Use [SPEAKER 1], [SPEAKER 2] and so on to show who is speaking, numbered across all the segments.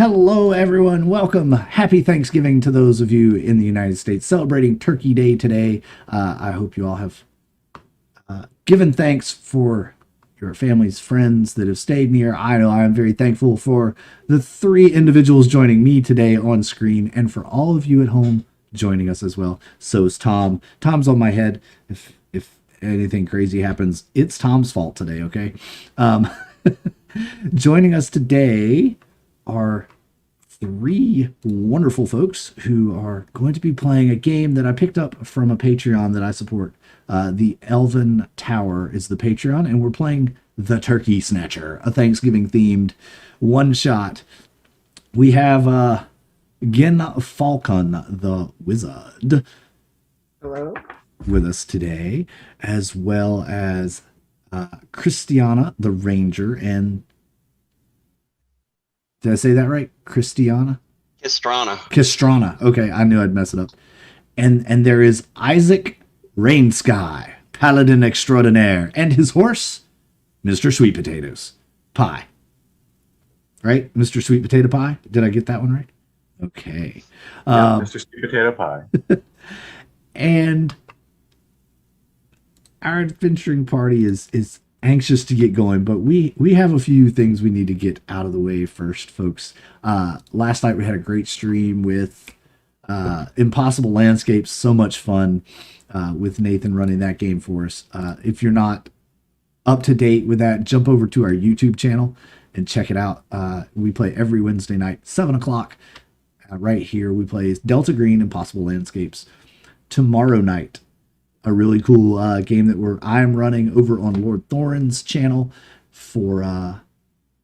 [SPEAKER 1] Hello, everyone. Welcome. Happy Thanksgiving to those of you in the United States celebrating Turkey Day today. I hope you all have given thanks for your families, friends that have stayed near. I know I'm very thankful for the three individuals joining me today on screen and for all of you at home joining us as well. So is Tom. Tom's on my head. If anything crazy happens, it's Tom's fault today, okay? Joining us today are three wonderful folks who are going to be playing a game that I picked up from a Patreon that I support. The Elven Tower is the Patreon, and we're playing the Turkey Snatcher, a Thanksgiving themed one shot. We have Gen Falcon, the Wizard,
[SPEAKER 2] Hello.
[SPEAKER 1] with us today, as well as Christiana, the Ranger, and did I say that right? Christiana?
[SPEAKER 3] Kistrana.
[SPEAKER 1] Kistrana. Okay, I knew I'd mess it up. And there is Isaac Rainsky, Paladin Extraordinaire, and his horse, Mr. Sweet Potatoes Pie. Right? Mr. Sweet Potato Pie? Did I get that one right? Okay.
[SPEAKER 4] Yeah, Mr. Sweet Potato Pie.
[SPEAKER 1] And our adventuring party is anxious to get going, but we have a few things we need to get out of the way first, folks. Last night we had a great stream with Impossible Landscapes. So much fun with Nathan running that game for us. If you're not up to date with that, jump over to our YouTube channel and check it out. We play every Wednesday night, 7 o'clock. Right here, we play Delta Green Impossible Landscapes. Tomorrow night, a really cool game that I'm running over on Lord Thorin's channel for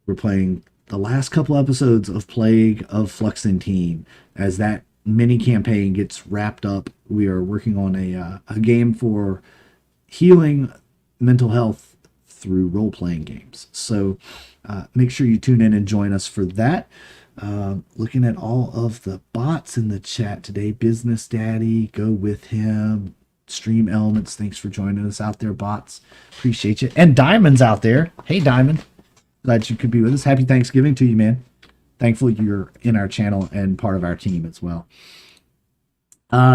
[SPEAKER 1] we're playing the last couple episodes of Plague of Fluxentine. As that mini campaign gets wrapped up, we are working on a game for healing mental health through role-playing games. So make sure you tune in and join us for that. Looking at all of the bots in the chat today, Business Daddy, go with him. Stream Elements, thanks for joining us out there, bots. Appreciate you. And Diamond's out there. Hey, Diamond. Glad you could be with us. Happy Thanksgiving to you, man. Thankful you're in our channel and part of our team as well.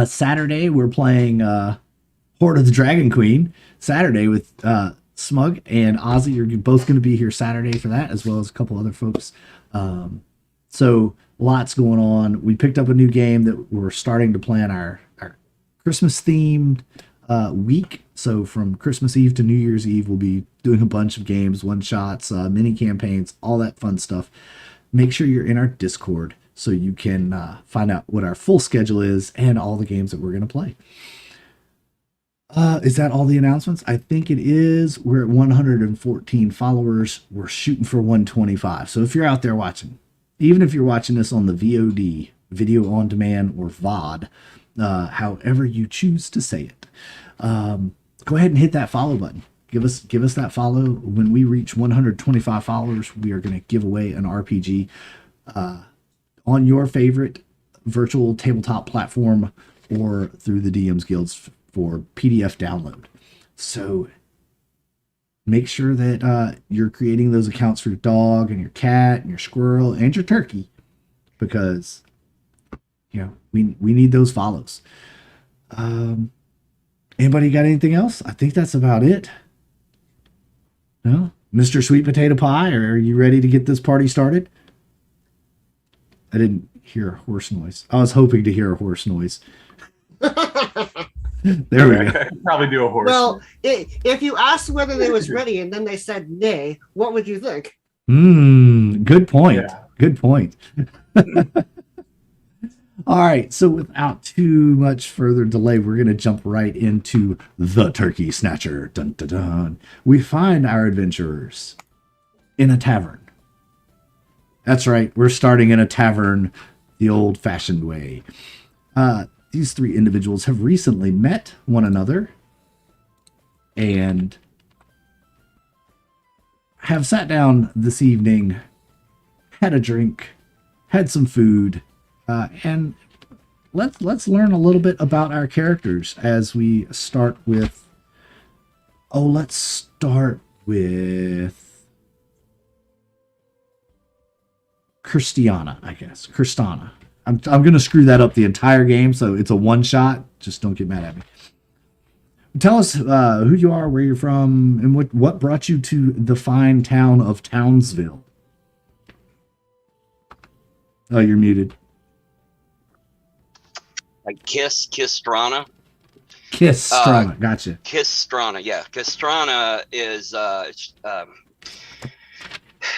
[SPEAKER 1] Saturday, we're playing Horde of the Dragon Queen. Saturday with Smug and Ozzy. You're both going to be here Saturday for that, as well as a couple other folks. So lots going on. We picked up a new game that we're starting to plan our Christmas themed week. So from Christmas Eve to New Year's Eve, we'll be doing a bunch of games, one shots, mini campaigns, all that fun stuff. Make sure you're in our Discord so you can find out what our full schedule is and all the games that we're going to play. Is that all the announcements? I think it is. We're at 114 followers. We're shooting for 125. So if you're out there watching, even if you're watching this on the VOD, video on demand, or VOD, however you choose to say it, go ahead and hit that follow button. Give us that follow. When we reach 125 followers, we are going to give away an RPG on your favorite virtual tabletop platform or through the DM's Guilds for PDF download. So make sure that you're creating those accounts for your dog and your cat and your squirrel and your turkey, because we need those follows. Anybody got anything else? I think that's about it. No? Mr. Sweet Potato Pie, are you ready to get this party started? I didn't hear a horse noise. I was hoping to hear a horse noise. There we go.
[SPEAKER 4] I could probably do a horse.
[SPEAKER 2] Well, if you asked whether they was ready and then they said nay, what would you think?
[SPEAKER 1] Good point.
[SPEAKER 4] Yeah.
[SPEAKER 1] Good point. All right, so without too much further delay, we're going to jump right into the Turkey Snatcher. Dun, dun, dun. We find our adventurers in a tavern. That's right, we're starting in a tavern the old-fashioned way. These three individuals have recently met one another and have sat down this evening, had a drink, had some food, and let's learn a little bit about our characters as we start with. Let's start with Christiana, I guess. Christana. I'm gonna screw that up the entire game, so it's a one shot. Just don't get mad at me. Tell us who you are, where you're from, and what brought you to the fine town of Townsville. Oh, you're muted.
[SPEAKER 3] Like Kistrana.
[SPEAKER 1] Kistrana, gotcha.
[SPEAKER 3] Kistrana, yeah. Kistrana is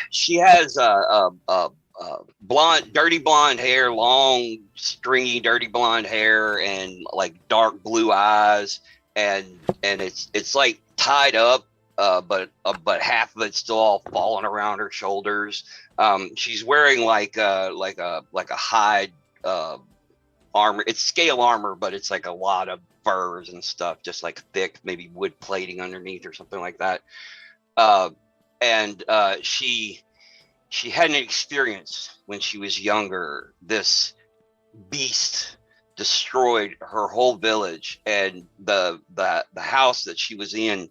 [SPEAKER 3] she has blonde, dirty blonde hair, long, stringy, dirty blonde hair, and like dark blue eyes, and it's like tied up, but half of it's still all falling around her shoulders. She's wearing like a hide armor. It's scale armor, but it's like a lot of furs and stuff, just like thick, maybe wood plating underneath or something like that. And she had an experience when she was younger. This beast destroyed her whole village, and the house that she was in,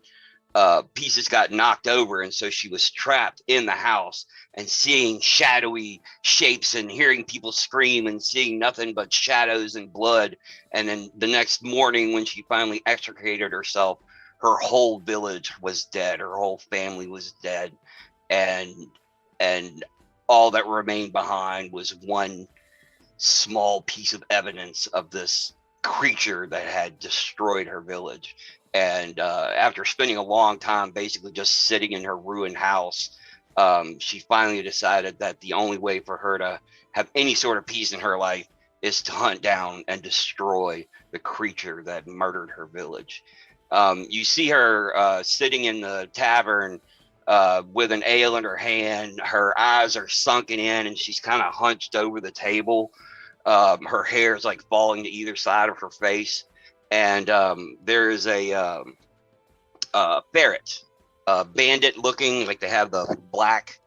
[SPEAKER 3] pieces got knocked over, and so she was trapped in the house and seeing shadowy shapes and hearing people scream and seeing nothing but shadows and blood. And then the next morning, when she finally extricated herself, her whole village was dead. Her whole family was dead, and all that remained behind was one small piece of evidence of this creature that had destroyed her village. And after spending a long time basically just sitting in her ruined house, she finally decided that the only way for her to have any sort of peace in her life is to hunt down and destroy the creature that murdered her village. You see her sitting in the tavern with an ale in her hand. Her eyes are sunken in, and she's kind of hunched over the table. Her hair is like falling to either side of her face. And there is a ferret, bandit looking, like they have the black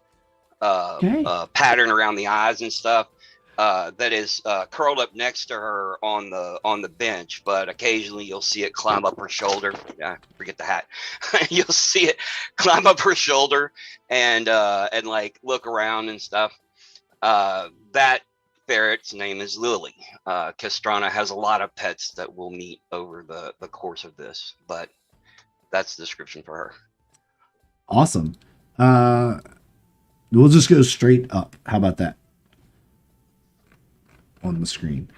[SPEAKER 3] pattern around the eyes and stuff, that is curled up next to her on the bench. But occasionally you'll see it climb up her shoulder. Forget the hat. You'll see it climb up her shoulder and like look around and stuff. That ferret's name is Lily. Castrana has a lot of pets that we'll meet over the course of this, but that's the description for her.
[SPEAKER 1] Awesome. We'll just go straight up. How about that? On the screen.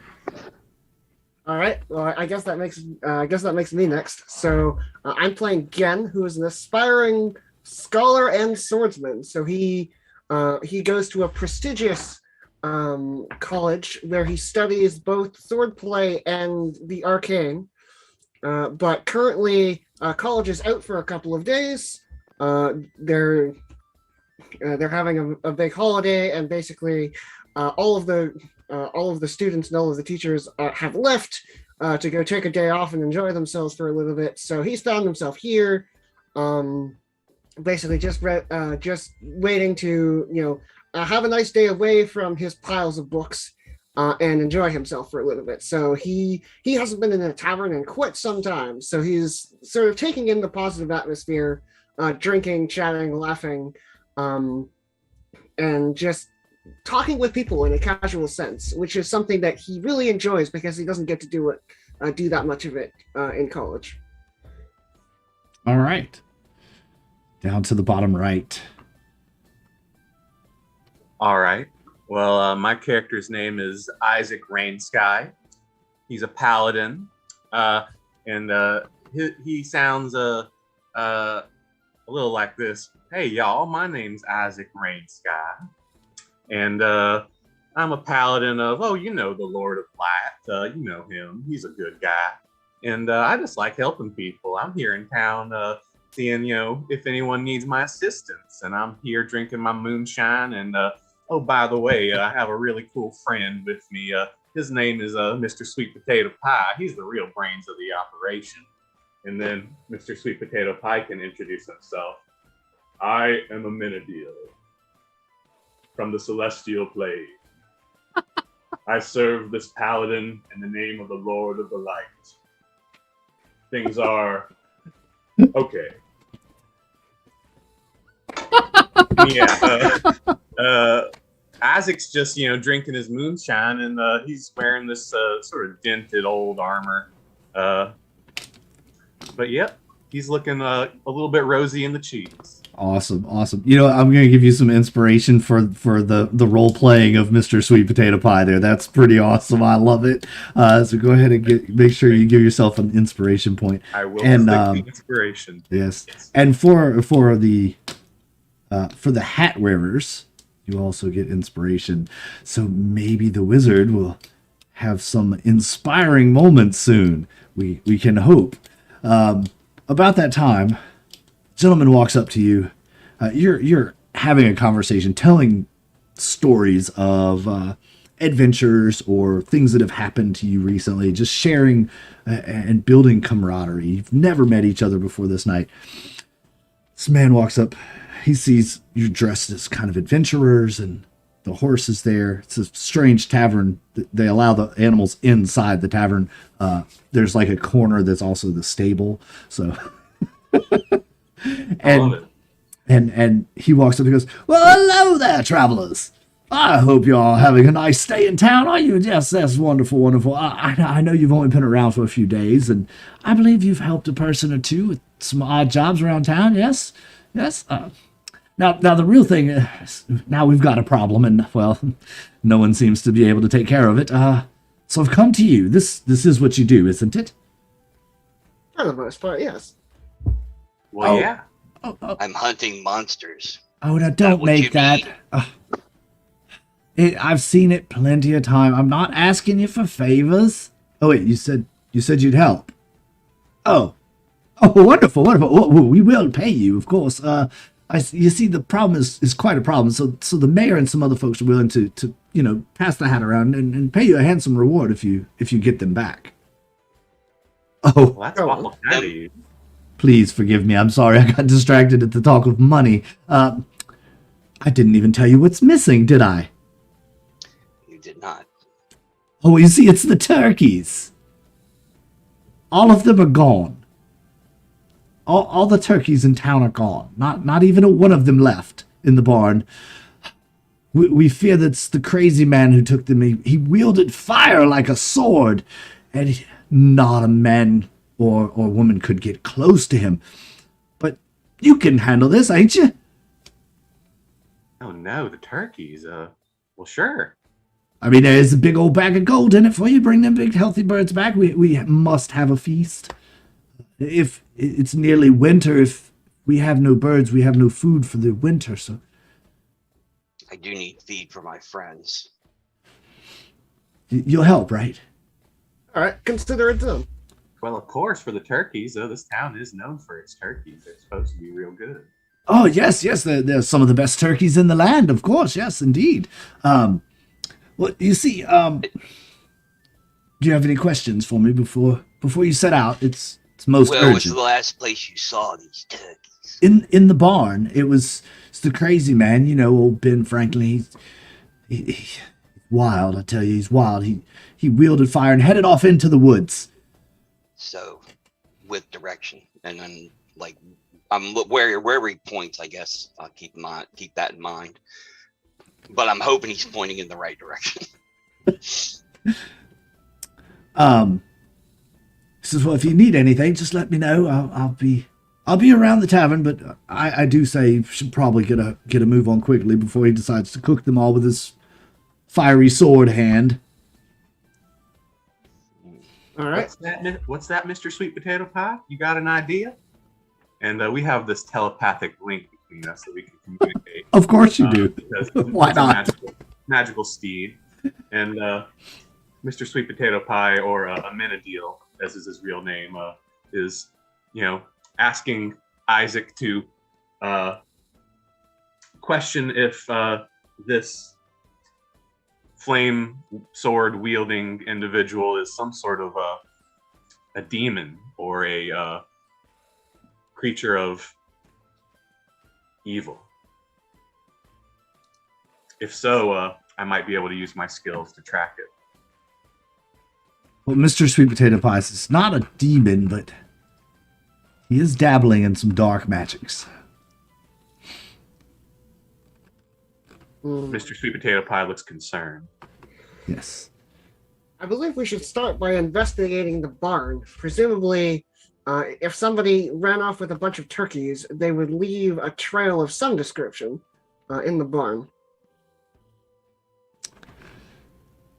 [SPEAKER 2] All right. Well, I guess that makes me next. So I'm playing Gen, who is an aspiring scholar and swordsman. So he goes to a prestigious college where he studies both swordplay and the arcane. But currently, college is out for a couple of days. They're having a big holiday, and basically, all of the students and all of the teachers have left to go take a day off and enjoy themselves for a little bit. So he's found himself here, basically just waiting to have a nice day away from his piles of books and enjoy himself for a little bit. So he hasn't been in a tavern in quite some time. So he's sort of taking in the positive atmosphere, drinking, chatting, laughing, and just talking with people in a casual sense, which is something that he really enjoys because he doesn't get to do that much of it in college.
[SPEAKER 1] All right. Down to the bottom right.
[SPEAKER 4] All right. Well, my character's name is Isaac Rainsky. He's a paladin, and he sounds a little like this. Hey, y'all, my name's Isaac Rainsky, and I'm a paladin of, the Lord of Light. You know him. He's a good guy, and I just like helping people. I'm here in town seeing, if anyone needs my assistance, and I'm here drinking my moonshine, and oh, by the way, I have a really cool friend with me. His name is Mr. Sweet Potato Pie. He's the real brains of the operation. And then Mr. Sweet Potato Pie can introduce himself. I am a Menadil from the Celestial Plane. I serve this paladin in the name of the Lord of the Light. Things are okay. Isaac's just drinking his moonshine, and he's wearing this sort of dented old armor. But yep, he's looking a little bit rosy in the cheeks.
[SPEAKER 1] Awesome. You know, I'm going to give you some inspiration for the role playing of Mr. Sweet Potato Pie there. That's pretty awesome. I love it. So go ahead and make sure you give yourself an inspiration point.
[SPEAKER 4] I will stick the inspiration.
[SPEAKER 1] Yes. And for the hat wearers, you also get inspiration. So maybe the wizard will have some inspiring moments soon. We can hope. About that time, gentleman walks up to you. You're having a conversation, telling stories of adventures or things that have happened to you recently, just sharing and building camaraderie. You've never met each other before this night. This man walks up. He sees you dressed as kind of adventurers, and the horse is there. It's a strange tavern. They allow the animals inside the tavern. There's like a corner that's also the stable. So... And he walks up and goes, "Well, hello there, travelers. I hope you're all having a nice stay in town, are you? Yes, that's wonderful, wonderful. I know you've only been around for a few days, and I believe you've helped a person or two with some odd jobs around town, yes? Yes? Now the real thing is, now we've got a problem, and, well, no one seems to be able to take care of it. So I've come to you. This is what you do, isn't it?"
[SPEAKER 2] For the most part, yes.
[SPEAKER 4] Well,
[SPEAKER 1] Oh.
[SPEAKER 4] yeah.
[SPEAKER 3] I'm hunting monsters.
[SPEAKER 1] Oh, now don't
[SPEAKER 3] what
[SPEAKER 1] make
[SPEAKER 3] you
[SPEAKER 1] that. I've seen it plenty of time. I'm not asking you for favors. Oh wait, you said you'd help. Oh, wonderful. Well, we will pay you, of course. You see, the problem is quite a problem. So the mayor and some other folks are willing to pass the hat around and pay you a handsome reward if you get them back. Oh,
[SPEAKER 4] Well, that's awful kind of you.
[SPEAKER 1] please forgive me. I'm sorry. I got distracted at the talk of money. I didn't even tell you what's missing, did I?
[SPEAKER 3] You did not.
[SPEAKER 1] Oh, you see, it's the turkeys. All of them are gone. All the turkeys in town are gone. Not even one of them left in the barn. We fear that's the crazy man who took them. He wielded fire like a sword, and not a man or woman could get close to him. But you can handle this, ain't you?
[SPEAKER 4] Oh no, the turkeys. Well, sure.
[SPEAKER 1] I mean, there's a big old bag of gold in it for you. Bring them big healthy birds back. We must have a feast. If it's nearly winter, if we have no birds, we have no food for the winter. So
[SPEAKER 3] I do need feed for my friends.
[SPEAKER 1] you'll help, right?
[SPEAKER 2] All right, consider it done.
[SPEAKER 4] Well, of course, for the turkeys, though, this town is known for its turkeys. They're supposed to be real good.
[SPEAKER 1] Oh, yes. They're some of the best turkeys in the land, of course. Yes, indeed. Well, you see, do you have any questions for me before you set out? It's most
[SPEAKER 3] Where was
[SPEAKER 1] urgent.
[SPEAKER 3] the last place you saw these turkeys?
[SPEAKER 1] In the barn. It's the crazy man, old Ben Franklin. He's wild, I tell you, he's wild. He wielded fire and headed off into the woods.
[SPEAKER 3] So, with direction, and then I'm where he points. I guess I'll keep that in mind. But I'm hoping he's pointing in the right direction.
[SPEAKER 1] Says, well, if you need anything, just let me know. I'll be around the tavern, but I do say you should probably get a move on quickly before he decides to cook them all with his fiery sword hand.
[SPEAKER 2] All right.
[SPEAKER 4] What's that, Mr. Sweet Potato Pie? You got an idea? And we have this telepathic link between us that we can communicate.
[SPEAKER 1] Of course you do.
[SPEAKER 4] Because
[SPEAKER 1] Why
[SPEAKER 4] it's a
[SPEAKER 1] not?
[SPEAKER 4] magical steed. And Mr. Sweet Potato Pie, or Amenadiel, as is his real name, is, asking Isaac to question if this flame sword wielding individual is some sort of a demon or a creature of evil. If so, I might be able to use my skills to track it.
[SPEAKER 1] Well, Mr. Sweet Potato Pie is not a demon, but he is dabbling in some dark magics.
[SPEAKER 4] Mr. Sweet Potato Pie looks concerned.
[SPEAKER 1] Yes.
[SPEAKER 2] I believe we should start by investigating the barn. Presumably, if somebody ran off with a bunch of turkeys, they would leave a trail of some description in the barn.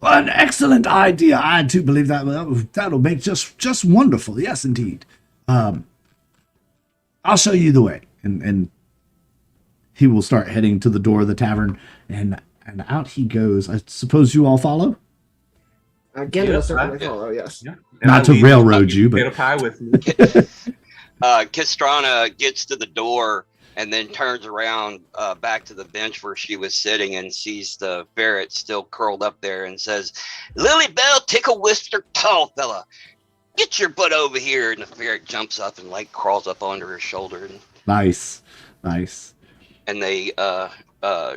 [SPEAKER 1] An excellent idea. I do believe that'll make just wonderful. Yes, indeed. I'll show you the way, and he will start heading to the door of the tavern, and out he goes. I suppose you all follow.
[SPEAKER 2] Again,
[SPEAKER 4] Yeah,
[SPEAKER 2] will certainly
[SPEAKER 4] yeah.
[SPEAKER 2] follow. Yes.
[SPEAKER 4] Yeah.
[SPEAKER 1] Not to railroad you,
[SPEAKER 4] Potato
[SPEAKER 1] but
[SPEAKER 4] Pie with me.
[SPEAKER 3] Kistrana gets to the door and then turns around back to the bench where she was sitting and sees the ferret still curled up there and says, "Lily Bell, tickle whisker, tall fella, get your butt over here." And the ferret jumps up and like crawls up under her shoulder,
[SPEAKER 1] nice.
[SPEAKER 3] and they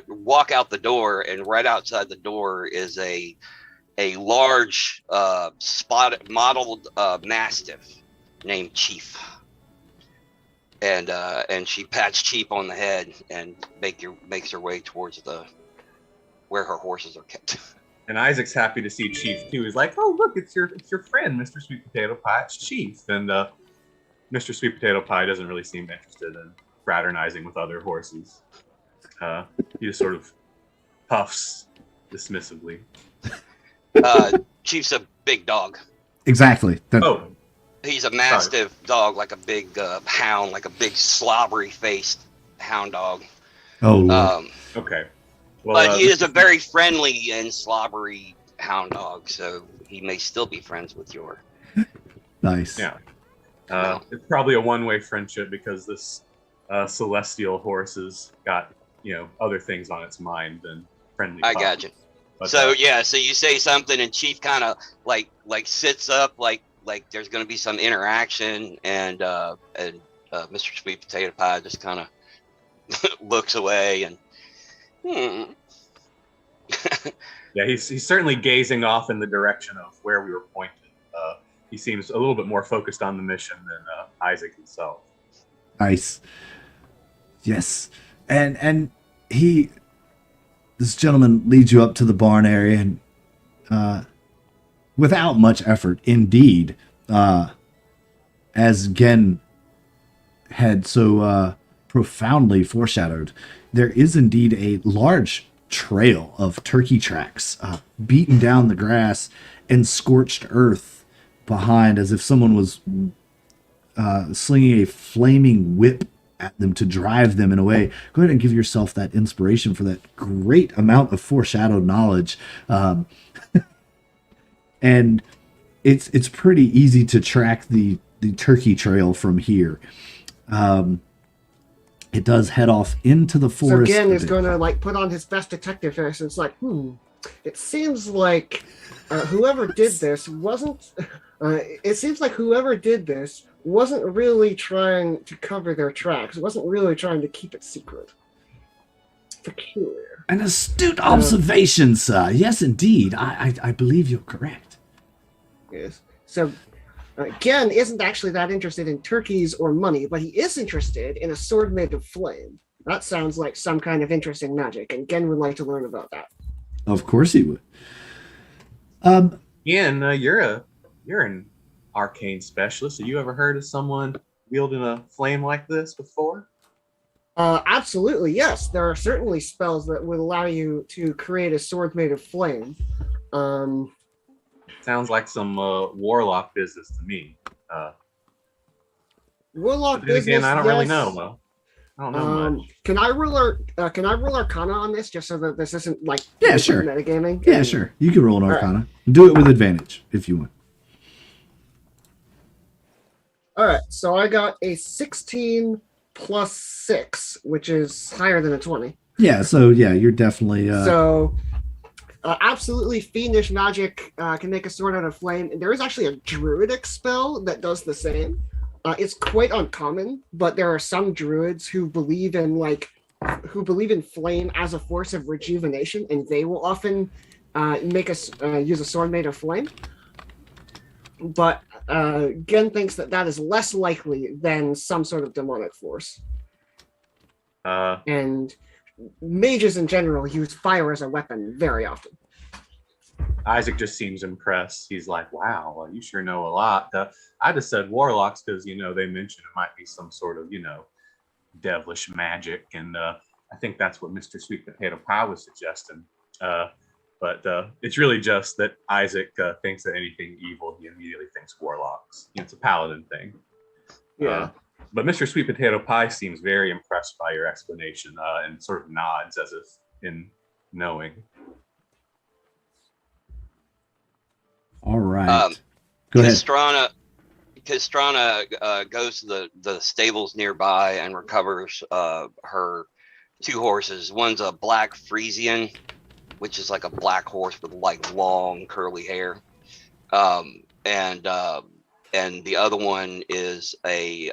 [SPEAKER 3] walk out the door. And right outside the door is a large spotted modeled mastiff named Chief. And she pats Chief on the head and makes her way towards where her horses are kept.
[SPEAKER 4] And Isaac's happy to see Chief too. He's like, "Oh, look, it's your friend, Mr. Sweet Potato Pie. It's Chief." And Mr. Sweet Potato Pie doesn't really seem interested in fraternizing with other horses. He just sort of puffs dismissively.
[SPEAKER 3] Chief's a big dog.
[SPEAKER 1] Exactly.
[SPEAKER 4] Oh,
[SPEAKER 3] He's a mastiff dog, like a big hound, like a big slobbery faced hound dog.
[SPEAKER 1] Oh, Lord.
[SPEAKER 4] okay. Well,
[SPEAKER 3] But he is a very friendly and slobbery hound dog, so he may still be friends with your.
[SPEAKER 1] Nice.
[SPEAKER 4] Yeah. It's probably a one-way friendship because this celestial horse has got other things on its mind than friendly.
[SPEAKER 3] I got you.
[SPEAKER 4] But,
[SPEAKER 3] So you say something, and Chief kind of like sits up, like there's going to be some interaction, and Mr. Sweet Potato Pie just kind of looks away and.
[SPEAKER 4] Yeah, he's certainly gazing off in the direction of where we were pointed. He seems a little bit more focused on the mission than Isaac himself.
[SPEAKER 1] Nice. Yes. And this gentleman leads you up to the barn area, and without much effort, indeed, as Gen had so profoundly foreshadowed, there is indeed a large trail of turkey tracks beaten down the grass and scorched earth behind, as if someone was slinging a flaming whip at them to drive them in a way. Go ahead and give yourself that inspiration for that great amount of foreshadowed knowledge. And it's pretty easy to track the turkey trail from here. It does head off into the forest.
[SPEAKER 2] So Gen is going to put on his best detective face. It's like, it seems like whoever did this wasn't. It seems like whoever did this wasn't really trying to cover their tracks. Wasn't really trying to keep it secret. Peculiar.
[SPEAKER 1] An astute observation, sir. Yes, indeed. I believe you're correct.
[SPEAKER 2] Yes. So Gen isn't actually that interested in turkeys or money, but he is interested in a sword made of flame. That sounds like some kind of interesting magic, and Gen would like to learn about that.
[SPEAKER 1] Of course he would.
[SPEAKER 4] Ian, you're an arcane specialist. Have you ever heard of someone wielding a flame like this before?
[SPEAKER 2] Absolutely, yes. There are certainly spells that would allow you to create a sword made of flame.
[SPEAKER 4] Sounds like some warlock business to me.
[SPEAKER 2] Warlock
[SPEAKER 4] But then
[SPEAKER 2] business.
[SPEAKER 4] again, I don't
[SPEAKER 2] yes.
[SPEAKER 4] really know. Well, I don't know much.
[SPEAKER 2] Can I roll Arcana on this just so that this isn't like
[SPEAKER 1] Yeah, sure.
[SPEAKER 2] metagaming?
[SPEAKER 1] Yeah, sure. You can roll an
[SPEAKER 2] All
[SPEAKER 1] Arcana. Do it with advantage if you want.
[SPEAKER 2] All right, so I got a 16 plus 6, which is higher than a 20.
[SPEAKER 1] Yeah, so yeah, you're definitely
[SPEAKER 2] Absolutely fiendish magic can make a sword out of flame. And there is actually a druidic spell that does the same. It's quite uncommon, but there are some druids who believe in flame as a force of rejuvenation, and they will often use a sword made of flame. But Gen thinks that is less likely than some sort of demonic force. And mages in general use fire as a weapon very often.
[SPEAKER 4] Isaac just seems impressed. He's like, "Wow, well, you sure know a lot." I just said warlocks because they mentioned it might be some sort of devilish magic, and I think that's what Mr. Sweet Potato Pie was suggesting. But it's really just that Isaac thinks that anything evil, he immediately thinks warlocks. It's a paladin thing.
[SPEAKER 2] Yeah.
[SPEAKER 4] But Mr. Sweet Potato Pie seems very impressed by your explanation and sort of nods as if in knowing.
[SPEAKER 1] All right. Go ahead.
[SPEAKER 3] Castrana goes to the stables nearby and recovers her 2 horses. One's a black Frisian, which is like a black horse with like long curly hair, and the other one is a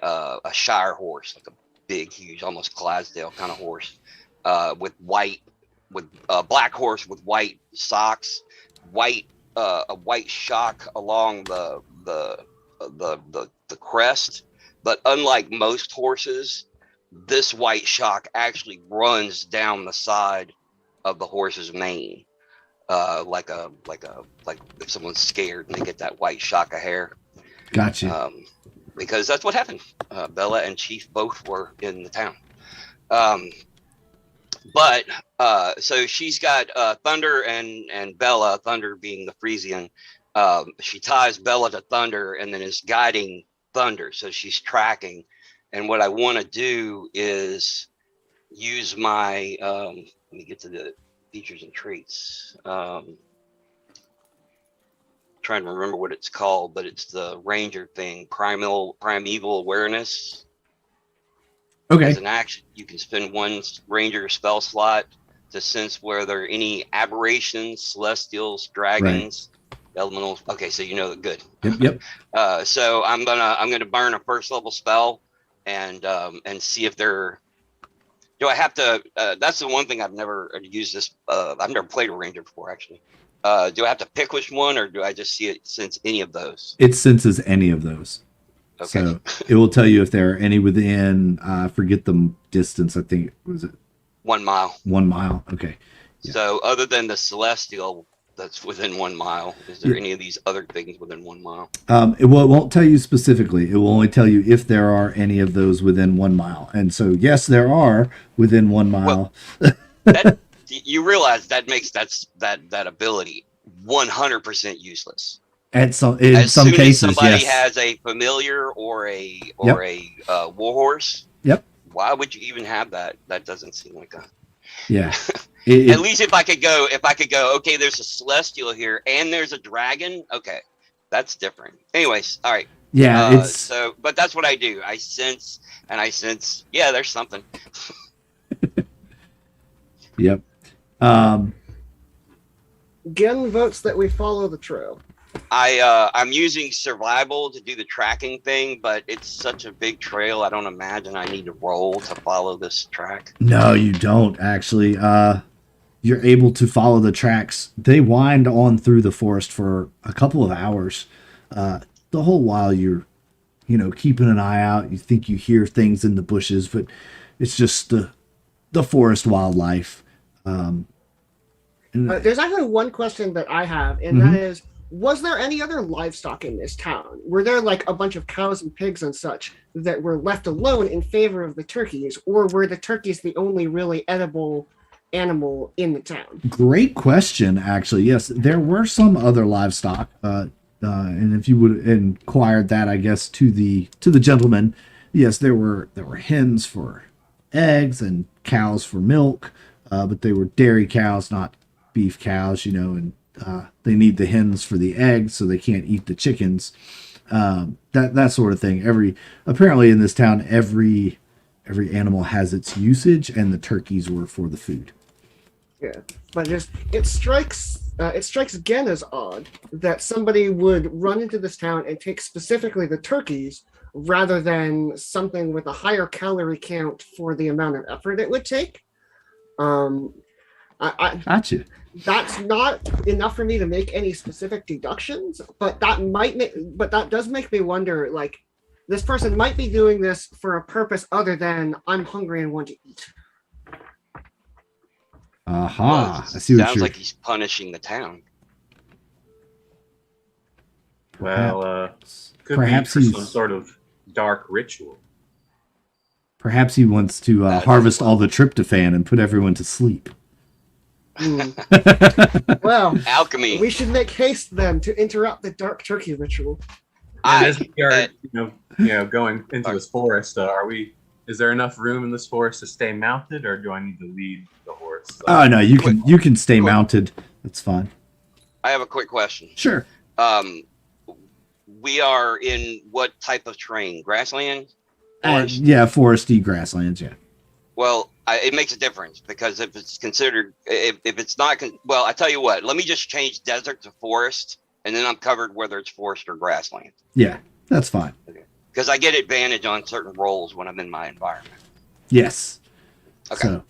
[SPEAKER 3] Shire horse, like a big, huge, almost Clydesdale kind of horse, with a black horse with white socks, a white shock along the crest. But unlike most horses, this white shock actually runs down the side of the horse's mane, like if someone's scared and they get that white shock of hair.
[SPEAKER 1] Gotcha.
[SPEAKER 3] Because that's what happened. Bella and Chief both were in the town. But so she's got Thunder and Bella, Thunder being the Frisian. She ties Bella to Thunder and then is guiding Thunder. So she's tracking. And what I want to do is use my, let me get to the features and traits. Trying to remember what it's called, but it's the Ranger thing, primeval awareness.
[SPEAKER 1] Okay.
[SPEAKER 3] As an action, you can spend 1 Ranger spell slot to sense where there are any aberrations, celestials, dragons, elementals. Okay, so good.
[SPEAKER 1] Yep.
[SPEAKER 3] So I'm gonna burn a 1st level spell and see if there. Do I have to? That's the one thing I've never used this. I've never played a Ranger before, actually. Do I have to pick which one, or do I just see it sense any of those?
[SPEAKER 1] It senses any of those.
[SPEAKER 3] Okay.
[SPEAKER 1] So it will tell you if there are any within, forget the distance, I think, was it
[SPEAKER 3] 1 mile?
[SPEAKER 1] 1 mile? Okay. Yeah.
[SPEAKER 3] So other than the celestial that's within 1 mile, is there any of these other things within 1 mile?
[SPEAKER 1] It won't tell you specifically. It will only tell you if there are any of those within 1 mile. And so, yes, there are within 1 mile.
[SPEAKER 3] Well, you realize that makes that ability 100% useless.
[SPEAKER 1] In some
[SPEAKER 3] As
[SPEAKER 1] cases,
[SPEAKER 3] somebody
[SPEAKER 1] yes.
[SPEAKER 3] has a familiar or a warhorse.
[SPEAKER 1] Yep.
[SPEAKER 3] Why would you even have that? That doesn't seem like a.
[SPEAKER 1] Yeah.
[SPEAKER 3] At least if I could go, okay, there's a celestial here and there's a dragon. Okay, that's different. Anyways, all right.
[SPEAKER 1] Yeah.
[SPEAKER 3] But that's what I do. I sense. Yeah, there's something.
[SPEAKER 1] Yep.
[SPEAKER 2] Gen votes that we follow the trail.
[SPEAKER 3] I'm using survival to do the tracking thing, but it's such a big trail. I don't imagine I need to roll to follow this track.
[SPEAKER 1] No, you don't actually. You're able to follow the tracks. They wind on through the forest for a couple of hours. The whole while you're, keeping an eye out. You think you hear things in the bushes, but it's just the forest wildlife.
[SPEAKER 2] There's actually one question that I have, and that is, was there any other livestock in this town? Were there like a bunch of cows and pigs and such that were left alone in favor of the turkeys, or were the turkeys the only really edible animal in the town?
[SPEAKER 1] Great question, actually. Yes, there were some other livestock, and if you would inquired that, I guess to the gentleman, yes, there were hens for eggs and cows for milk, but they were dairy cows, not beef cows, and they need the hens for the eggs, so they can't eat the chickens. That sort of thing. Apparently in this town, every animal has its usage, and the turkeys were for the food.
[SPEAKER 2] Yeah, but it strikes Gen as odd that somebody would run into this town and take specifically the turkeys rather than something with a higher calorie count for the amount of effort it would take.
[SPEAKER 1] Gotcha.
[SPEAKER 2] That's not enough for me to make any specific deductions, but that does make me wonder, like, this person might be doing this for a purpose other than I'm hungry and want to eat.
[SPEAKER 1] Aha!
[SPEAKER 3] Well,
[SPEAKER 1] I see what
[SPEAKER 3] sounds
[SPEAKER 1] you're.
[SPEAKER 3] like he's punishing the town.
[SPEAKER 4] Well, could
[SPEAKER 1] Perhaps
[SPEAKER 4] be for some
[SPEAKER 1] he's
[SPEAKER 4] sort of dark ritual.
[SPEAKER 1] perhaps he wants to
[SPEAKER 3] That as
[SPEAKER 1] harvest
[SPEAKER 3] well.
[SPEAKER 1] all the tryptophan and put everyone to sleep.
[SPEAKER 2] Hmm. Well,
[SPEAKER 3] Alchemy.
[SPEAKER 2] we should make haste then to interrupt the dark turkey ritual.
[SPEAKER 4] And
[SPEAKER 3] I,
[SPEAKER 4] as we are,
[SPEAKER 3] uh,
[SPEAKER 4] going into this forest, are we? Is there enough room in this forest to stay mounted, or do I need to lead the horse?
[SPEAKER 1] Oh no, you
[SPEAKER 3] Quick-
[SPEAKER 1] can stay
[SPEAKER 3] quick-
[SPEAKER 1] mounted. That's fine.
[SPEAKER 3] I have a quick question.
[SPEAKER 1] Sure.
[SPEAKER 3] We are in what type of terrain? Grassland? Forest?
[SPEAKER 1] Yeah, foresty grasslands. Yeah.
[SPEAKER 3] Well, it makes a difference because if it's considered, if it's not, well, I tell you what, let me just change desert to forest, and then I'm covered whether it's forest or grassland.
[SPEAKER 1] Yeah, that's fine.
[SPEAKER 3] Because I get advantage on certain roles when I'm in my environment.
[SPEAKER 1] Yes.
[SPEAKER 3] Okay.
[SPEAKER 1] So,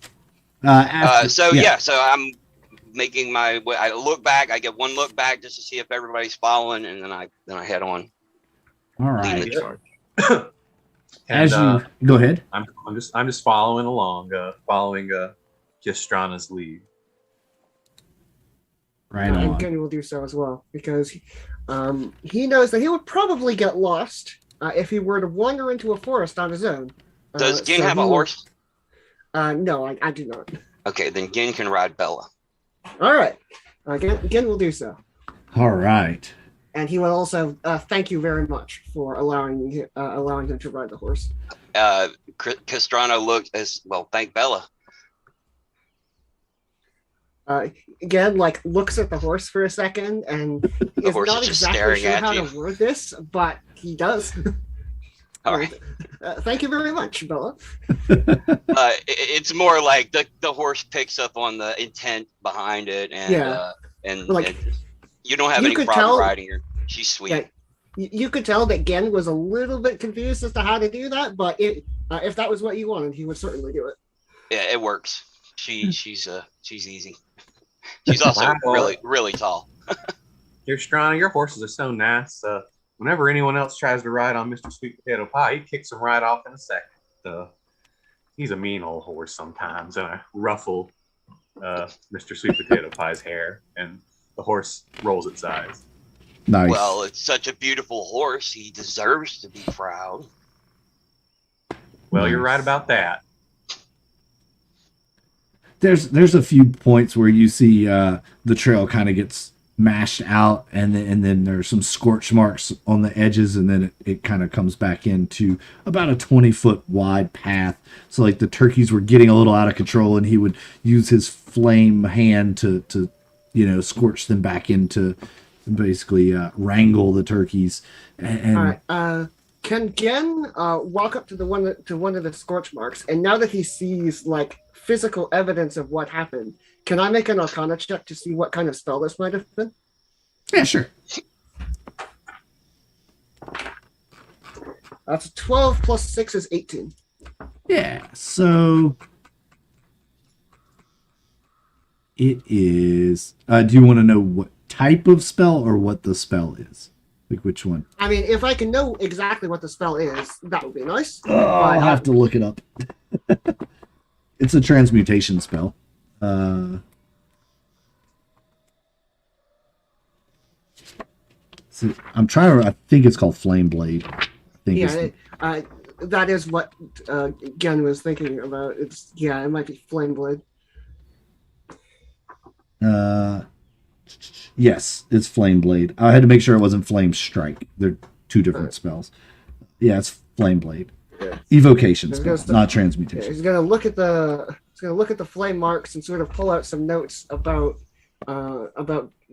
[SPEAKER 1] after,
[SPEAKER 3] So I'm making my way. I look back. I get one look back just to see if everybody's following, and then I head on.
[SPEAKER 1] All
[SPEAKER 3] Leading
[SPEAKER 1] right.
[SPEAKER 3] the charge.
[SPEAKER 1] As
[SPEAKER 4] And,
[SPEAKER 1] you go ahead.
[SPEAKER 4] I'm just following along, following Gistrana's lead.
[SPEAKER 1] Right
[SPEAKER 2] And
[SPEAKER 1] on.
[SPEAKER 2] Genny will do so as well because he knows that he would probably get lost if he were to wander into a forest on his own.
[SPEAKER 3] Does Gin
[SPEAKER 2] so
[SPEAKER 3] have
[SPEAKER 2] he
[SPEAKER 3] a
[SPEAKER 2] will-
[SPEAKER 3] horse?
[SPEAKER 2] No, I do not.
[SPEAKER 3] Okay, then Gin can ride Bella.
[SPEAKER 2] All right, Gen will do so,
[SPEAKER 1] All right.
[SPEAKER 2] and he will also thank you very much for allowing him to ride the horse.
[SPEAKER 3] Castrano looks as well. Thank Bella.
[SPEAKER 2] Again, looks at the horse for a second and is
[SPEAKER 3] horse
[SPEAKER 2] not
[SPEAKER 3] is just
[SPEAKER 2] exactly
[SPEAKER 3] staring
[SPEAKER 2] sure
[SPEAKER 3] at
[SPEAKER 2] how
[SPEAKER 3] you.
[SPEAKER 2] to word this, but he does.
[SPEAKER 3] All right.
[SPEAKER 2] Thank you very much, Bella.
[SPEAKER 3] It's more like the horse picks up on the intent behind it, and
[SPEAKER 2] Yeah.
[SPEAKER 3] And you don't have
[SPEAKER 2] you
[SPEAKER 3] any
[SPEAKER 2] could
[SPEAKER 3] problem
[SPEAKER 2] tell-
[SPEAKER 3] riding her. She's sweet.
[SPEAKER 2] Yeah, you could tell that Gen was a little bit confused as to how to do that, but if that was what you wanted, he would certainly do it.
[SPEAKER 3] Yeah, it works. She's easy. She's also
[SPEAKER 4] Wow.
[SPEAKER 3] really tall.
[SPEAKER 4] Gistrana, your horses are so nice. Whenever anyone else tries to ride on Mr. Sweet Potato Pie, he kicks them right off in a second. He's a mean old horse sometimes, and I ruffle Mr. Sweet Potato Pie's hair, and the horse rolls its eyes.
[SPEAKER 1] Nice.
[SPEAKER 3] Well, it's such a beautiful horse. He deserves to be proud.
[SPEAKER 4] Well, you're
[SPEAKER 1] Nice.
[SPEAKER 4] right about that.
[SPEAKER 1] There's a few points where you see the trail kind of gets mashed out, and then there's some scorch marks on the edges, and then it kind of comes back into about a 20-foot wide path. So like the turkeys were getting a little out of control, and he would use his flame hand to scorch them back into basically wrangle the turkeys. And
[SPEAKER 2] All right. Can Gen walk up to one of the scorch marks, and now that he sees physical evidence of what happened, can I make an Arcana check to see what kind of spell this might have been?
[SPEAKER 1] yeah, sure.
[SPEAKER 2] That's 12 plus 6 is 18.
[SPEAKER 1] Yeah, so it is. Do you want to know what type of spell or what the spell is? Like which one?
[SPEAKER 2] I mean, if I can know exactly what the spell is, that would be nice.
[SPEAKER 1] Oh, I'll have to look it up. It's a transmutation spell. So I'm trying to. I think it's called Flame Blade. I think it's
[SPEAKER 2] Yeah, that is what Gen was thinking about. It might be Flame Blade.
[SPEAKER 1] yes, it's Flame Blade. I had to make sure it wasn't Flame Strike. They're two different spells. Yeah, it's Flame Blade.
[SPEAKER 2] Yeah.
[SPEAKER 1] Evocation spell,
[SPEAKER 2] There's the-
[SPEAKER 1] not
[SPEAKER 2] Yeah,
[SPEAKER 1] transmutation.
[SPEAKER 2] he's gonna look at the flame marks and sort of pull out some notes about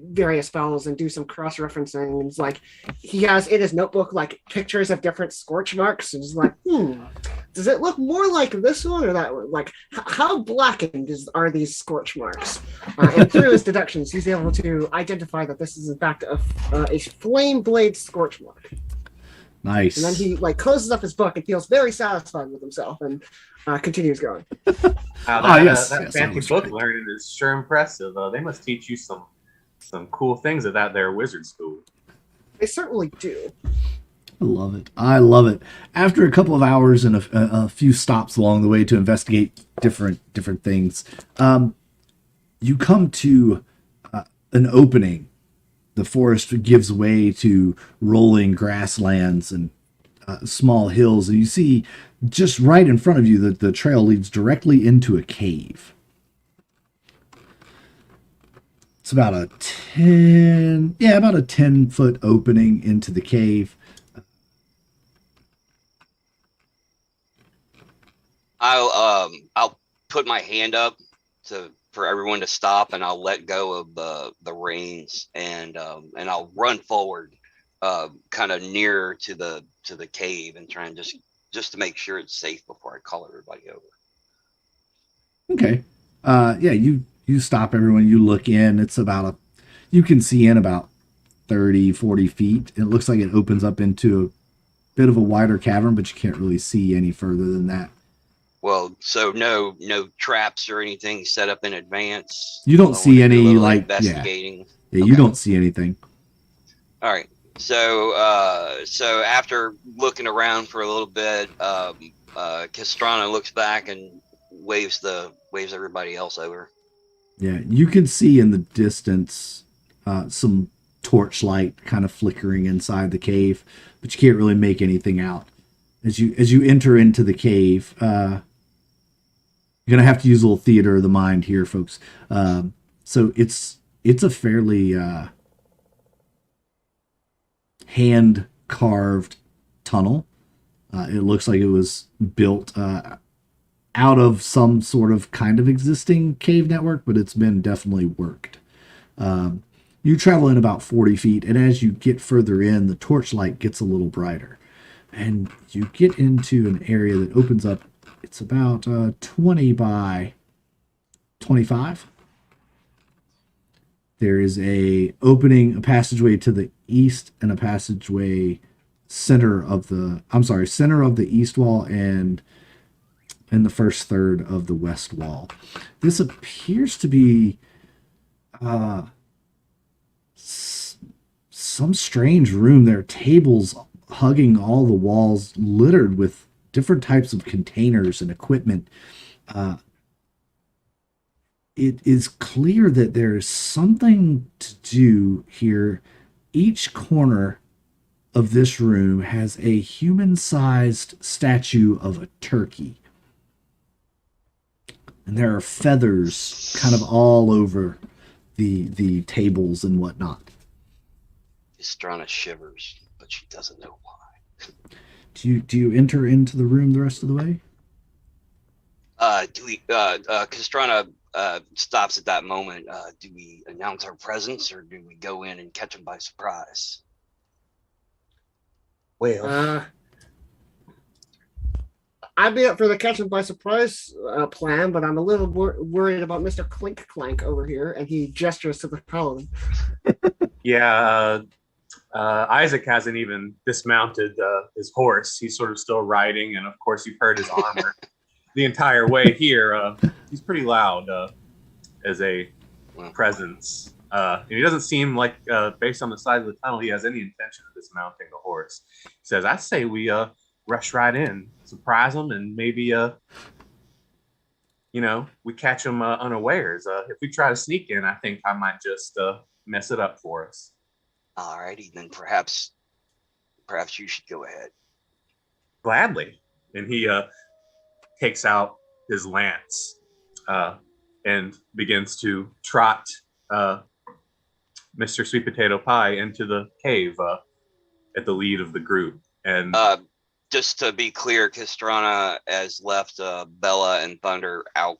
[SPEAKER 2] various spells and do some cross-referencing. And it's like he has in his notebook pictures of different scorch marks, and he's like, does it look more like this one or that one? How blackened are these scorch marks? And through his deductions, he's able to identify that this is in fact a flame blade scorch mark.
[SPEAKER 1] Nice.
[SPEAKER 2] And then he closes up his book and feels very satisfied with himself and continues going.
[SPEAKER 4] Wow,
[SPEAKER 1] Oh, yes,
[SPEAKER 4] that
[SPEAKER 1] yes, that
[SPEAKER 4] fancy
[SPEAKER 1] was
[SPEAKER 4] book
[SPEAKER 1] great.
[SPEAKER 4] learning is sure impressive. They must teach you some cool things at that there wizard school.
[SPEAKER 2] They certainly do.
[SPEAKER 1] I love it. I love it. After a couple of hours and a few stops along the way to investigate different things, you come to an opening. The forest gives way to rolling grasslands and small hills, and you see just right in front of you that the trail leads directly into a cave. It's about a 10-foot opening into the cave.
[SPEAKER 3] I'll put my hand up for everyone to stop, and I'll let go of the reins, and I'll run forward, kind of nearer to the cave, and try and just to make sure it's safe before I call everybody over.
[SPEAKER 1] Okay. Yeah, you stop everyone. You look in. It's you can see in about 30, 40 feet. It looks like it opens up into a bit of a wider cavern, but you can't really see any further than that.
[SPEAKER 3] Well, so no traps or anything set up in advance.
[SPEAKER 1] You don't see any like
[SPEAKER 3] investigating.
[SPEAKER 1] Yeah, you don't see anything.
[SPEAKER 3] All right. So after looking around for a little bit, Castrana looks back and waves everybody else over.
[SPEAKER 1] Yeah, you can see in the distance some torchlight kind of flickering inside the cave, but you can't really make anything out. As you enter into the cave, you're gonna have to use a little theater of the mind here, folks. So it's a fairly hand carved tunnel. It looks like it was built out of some sort of kind of existing cave network, but it's been definitely worked. You travel in about 40 feet, and as you get further in, the torchlight gets a little brighter. And you get into an area that opens up. It's about 20 by 25. There is a passageway to the east, and a passageway center of the east wall and the first third of the west wall. This appears to be some strange room. There are tables hugging all the walls, littered with different types of containers and equipment. It is clear that there is something to do here. Each corner of this room has a human-sized statue of a turkey. And there are feathers kind of all over the tables and whatnot.
[SPEAKER 3] Castrana shivers, but she doesn't know why.
[SPEAKER 1] Do you enter into the room the rest of the way?
[SPEAKER 3] Castrana stops at that moment. Do we announce our presence, or do we go in and catch them by surprise?
[SPEAKER 2] Well, I'd be up for the catch them by surprise plan, but I'm a little worried about Mr. Clink Clank over here, and he gestures to the paladin.
[SPEAKER 4] Yeah, Isaac hasn't even dismounted his horse. He's sort of still riding, and of course, you've heard his armor the entire way here. He's pretty loud as a presence. And he doesn't seem like, based on the size of the tunnel, he has any intention of dismounting the horse. He says, I say we rush right in, surprise them, and maybe, we catch them unawares. If we try to sneak in, I think I might just mess it up for us.
[SPEAKER 3] Alrighty, then perhaps you should go ahead.
[SPEAKER 4] Gladly. And he takes out his lance and begins to trot Mr. Sweet Potato Pie into the cave at the lead of the group. And
[SPEAKER 3] just to be clear, Castrana has left Bella and Thunder out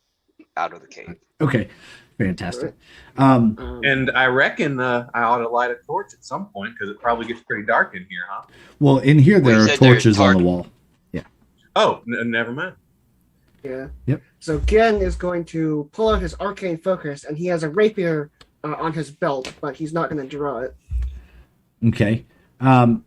[SPEAKER 3] of the cave.
[SPEAKER 1] Okay, fantastic.
[SPEAKER 4] And I reckon I ought to light a torch at some point, because it probably gets pretty dark in here, huh?
[SPEAKER 1] Well, in here there are torches on the wall. Yeah.
[SPEAKER 4] Oh, never mind.
[SPEAKER 2] Yeah.
[SPEAKER 1] Yep.
[SPEAKER 2] So Gen is going to pull out his arcane focus, and he has a rapier on his belt, but he's not going to draw it.
[SPEAKER 1] Okay. And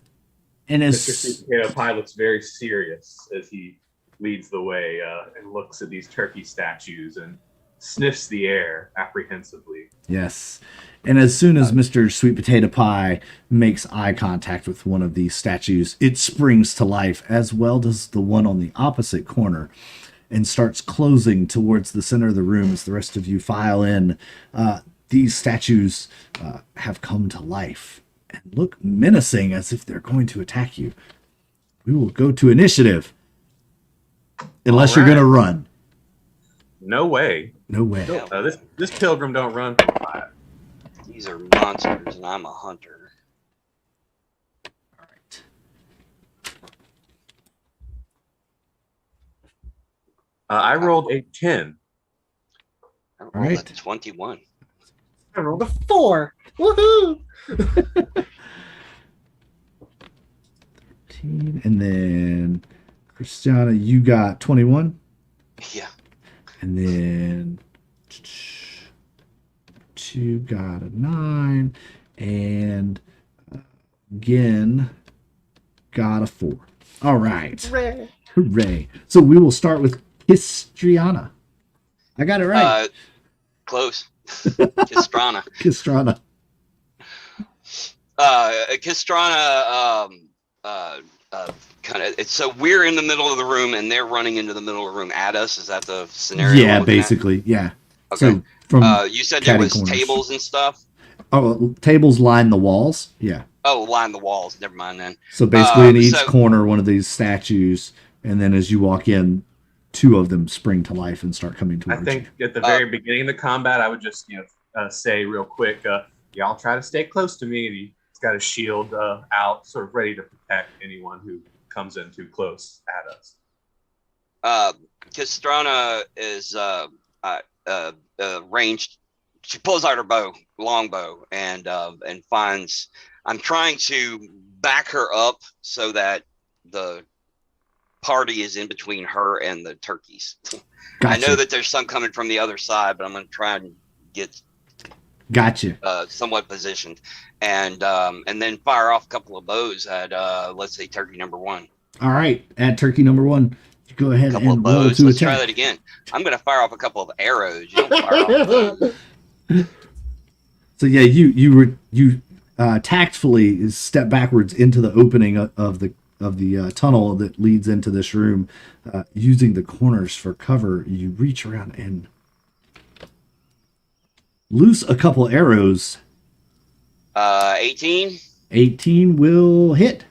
[SPEAKER 1] as
[SPEAKER 4] Mr. Sweet Potato Pie looks very serious as he leads the way and looks at these turkey statues and sniffs the air apprehensively.
[SPEAKER 1] Yes. And as soon as Mr. Sweet Potato Pie makes eye contact with one of these statues, it springs to life, as well does the one on the opposite corner. and starts closing towards the center of the room as the rest of you file in. These statues have come to life and look menacing as if they're going to attack you. We will go to initiative. Unless you're going to run.
[SPEAKER 4] No way.
[SPEAKER 1] No way.
[SPEAKER 4] This pilgrim don't run from fire.
[SPEAKER 3] These are monsters, and I'm a hunter.
[SPEAKER 1] All right.
[SPEAKER 4] I rolled a 10.
[SPEAKER 3] I rolled
[SPEAKER 1] right.
[SPEAKER 3] a 21.
[SPEAKER 2] I rolled a 4. Woohoo!
[SPEAKER 1] 13. And then, Christiana, you got 21.
[SPEAKER 3] Yeah.
[SPEAKER 1] And then 2 got a 9. And again got a 4. All right.
[SPEAKER 2] Hooray.
[SPEAKER 1] Hooray. So we will start with Histriana. I got it right.
[SPEAKER 3] Close. Kistrana.
[SPEAKER 1] Kistrana.
[SPEAKER 3] Kistrana, kind of. It's so we're in the middle of the room, and they're running into the middle of the room at us. Is that the scenario?
[SPEAKER 1] Yeah, basically. Yeah.
[SPEAKER 3] Okay.
[SPEAKER 1] So from
[SPEAKER 3] You said there was
[SPEAKER 1] corners.
[SPEAKER 3] tables and stuff.
[SPEAKER 1] Oh, tables line the walls. Yeah.
[SPEAKER 3] Oh, line the walls. Never mind then.
[SPEAKER 1] So basically, in each corner, one of these statues, and then as you walk in, 2 of them spring to life and start coming towards
[SPEAKER 4] I think
[SPEAKER 1] you.
[SPEAKER 4] at the very beginning of the combat, I would just say real quick, y'all try to stay close to me. And he's got his shield out, sort of ready to protect anyone who comes in too close at us.
[SPEAKER 3] Kistrana is ranged. She pulls out her longbow, and finds. I'm trying to back her up so that the party is in between her and the turkeys.
[SPEAKER 1] Gotcha.
[SPEAKER 3] I know that there's some coming from the other side, but I'm going to try and get somewhat positioned, and then fire off a couple of bows at let's say turkey number 1.
[SPEAKER 1] All right, at turkey number 1, you go ahead and roll
[SPEAKER 3] bows.
[SPEAKER 1] to
[SPEAKER 3] Let's
[SPEAKER 1] attack.
[SPEAKER 3] try that again. I'm going to fire off a couple of arrows. You don't fire off bows.
[SPEAKER 1] So yeah, you tactfully step backwards into the opening of the tunnel that leads into this room, using the corners for cover. You reach around and loose a couple arrows.
[SPEAKER 3] 18
[SPEAKER 1] 18 will hit.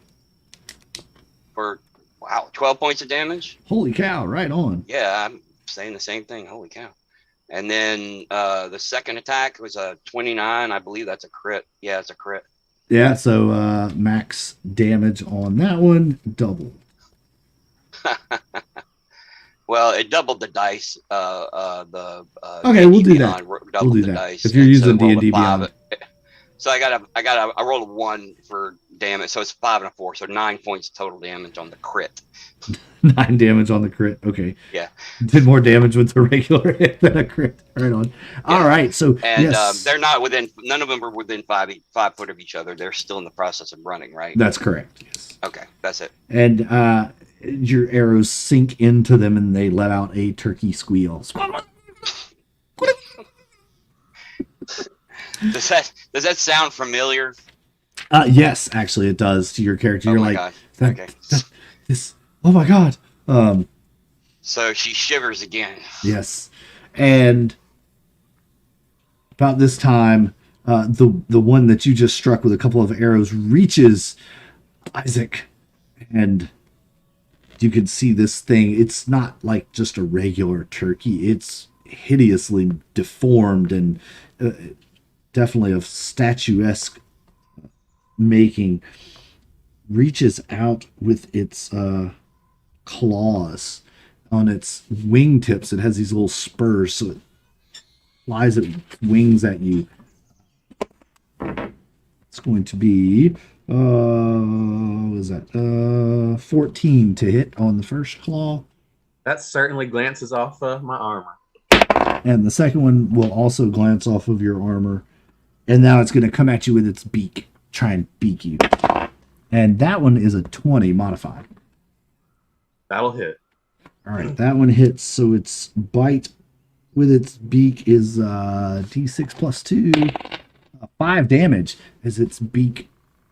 [SPEAKER 3] for 12 points of damage.
[SPEAKER 1] Holy cow! Right on.
[SPEAKER 3] Yeah, I'm saying the same thing. Holy cow! And then the second attack was a 29. I believe that's a crit. Yeah, it's a crit.
[SPEAKER 1] Yeah. So max damage on that one, double.
[SPEAKER 3] Well, it doubled the dice.
[SPEAKER 1] Okay, we'll do that.
[SPEAKER 3] Doubled
[SPEAKER 1] We'll do
[SPEAKER 3] the
[SPEAKER 1] that.
[SPEAKER 3] dice.
[SPEAKER 1] If you're
[SPEAKER 3] and
[SPEAKER 1] using
[SPEAKER 3] rolled a
[SPEAKER 1] D&D
[SPEAKER 3] 5.
[SPEAKER 1] Beyond.
[SPEAKER 3] So I rolled a 1 for damage. So it's 5 and a 4. So 9 points total damage on the crit.
[SPEAKER 1] 9 damage on the crit. Okay.
[SPEAKER 3] Yeah.
[SPEAKER 1] Did more damage with the regular hit than a crit. Right on.
[SPEAKER 3] Yeah.
[SPEAKER 1] All right. So
[SPEAKER 3] And
[SPEAKER 1] yes,
[SPEAKER 3] they're not within. None of them are within 5 foot of each other. They're still in the process of running, right?
[SPEAKER 1] that's correct. Yes.
[SPEAKER 3] Okay, that's it.
[SPEAKER 1] And your arrows sink into them, and they let out a turkey squeal.
[SPEAKER 3] Does that sound familiar?
[SPEAKER 1] Yes, actually, it does to your character.
[SPEAKER 3] Oh
[SPEAKER 1] You're
[SPEAKER 3] my
[SPEAKER 1] like,
[SPEAKER 3] God.
[SPEAKER 1] that,
[SPEAKER 3] Okay.
[SPEAKER 1] this. Oh my god.
[SPEAKER 3] So she shivers again.
[SPEAKER 1] Yes, and about this time, the one that you just struck with a couple of arrows reaches Isaac, and you can see this thing. It's not like just a regular turkey. It's hideously deformed and definitely of statuesque making. Reaches out with its claws on its wingtips. It has these little spurs, so it flies its wings at you. It's going to be what is that? 14 to hit on the first claw.
[SPEAKER 4] That certainly glances off my armor.
[SPEAKER 1] And the second one will also glance off of your armor. And now it's going to come at you with its beak. Try and beak you. And that one is a 20 modified.
[SPEAKER 4] That'll hit.
[SPEAKER 1] All right, that one hits. So its bite with its beak is D6 plus 2. 5 damage as its beak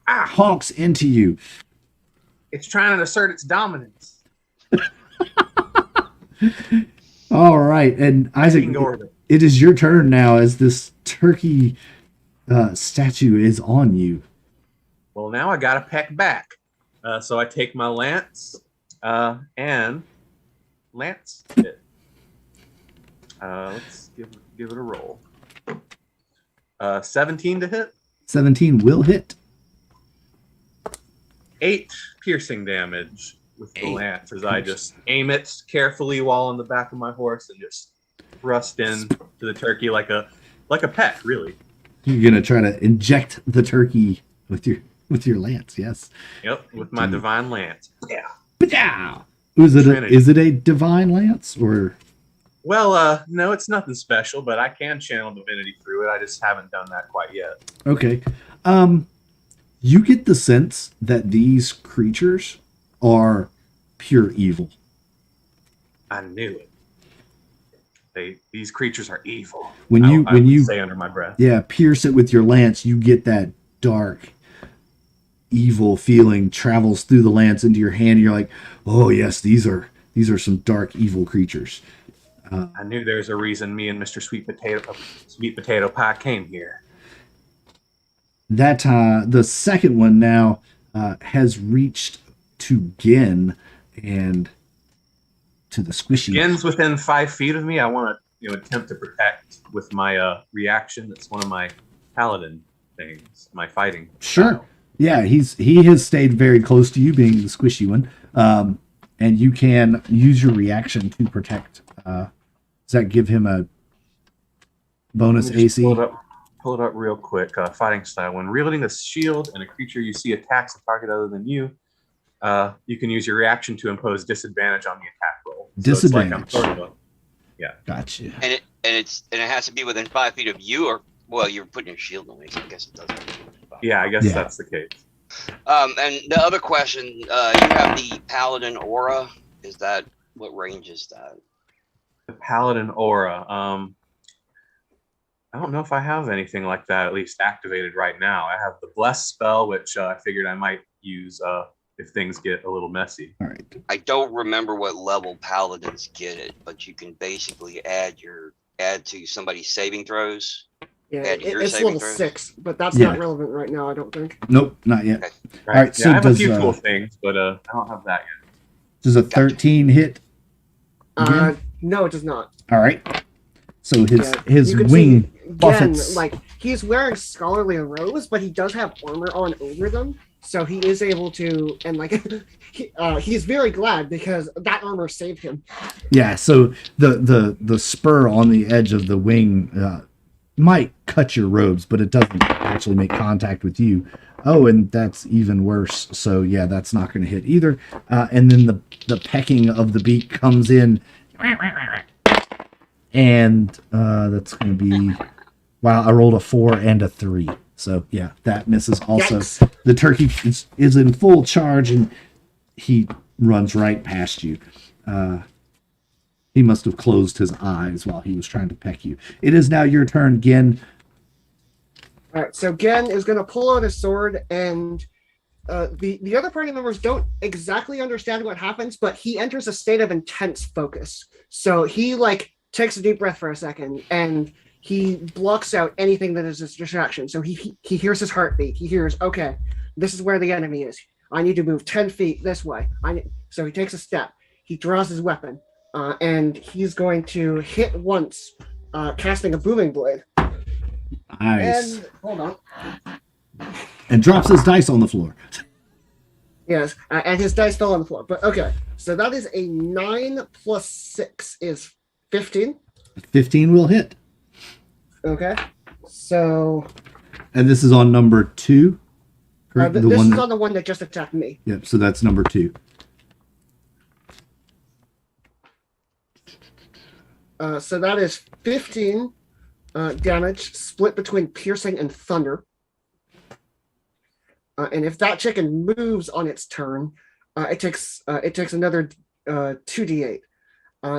[SPEAKER 1] honks into you.
[SPEAKER 4] It's trying to assert its dominance.
[SPEAKER 1] All right, and Isaac,
[SPEAKER 4] Taking order.
[SPEAKER 1] it is your turn now as this turkey statue is on you.
[SPEAKER 4] Well, now I got to peck back. So I take my lance and lance hit. Let's give it a roll. 17 to hit.
[SPEAKER 1] 17 will hit.
[SPEAKER 4] 8 piercing damage with the lance as I just aim it carefully while on the back of my horse and just thrust in to the turkey like a pet, really.
[SPEAKER 1] You're gonna try to inject the turkey with your lance, yes.
[SPEAKER 4] Yep, with my divine lance. Yeah.
[SPEAKER 1] Ba-dow! Is it a divine lance or?
[SPEAKER 4] Well, no, it's nothing special, but I can channel divinity through it. I just haven't done that quite yet.
[SPEAKER 1] Okay. You get the sense that these creatures are pure evil.
[SPEAKER 4] I knew it. These creatures are evil.
[SPEAKER 1] When you
[SPEAKER 4] say under my breath.
[SPEAKER 1] Yeah, pierce it with your lance, you get that dark, evil feeling travels through the lance into your hand. And you're like, oh yes, these are some dark, evil creatures.
[SPEAKER 4] I knew there's a reason me and Mr. Sweet Potato Pie came here.
[SPEAKER 1] That the second one now has reached to Gin and to the squishy.
[SPEAKER 4] Gin's within 5 feet of me. I want to attempt to protect with my reaction. That's one of my paladin things, my fighting.
[SPEAKER 1] Sure.
[SPEAKER 4] Style.
[SPEAKER 1] Yeah, he has stayed very close to you, being the squishy one. And you can use your reaction to protect. Does that give him a bonus AC?
[SPEAKER 4] Pull it up real quick. Fighting style. When wielding a shield and a creature you see attacks a target other than you, you can use your reaction to impose disadvantage on the attack roll. So
[SPEAKER 1] Disadvantage.
[SPEAKER 4] It's like I'm sort of yeah.
[SPEAKER 1] Gotcha.
[SPEAKER 3] And it has to be within 5 feet of you, or well, you're putting your shield on me, so I guess it doesn't.
[SPEAKER 4] Yeah, I guess that's the case.
[SPEAKER 3] And the other question, you have the paladin aura. Is that what range is that?
[SPEAKER 4] The paladin aura. I don't know if I have anything like that, at least activated right now. I have the bless spell, which I figured I might use if things get a little messy.
[SPEAKER 1] All right.
[SPEAKER 3] I don't remember what level paladins get it, but you can basically add to somebody's saving throws.
[SPEAKER 2] Yeah,
[SPEAKER 3] Add to your
[SPEAKER 2] it's
[SPEAKER 3] saving
[SPEAKER 2] level
[SPEAKER 3] throws.
[SPEAKER 2] 6, but that's
[SPEAKER 1] Yeah.
[SPEAKER 2] not relevant right now, I don't think.
[SPEAKER 1] Nope, not yet.
[SPEAKER 3] Okay.
[SPEAKER 1] All right, so
[SPEAKER 4] I have a
[SPEAKER 1] does,
[SPEAKER 4] few cool things, but I don't have that yet.
[SPEAKER 1] Does a 13 hit?
[SPEAKER 2] No, it does not.
[SPEAKER 1] All right. So his
[SPEAKER 2] You can
[SPEAKER 1] wing
[SPEAKER 2] see, again,
[SPEAKER 1] buffets.
[SPEAKER 2] like he's wearing scholarly robes, but he does have armor on over them, so he is able to. And like, he's very glad because that armor saved him.
[SPEAKER 1] Yeah. So the spur on the edge of the wing might cut your robes, but it doesn't actually make contact with you. Oh, and that's even worse. So yeah, that's not going to hit either. And then the pecking of the beak comes in. And that's going to be, wow, I rolled a 4 and a 3. So yeah, that misses also.
[SPEAKER 2] Yikes.
[SPEAKER 1] The turkey is in full charge and he runs right past you. He must have closed his eyes while he was trying to peck you. It is now your turn, Gin.
[SPEAKER 2] All right, so Gen is going to pull out his sword, and the other party members don't exactly understand what happens, but he enters a state of intense focus. So he takes a deep breath for a second, and he blocks out anything that is a distraction. So he hears his heartbeat. He hears, okay, this is where the enemy is. I need to move 10 feet this way. So he takes a step. He draws his weapon, and he's going to hit once, casting a booming blade.
[SPEAKER 1] Nice.
[SPEAKER 2] And hold on.
[SPEAKER 1] And drops his dice on the floor.
[SPEAKER 2] Yes, and his dice fell on the floor. But okay, so that is a 9 plus 6 is 15.
[SPEAKER 1] 15 will hit.
[SPEAKER 2] Okay, so
[SPEAKER 1] And this is on number 2. Correct?
[SPEAKER 2] this is on the one that just attacked me.
[SPEAKER 1] Yep, so that's number 2.
[SPEAKER 2] So that is 15 damage split between piercing and thunder. And if that chicken moves on its turn, it takes another 2d8.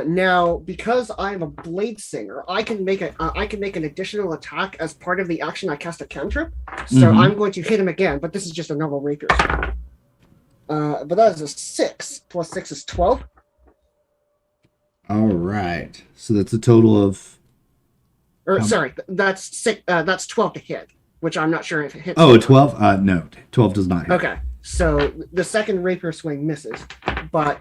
[SPEAKER 2] Now, because I'm a blade singer, I can make an additional attack as part of the action I cast a cantrip. So I'm going to hit him again, but this is just a normal rapier. But that is a 6 plus 6 is 12.
[SPEAKER 1] All right. So that's a total of.
[SPEAKER 2] Or sorry, that's six. That's 12 to hit, which I'm not sure if it hits.
[SPEAKER 1] Oh, 12? No, 12 does not hit.
[SPEAKER 2] Okay, so the second rapier swing misses, but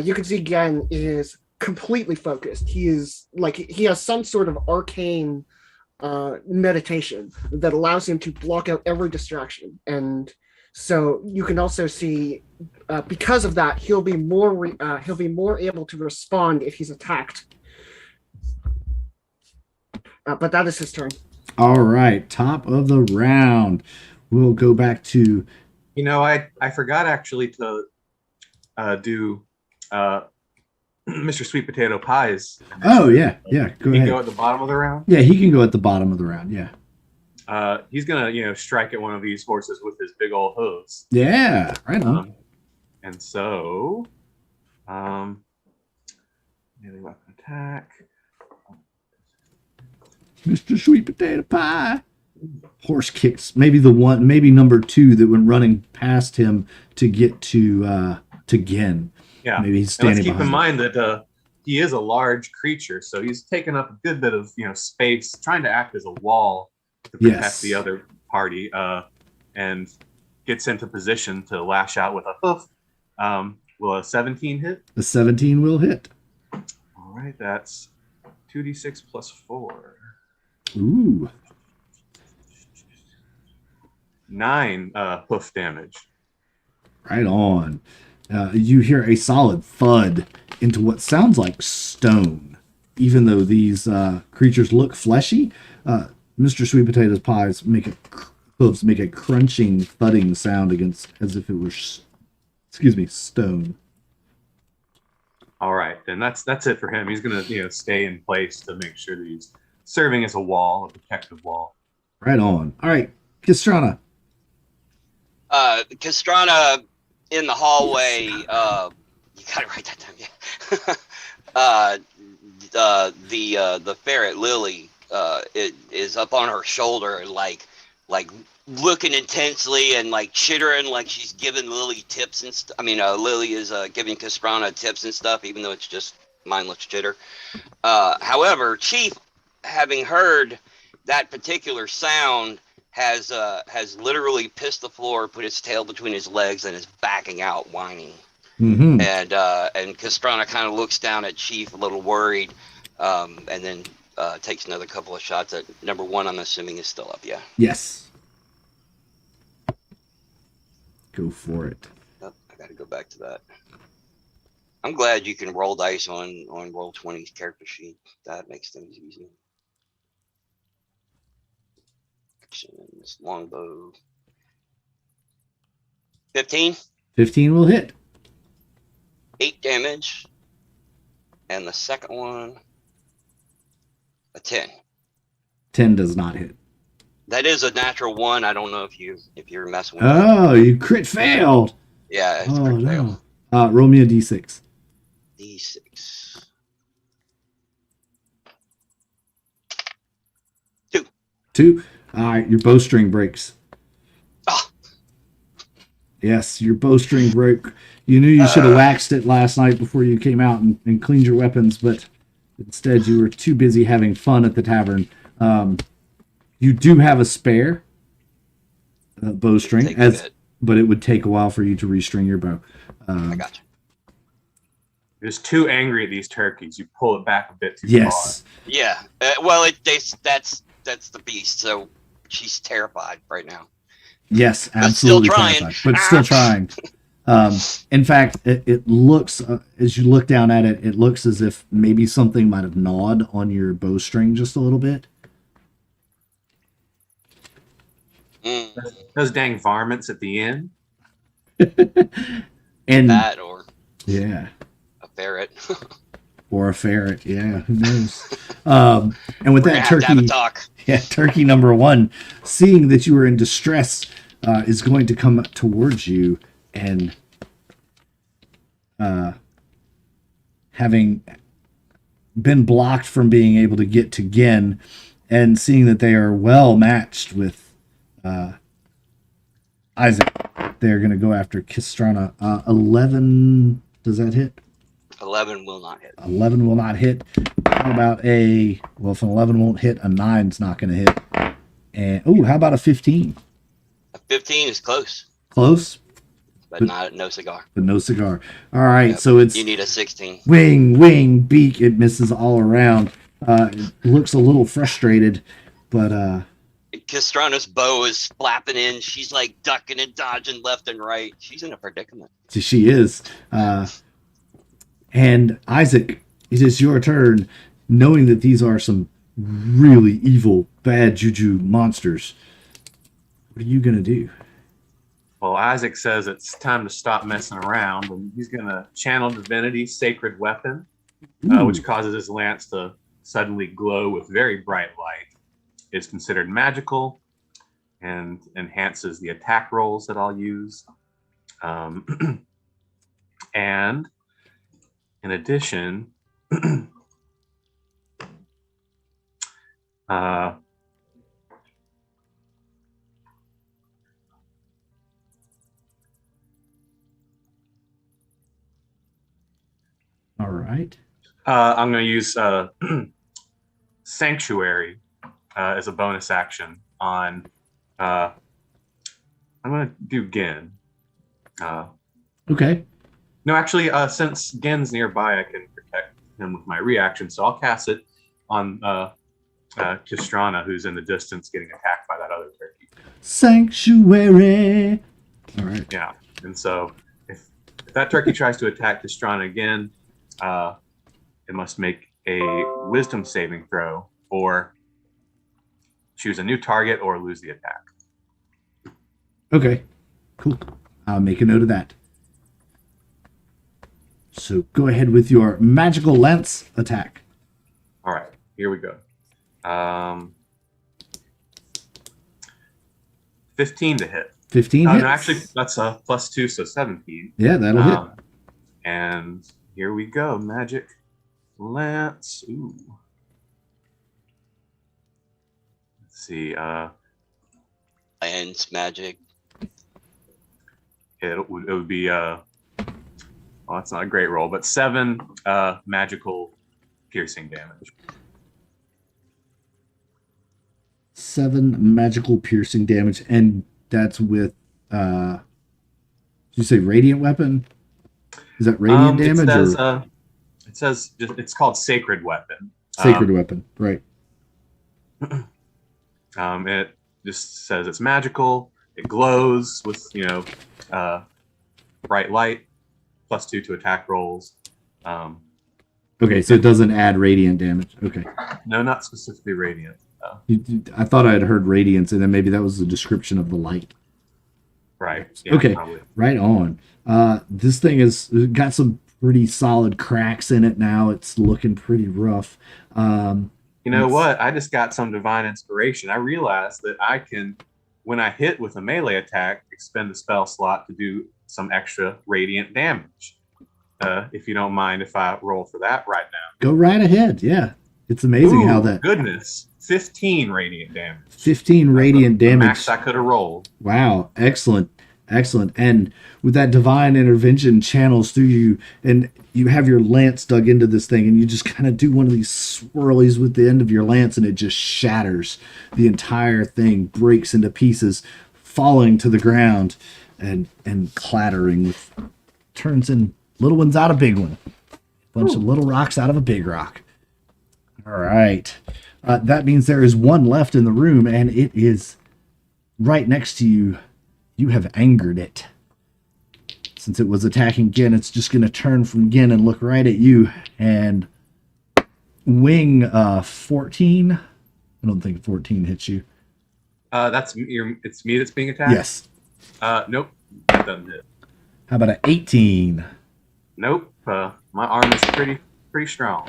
[SPEAKER 2] you can see Gen is completely focused. He has some sort of arcane meditation that allows him to block out every distraction, and so you can also see because of that he'll be more able to respond if he's attacked. But that is his turn.
[SPEAKER 1] All right. Top of the round. We'll go back to.
[SPEAKER 4] You know, I forgot actually to do Mr. Sweet Potato Pie's.
[SPEAKER 1] Oh, yeah. Yeah. Go
[SPEAKER 4] He
[SPEAKER 1] ahead.
[SPEAKER 4] go at the bottom of the round.
[SPEAKER 1] Yeah, he can go at the bottom of the round. Yeah.
[SPEAKER 4] He's gonna, strike at one of these horses with his big old hooves.
[SPEAKER 1] Yeah. Right on.
[SPEAKER 4] And so, melee weapon attack.
[SPEAKER 1] Mr. Sweet Potato Pie. Horse kicks. Maybe number 2 that went running past him to get to Gen.
[SPEAKER 4] Yeah.
[SPEAKER 1] Maybe he's
[SPEAKER 4] And let's
[SPEAKER 1] standing
[SPEAKER 4] keep in
[SPEAKER 1] behind.
[SPEAKER 4] mind that he is a large creature, so he's taking up a good bit of space, trying to act as a wall to protect
[SPEAKER 1] Yes.
[SPEAKER 4] the other party, and gets into position to lash out with a hoof. Will a 17 hit?
[SPEAKER 1] The 17 will hit.
[SPEAKER 4] All right, that's 2d6 plus 4.
[SPEAKER 1] Ooh.
[SPEAKER 4] 9 hoof damage.
[SPEAKER 1] Right on. You hear a solid thud into what sounds like stone. Even though these creatures look fleshy, Mr. Sweet Potato's pies hooves make a crunching, thudding sound as if it were, stone.
[SPEAKER 4] All right, then that's it for him. He's gonna stay in place to make sure that he's serving as a wall, a protective wall.
[SPEAKER 1] Right on. All right, Kistrana.
[SPEAKER 3] Castrana in the hallway. You gotta write that down. Yeah. The ferret Lily it is up on her shoulder, like looking intensely and like chittering, like she's giving Lily tips and Lily is giving Castrana tips and stuff, even though it's just mindless chitter. However, Chief, having heard that particular sound, has literally pissed the floor, put his tail between his legs, and is backing out, whining.
[SPEAKER 1] Mm-hmm.
[SPEAKER 3] And Castrana kind of looks down at Chief, a little worried, and then takes another couple of shots at number 1. I'm assuming is still up. Yeah.
[SPEAKER 1] Yes. Go for it.
[SPEAKER 3] Oh, I got to go back to that. I'm glad you can roll dice on Roll20's character sheet. That makes things easy. Actions, longbow. 15.
[SPEAKER 1] 15 will hit.
[SPEAKER 3] 8 damage. And the second one, a 10.
[SPEAKER 1] 10 does not hit.
[SPEAKER 3] That is a natural 1. I don't know if you're messing with
[SPEAKER 1] Oh, you crit failed.
[SPEAKER 3] Yeah, it's
[SPEAKER 1] Oh,
[SPEAKER 3] pretty
[SPEAKER 1] no.
[SPEAKER 3] fail.
[SPEAKER 1] Roll me a d6.
[SPEAKER 3] D6.
[SPEAKER 1] 2. All right, your bowstring breaks.
[SPEAKER 3] Ah.
[SPEAKER 1] Yes, your bowstring broke. You knew you should have waxed it last night before you came out and cleaned your weapons, but instead you were too busy having fun at the tavern. You do have a spare bowstring, but it would take a while for you to restring your bow.
[SPEAKER 3] I got you.
[SPEAKER 4] You're just too angry at these turkeys. You pull it back a bit too
[SPEAKER 1] Yes.
[SPEAKER 3] Yeah. Well, that's the beast. So she's terrified right now.
[SPEAKER 1] Yes,
[SPEAKER 3] But
[SPEAKER 1] absolutely.
[SPEAKER 3] still trying.
[SPEAKER 1] Terrified, but still trying. In fact, it looks, as you look down at it, it looks as if maybe something might have gnawed on your bowstring just a little bit.
[SPEAKER 3] Mm,
[SPEAKER 4] far. Those dang varmints at the end.
[SPEAKER 1] And
[SPEAKER 3] that or
[SPEAKER 1] yeah,
[SPEAKER 3] a ferret.
[SPEAKER 1] or a ferret. Yeah, who knows? And with
[SPEAKER 3] We're
[SPEAKER 1] that,
[SPEAKER 3] gonna have to have
[SPEAKER 1] turkey.
[SPEAKER 3] a talk.
[SPEAKER 1] Yeah, turkey number 1, seeing that you are in distress, is going to come towards you and, having been blocked from being able to get to Gen, and seeing that they are well matched with Isaac, they're going to go after Kistrana. 11, does that hit?
[SPEAKER 3] 11 will not hit.
[SPEAKER 1] 11 will not hit. How about if an 11 won't hit, a 9's not going to hit. And how about a 15?
[SPEAKER 3] A 15 is close,
[SPEAKER 1] Close,
[SPEAKER 3] but no cigar.
[SPEAKER 1] but no cigar. All right,
[SPEAKER 3] Yep.
[SPEAKER 1] so it's
[SPEAKER 3] You need a 16.
[SPEAKER 1] wing, beak. It misses all around. It looks a little frustrated, but
[SPEAKER 3] Castrana's bow is flapping in. She's like ducking and dodging left and right. She's in a predicament.
[SPEAKER 1] she is. And Isaac, it is your turn. Knowing that these are some really evil, bad juju monsters, what are you gonna do?
[SPEAKER 4] Well, Isaac says it's time to stop messing around, and he's going to channel Divinity Sacred Weapon, which causes his lance to suddenly glow with very bright light. It's considered magical and enhances the attack rolls that I'll use. And in addition,
[SPEAKER 1] All right.
[SPEAKER 4] I'm going to use Sanctuary as a bonus action on. I'm going to do Gin.
[SPEAKER 1] Okay.
[SPEAKER 4] No, actually, since Gen's nearby, I can protect him with my reaction, so I'll cast it on Kistrana, who's in the distance getting attacked by that other turkey.
[SPEAKER 1] Sanctuary. All right.
[SPEAKER 4] Yeah, and so if that turkey tries to attack Kistrana again, it must make a wisdom saving throw or choose a new target or lose the attack.
[SPEAKER 1] Okay. Cool. I'll make a note of that. So go ahead with your magical lance attack.
[SPEAKER 4] All right, here we go. 15 to hit.
[SPEAKER 1] 15 hits.
[SPEAKER 4] No, actually, that's a +2, so 17.
[SPEAKER 1] Yeah, that'll hit.
[SPEAKER 4] And here we go, magic lance. Ooh. Let's see.
[SPEAKER 3] Lance magic.
[SPEAKER 4] It would be well, that's not a great roll, but 7 magical piercing damage.
[SPEAKER 1] 7 magical piercing damage, and that's with did you say radiant weapon? Is that radiant damage?
[SPEAKER 4] It says it's called sacred weapon.
[SPEAKER 1] Sacred weapon, right.
[SPEAKER 4] It just says it's magical. It glows with bright light, +2 to attack rolls.
[SPEAKER 1] Okay, so it doesn't add radiant damage. Okay.
[SPEAKER 4] No, not specifically radiant.
[SPEAKER 1] I thought I had heard radiance, and then maybe that was the description of the light.
[SPEAKER 4] Right. Yeah,
[SPEAKER 1] okay,
[SPEAKER 4] probably.
[SPEAKER 1] right on. This thing has got some pretty solid cracks in it now. It's looking pretty rough.
[SPEAKER 4] You know what? I just got some divine inspiration. I realized that I can, when I hit with a melee attack, expend the spell slot to do some extra radiant damage. If you don't mind if I roll for that right now.
[SPEAKER 1] Go right ahead. Yeah. It's amazing how that...
[SPEAKER 4] Goodness. 15 radiant damage.
[SPEAKER 1] 15 radiant damage.
[SPEAKER 4] The max I could have rolled.
[SPEAKER 1] Wow. Excellent. Excellent. And with that divine intervention channels through you, and you have your lance dug into this thing, and you just kind of do one of these swirlies with the end of your lance, and it just shatters. The entire thing breaks into pieces, falling to the ground and clattering with... turns in little ones out of big one. Bunch of little rocks out of a big rock. All right. That means there is one left in the room, and it is right next to you. You have angered it. Since it was attacking Gin, it's just going to turn from Gin and look right at you and wing 14. I don't think 14 hits you.
[SPEAKER 4] It's me that's being attacked?
[SPEAKER 1] Yes.
[SPEAKER 4] Nope. That doesn't hit.
[SPEAKER 1] How about an 18?
[SPEAKER 4] Nope. My arm is pretty strong.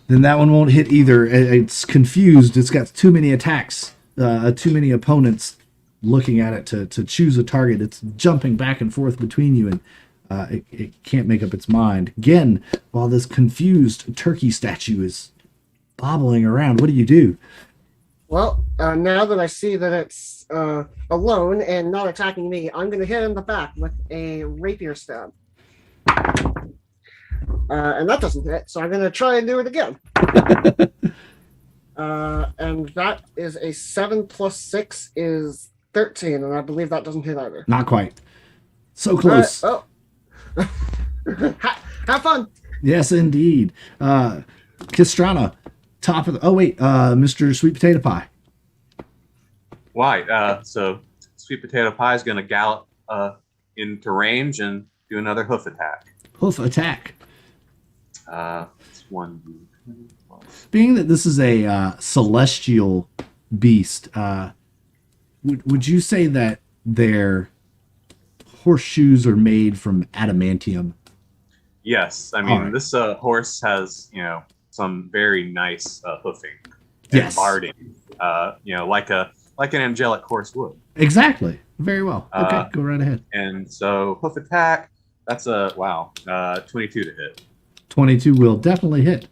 [SPEAKER 1] Then that one won't hit either. It's confused. It's got too many attacks, too many opponents looking at it to choose a target. It's jumping back and forth between you, and it can't make up its mind. Again, while this confused turkey statue is bobbling around, what do you do?
[SPEAKER 2] Well, now that I see that it's alone and not attacking me, I'm going to hit it in the back with a rapier stab. And that doesn't hit, so I'm going to try and do it again. And that is a 7 plus 6 is 13, and I believe that doesn't hit either.
[SPEAKER 1] Not quite. So close.
[SPEAKER 2] Oh. Have fun.
[SPEAKER 1] Yes, indeed. Kistrana, top of the. Oh wait, Mr. Sweet Potato Pie.
[SPEAKER 4] Why? So Sweet Potato Pie is going to gallop into range and do another hoof attack.
[SPEAKER 1] Hoof attack.
[SPEAKER 4] It's 1d20 plus.
[SPEAKER 1] Being that this is a celestial beast, would you say that their horseshoes are made from adamantium?
[SPEAKER 4] Yes, I mean
[SPEAKER 1] All right.
[SPEAKER 4] this horse has some very nice hoofing and
[SPEAKER 1] Yes.
[SPEAKER 4] barding, like an angelic horse would.
[SPEAKER 1] Exactly. Very well. Okay, go right ahead.
[SPEAKER 4] And so hoof attack, that's a 22 to hit.
[SPEAKER 1] 22 will definitely hit.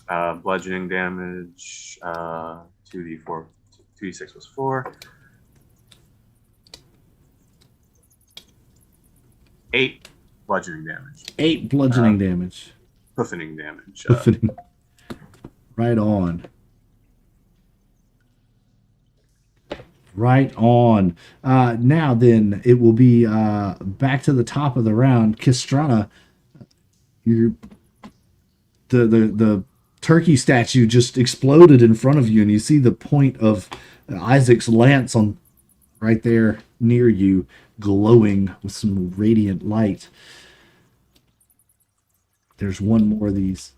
[SPEAKER 4] Bludgeoning damage, 2d4, 2d6 was 4. 8 bludgeoning damage.
[SPEAKER 1] 8 bludgeoning damage.
[SPEAKER 4] Hoofing damage.
[SPEAKER 1] Hoofing. Right on. Right on. Now then, it will be back to the top of the round. Kistrana, the turkey statue just exploded in front of you, and you see the point of Isaac's lance on right there near you, glowing with some radiant light. There's one more of these.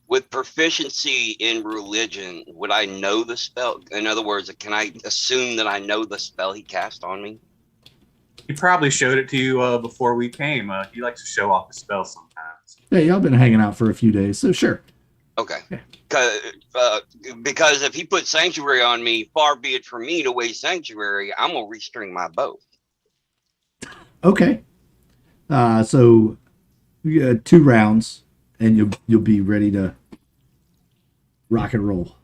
[SPEAKER 3] With proficiency in religion, would I know the spell? In other words, can I assume that I know the spell he cast on me?
[SPEAKER 4] He probably showed it to you before we came. He likes to show off his spells sometimes.
[SPEAKER 1] Yeah, y'all been hanging out for a few days, so sure.
[SPEAKER 3] Okay.
[SPEAKER 1] Yeah.
[SPEAKER 3] Because if he put sanctuary on me, far be it from me to waste sanctuary, I'm gonna restring my bow.
[SPEAKER 1] Okay. So you got 2 rounds, and you'll be ready to rock and roll.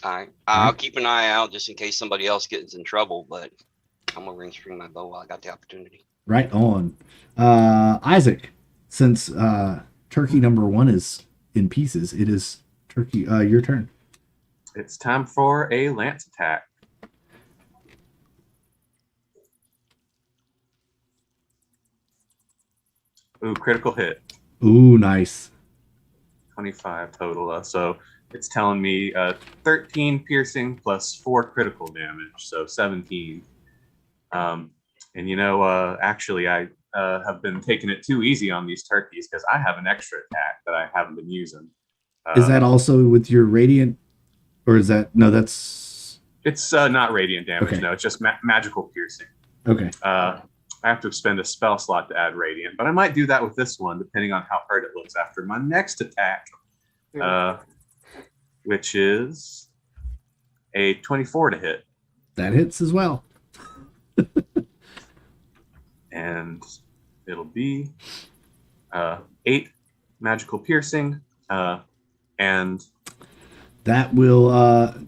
[SPEAKER 3] All right. I'll keep an eye out just in case somebody else gets in trouble, but I'm gonna restring my bow while I got the opportunity.
[SPEAKER 1] Right on. Isaac, since turkey number 1 is in pieces, it is turkey your turn.
[SPEAKER 4] It's time for a lance attack. Ooh, critical hit.
[SPEAKER 1] Ooh, nice.
[SPEAKER 4] 25 total. So it's telling me 13 piercing plus 4 critical damage, so 17. And actually, I have been taking it too easy on these turkeys because I have an extra attack that I haven't been using.
[SPEAKER 1] Is that also with your radiant, or is that no? That's
[SPEAKER 4] It's not radiant damage.
[SPEAKER 1] Okay.
[SPEAKER 4] No, it's just magical piercing.
[SPEAKER 1] okay.
[SPEAKER 4] I have to spend a spell slot to add radiant, but I might do that with this one, depending on how hurt it looks after my next attack, which is a 24 to hit.
[SPEAKER 1] That hits as well.
[SPEAKER 4] And it'll be 8 magical piercing, and
[SPEAKER 1] That will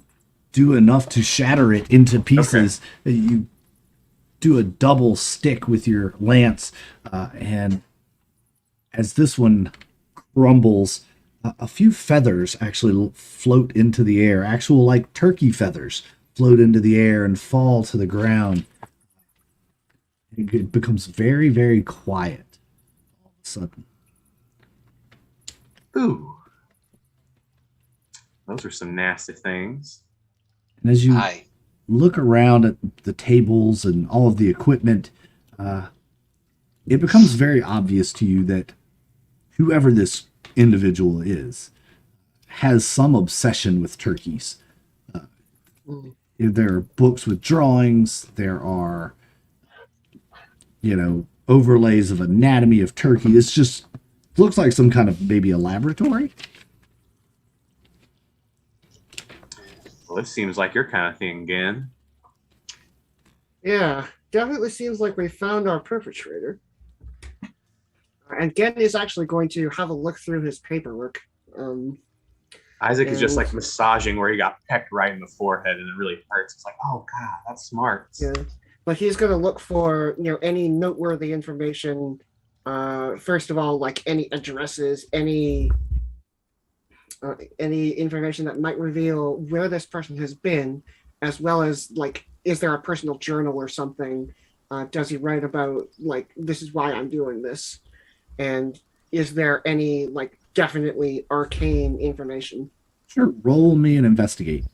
[SPEAKER 1] do enough to shatter it into pieces. You do a double stick with your lance, and as this one crumbles, a few feathers actually float into the air. Actual like turkey feathers float into the air and fall to the ground. It becomes very, very quiet all of a sudden.
[SPEAKER 4] ooh, those are some nasty things.
[SPEAKER 1] And as you
[SPEAKER 3] Hi.
[SPEAKER 1] look around at the tables and all of the equipment, it becomes very obvious to you that whoever this individual is has some obsession with turkeys. There are books with drawings. There are, overlays of anatomy of turkey. It's just looks like some kind of maybe a laboratory.
[SPEAKER 4] Well, this seems like your kind of thing, Gen.
[SPEAKER 2] Yeah, definitely seems like we found our perpetrator. And Gen is actually going to have a look through his paperwork.
[SPEAKER 4] Isaac is just like massaging where he got pecked right in the forehead and it really hurts. It's like, oh god, that's smart.
[SPEAKER 2] Yeah, but he's going to look for any noteworthy information first of all, like any addresses, any information that might reveal where this person has been, as well as like, is there a personal journal or something? Does he write about like, this is why I'm doing this? And is there any like definitely arcane information?
[SPEAKER 1] Sure. Roll me and investigate.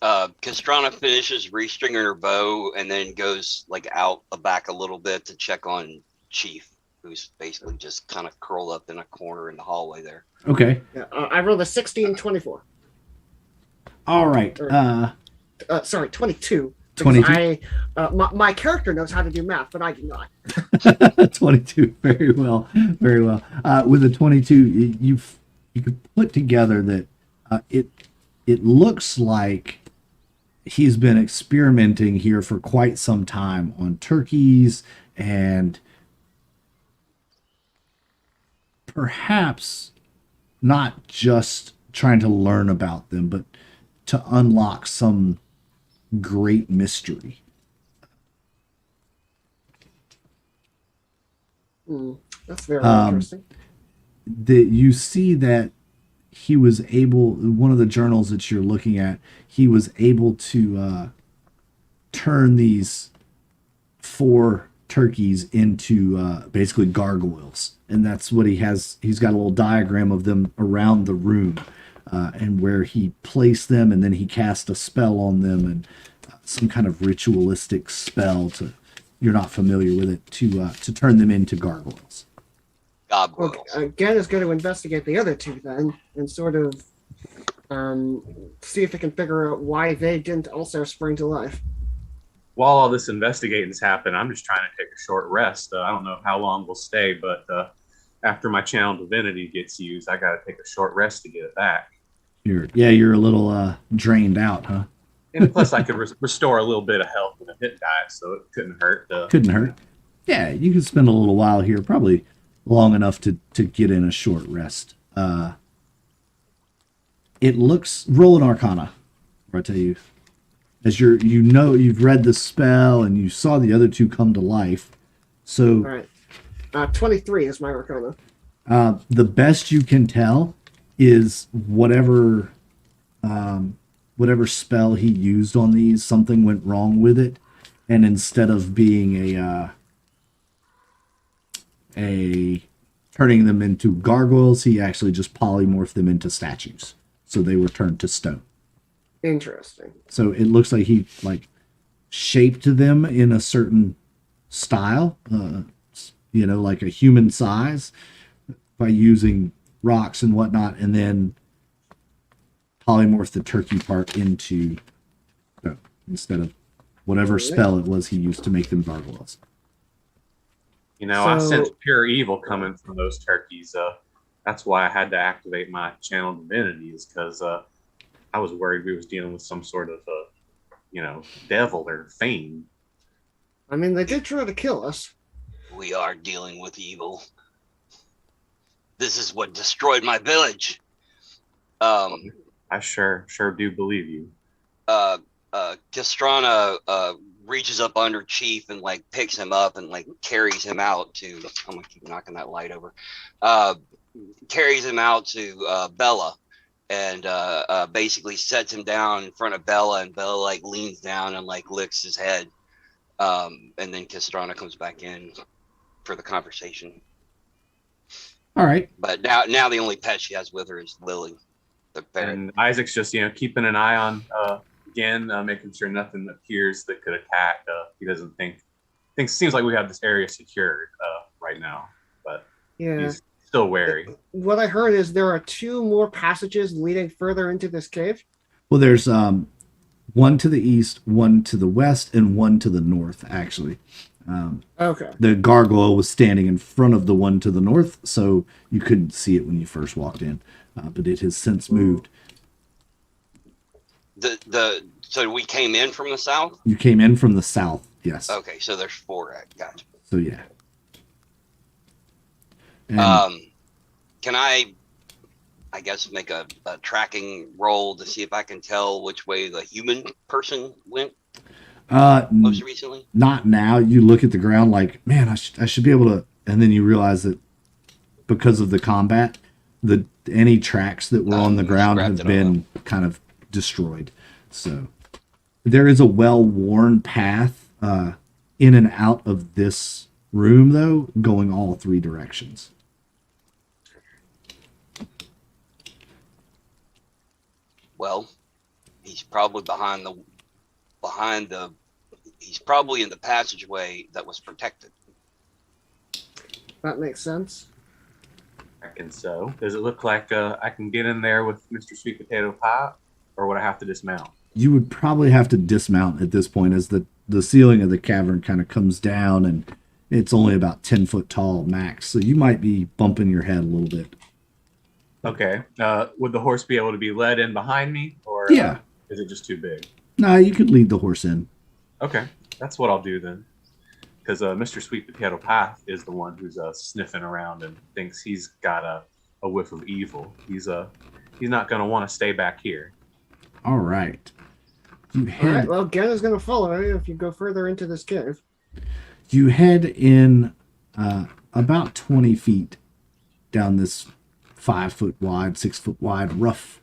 [SPEAKER 3] Castrana finishes restringing her bow and then goes like out back a little bit to check on Chief, who's basically just kind of curled up in a corner in the hallway there.
[SPEAKER 1] Okay.
[SPEAKER 2] Yeah, I rolled a 16, 24.
[SPEAKER 1] All right.
[SPEAKER 2] Sorry, 22.
[SPEAKER 1] 22.
[SPEAKER 2] My character knows how to do math, but I do not.
[SPEAKER 1] 22. Very well. Very well. With a 22, you could put together that it looks like he's been experimenting here for quite some time on turkeys and perhaps not just trying to learn about them, but to unlock some great mystery.
[SPEAKER 2] That's very interesting.
[SPEAKER 1] That you see that he was able, one of the journals that you're looking at, he was able to turn these 4 turkeys into basically gargoyles. And that's what he has. He's got a little diagram of them around the room and where he placed them, and then he cast a spell on them and some kind of ritualistic spell to, you're not familiar with it, to turn them into gargoyles.
[SPEAKER 3] Gargoyles.
[SPEAKER 2] Again, is going to investigate the other 2 then, and sort of see if it can figure out why they didn't also spring to life.
[SPEAKER 4] While all this investigating's happened, I'm just trying to take a short rest. I don't know how long we'll stay, but after my channel divinity gets used, I got to take a short rest to get it back.
[SPEAKER 1] You're a little drained out, huh?
[SPEAKER 4] And plus, I could restore a little bit of health with a hit die, so it couldn't hurt.
[SPEAKER 1] Couldn't hurt. Yeah, you could spend a little while here, probably long enough to get in a short rest. It looks, roll an Arcana, or I tell you, as you've read the spell and you saw the other 2 come to life. So,
[SPEAKER 2] all right, 23 is my Arcana.
[SPEAKER 1] The best you can tell is whatever spell he used on these, something went wrong with it, and instead of being a turning them into gargoyles, he actually just polymorphed them into statues, so they were turned to stone.
[SPEAKER 2] Interesting.
[SPEAKER 1] So it looks like he shaped them in a certain style, like a human size, by using rocks and whatnot, and then polymorphed the turkey part into stone instead of whatever spell it was he used to make them gargoyles.
[SPEAKER 4] I sense pure evil coming from those turkeys. That's why I had to activate my channel divinities, because I was worried we was dealing with some sort of, devil or fiend.
[SPEAKER 2] I mean, they did try to kill us.
[SPEAKER 3] We are dealing with evil. This is what destroyed my village.
[SPEAKER 4] I sure do believe you.
[SPEAKER 3] Castrana reaches up under Chief and picks him up and carries him out to. I'm gonna keep knocking that light over. Carries him out to Bella. And basically sets him down in front of Bella, and Bella leans down and licks his head, and then Castrana comes back in for the conversation.
[SPEAKER 1] All right.
[SPEAKER 3] But now the only pet she has with her is Lily, the ferret.
[SPEAKER 4] And Isaac's just keeping an eye on again, making sure nothing appears that could attack. He doesn't seems like we have this area secured right now, but he's still wary.
[SPEAKER 2] What I heard is there are 2 more passages leading further into this cave.
[SPEAKER 1] Well, there's one to the east, one to the west, and one to the north, actually.
[SPEAKER 2] Okay.
[SPEAKER 1] The gargoyle was standing in front of the one to the north, so you couldn't see it when you first walked in, but it has since moved.
[SPEAKER 3] So we came in from the south?
[SPEAKER 1] You came in from the south, yes.
[SPEAKER 3] Okay, so there's 4. Gotcha.
[SPEAKER 1] So, yeah. And
[SPEAKER 3] can I guess make a tracking roll to see if I can tell which way the human person went? most recently?
[SPEAKER 1] Not now. You look at the ground like, man, I should be able to, and then you realize that because of the combat, any tracks that were on the ground
[SPEAKER 3] scrapped
[SPEAKER 1] have
[SPEAKER 3] it all
[SPEAKER 1] been kind of destroyed. So there is a well-worn path in and out of this room, though, going all three directions.
[SPEAKER 3] Well, he's probably he's probably in the passageway that was protected.
[SPEAKER 2] That makes sense.
[SPEAKER 4] I reckon so. Does it look like I can get in there with Mr. Sweet Potato Pie, or would I have to dismount?
[SPEAKER 1] You would probably have to dismount at this point as the ceiling of the cavern kind of comes down, and it's only about 10 foot tall max. So you might be bumping your head a little bit.
[SPEAKER 4] Okay. Would the horse be able to be led in behind me, or
[SPEAKER 1] Yeah.
[SPEAKER 4] is it just too big?
[SPEAKER 1] No, you could lead the horse in.
[SPEAKER 4] Okay, that's what I'll do then. Because Mr. Sweet Potato Pie is the one who's sniffing around and thinks he's got a whiff of evil. He's not going to want to stay back here.
[SPEAKER 1] All right. You
[SPEAKER 2] All
[SPEAKER 1] head
[SPEAKER 2] right. Well, Gen is going to follow you if you go further into this cave.
[SPEAKER 1] you head in about 20 feet down this 5 foot wide, 6 foot wide, rough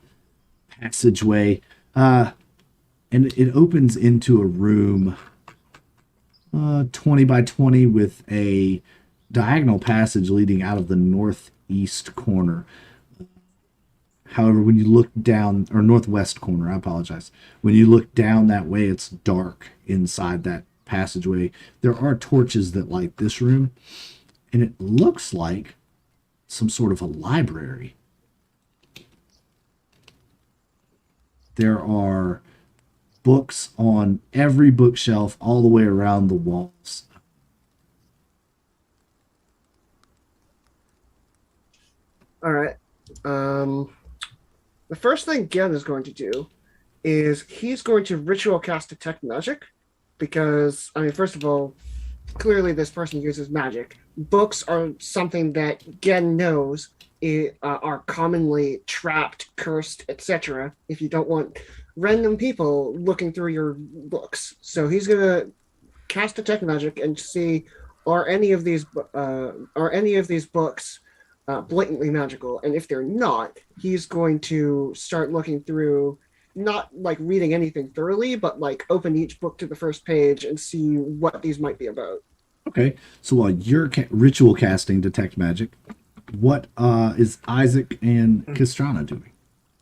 [SPEAKER 1] passageway. And it opens into a room 20 by 20 with a diagonal passage leading out of the northeast corner. However, when you look down, or northwest corner, I apologize. When you look down that way, it's dark inside that passageway. There are torches that light this room, and it looks like some sort of a library. There are books on every bookshelf all the way around the walls.
[SPEAKER 2] All right. The first thing Gen is going to do is he's going to ritual cast detect magic, because I mean, first of all, clearly this person uses magic. Books are something that Gen knows are commonly trapped, cursed, etc. If you don't want random people looking through your books, so he's gonna cast detect magic and see are any of these books blatantly magical, and if they're not, he's going to start looking through, not like reading anything thoroughly, but like open each book to the first page and see what these might be about.
[SPEAKER 1] Okay, so while you're ritual casting detect magic, what is Isaac and Kistrana doing?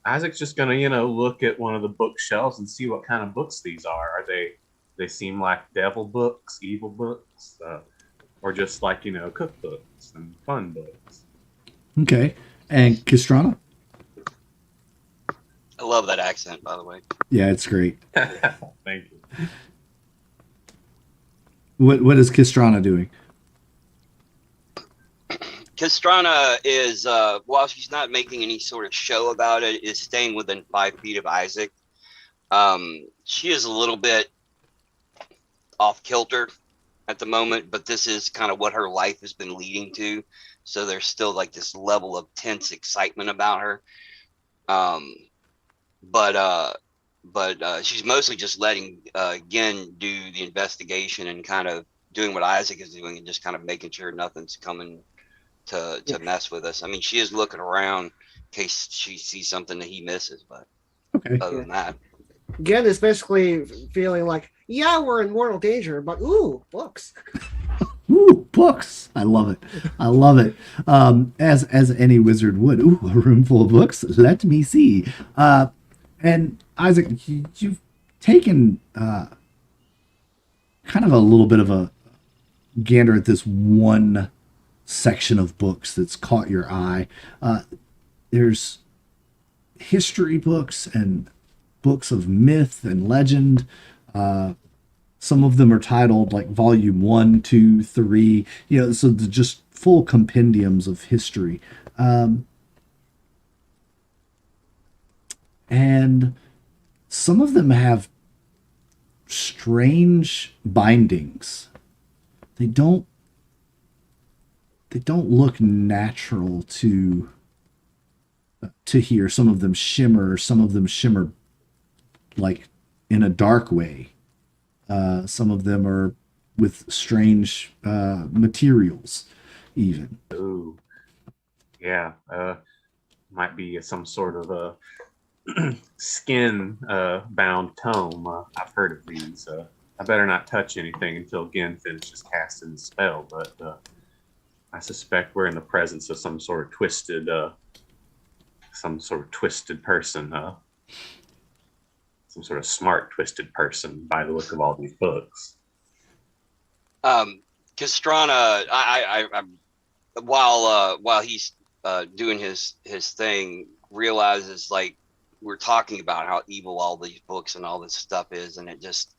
[SPEAKER 4] Isaac's just gonna, look at one of the bookshelves and see what kind of books these are. They seem like devil books, evil books, or just like cookbooks and fun books.
[SPEAKER 1] Okay, and Kistrana?
[SPEAKER 3] I love that accent, by the way.
[SPEAKER 1] Yeah, it's great.
[SPEAKER 4] Thank you.
[SPEAKER 1] What is Kistrana doing?
[SPEAKER 3] Castrana is, while she's not making any sort of show about it, is staying within 5 feet of Isaac. She is a little bit off kilter at the moment, but this is kind of what her life has been leading to. So there's still like this level of tense excitement about her. But she's mostly just letting Gen do the investigation and kind of doing what Isaac is doing and just kind of making sure nothing's coming to mess with us. I mean, she is looking around in case she sees something that he misses, but
[SPEAKER 1] Okay.
[SPEAKER 3] other than that,
[SPEAKER 2] Gen is basically feeling like, yeah, we're in mortal danger, but ooh, books.
[SPEAKER 1] Ooh, books! I love it. I love it. As any wizard would. Ooh, a room full of books. Let me see. And Isaac, you've taken kind of a little bit of a gander at this one section of books that's caught your eye. There's history books and books of myth and legend. Some of them are titled like volume 1, 2, 3, so they're just full compendiums of history. And some of them have strange bindings. They don't look natural to hear. Some of them shimmer like in a dark way. Some of them are with strange materials, even.
[SPEAKER 4] Ooh, yeah. Might be some sort of a skin bound tome. I've heard of these. I better not touch anything until Gen finishes casting the spell, but I suspect we're in the presence of some sort of twisted person, some sort of smart twisted person by the look of all these books.
[SPEAKER 3] Castrana, while he's doing his thing, realizes like we're talking about how evil all these books and all this stuff is, and it just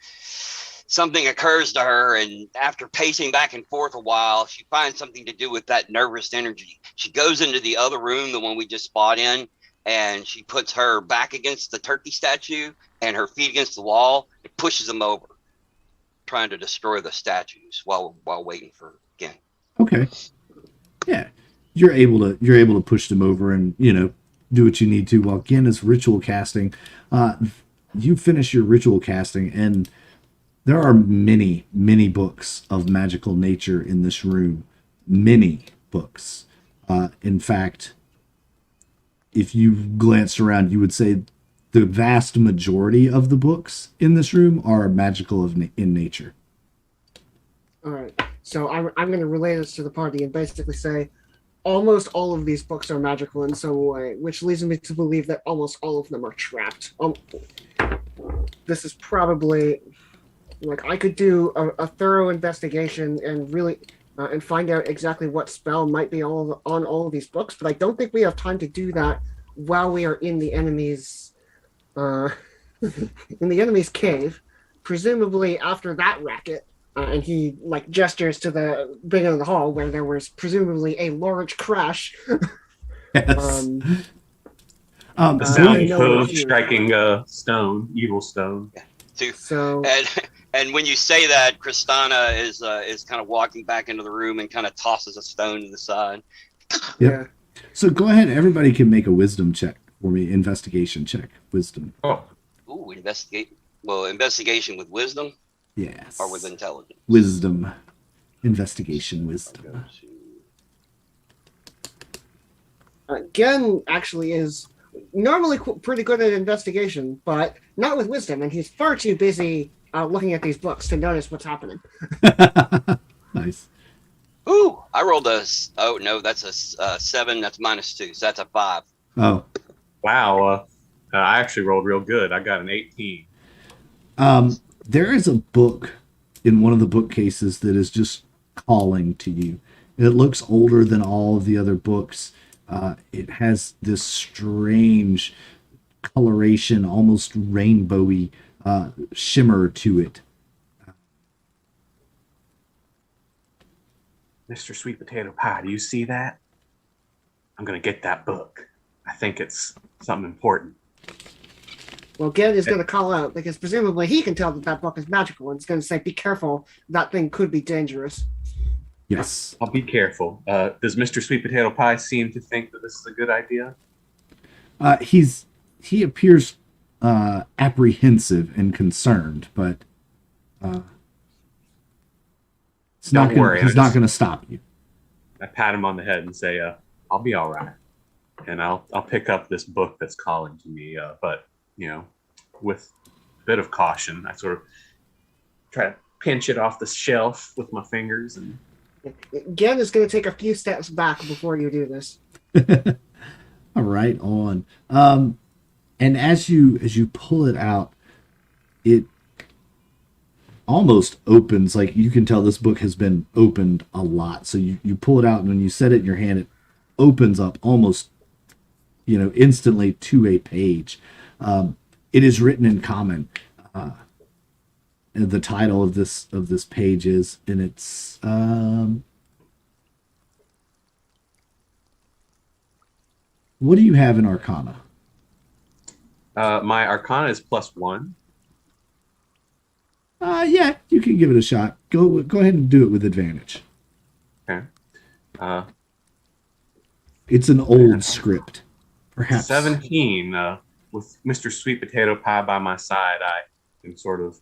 [SPEAKER 3] something occurs to her, and after pacing back and forth a while, she finds something to do with that nervous energy. She goes into the other room, the one we just fought in, and she puts her back against the turkey statue and her feet against the wall. It pushes them over, trying to destroy the statues while waiting for Gen.
[SPEAKER 1] Okay. Yeah, you're able to push them over and do what you need to while Gen is ritual casting. You finish your ritual casting, and there are many books of magical nature in this room. Many books. In fact, if you glanced around, you would say the vast majority of the books in this room are magical in nature.
[SPEAKER 2] All right. So I'm going to relay this to the party and basically say almost all of these books are magical in some way, which leads me to believe that almost all of them are trapped. This is probably like I could do a thorough investigation and really and find out exactly what spell might be on all of these books, but I don't think we have time to do that while we are in the enemy's cave. Presumably after that racket. And he like gestures to the beginning of the hall where there was presumably a large crash.
[SPEAKER 1] Yes.
[SPEAKER 4] The sound of hooves striking evil stone.
[SPEAKER 3] Too.
[SPEAKER 2] So
[SPEAKER 3] and when you say that, Kristana is kind of walking back into the room and kind of tosses a stone to the side.
[SPEAKER 1] Yep. Yeah. So go ahead. Everybody can make a wisdom check for me. Investigation check. Wisdom.
[SPEAKER 4] Oh.
[SPEAKER 3] Ooh, investigate. Well, investigation with wisdom.
[SPEAKER 1] Yes.
[SPEAKER 3] Or with intelligence.
[SPEAKER 1] Wisdom. Investigation wisdom.
[SPEAKER 2] Gen actually is normally pretty good at investigation, but not with wisdom, and he's far too busy looking at these books to notice what's happening.
[SPEAKER 1] Nice.
[SPEAKER 3] Ooh, I rolled that's a 7. That's -2, so that's a 5.
[SPEAKER 1] Oh.
[SPEAKER 4] Wow. I actually rolled real good. I got an 18.
[SPEAKER 1] There is a book in one of the bookcases that is just calling to you. It looks older than all of the other books. It has this strange coloration, almost rainbowy shimmer to it.
[SPEAKER 4] Mr. Sweet Potato Pie, do you see that? I'm going to get that book. I think it's something important.
[SPEAKER 2] Well, Gen is going to call out because presumably he can tell that book is magical, and it's going to say, "Be careful, that thing could be dangerous."
[SPEAKER 1] Yes.
[SPEAKER 4] I'll be careful. Does Mr. Sweet Potato Pie seem to think that this is a good idea?
[SPEAKER 1] He appears apprehensive and concerned, but he's not going to stop you.
[SPEAKER 4] I pat him on the head and say, "I'll be all right," and I'll pick up this book that's calling to me, but. With a bit of caution, I sort of try to pinch it off the shelf with my fingers. And
[SPEAKER 2] Gen is going to take a few steps back before you do this.
[SPEAKER 1] All right, on. And as you pull it out, it almost opens. Like you can tell this book has been opened a lot. So you pull it out, and when you set it in your hand, it opens up almost, instantly to a page. It is written in common. And the title of this page is, and it's what do you have in Arcana?
[SPEAKER 4] My Arcana is +1.
[SPEAKER 1] Yeah, you can give it a shot. Go ahead and do it with advantage.
[SPEAKER 4] Okay.
[SPEAKER 1] It's an old script, perhaps
[SPEAKER 4] 17. With Mr. Sweet Potato Pie by my side, I can sort of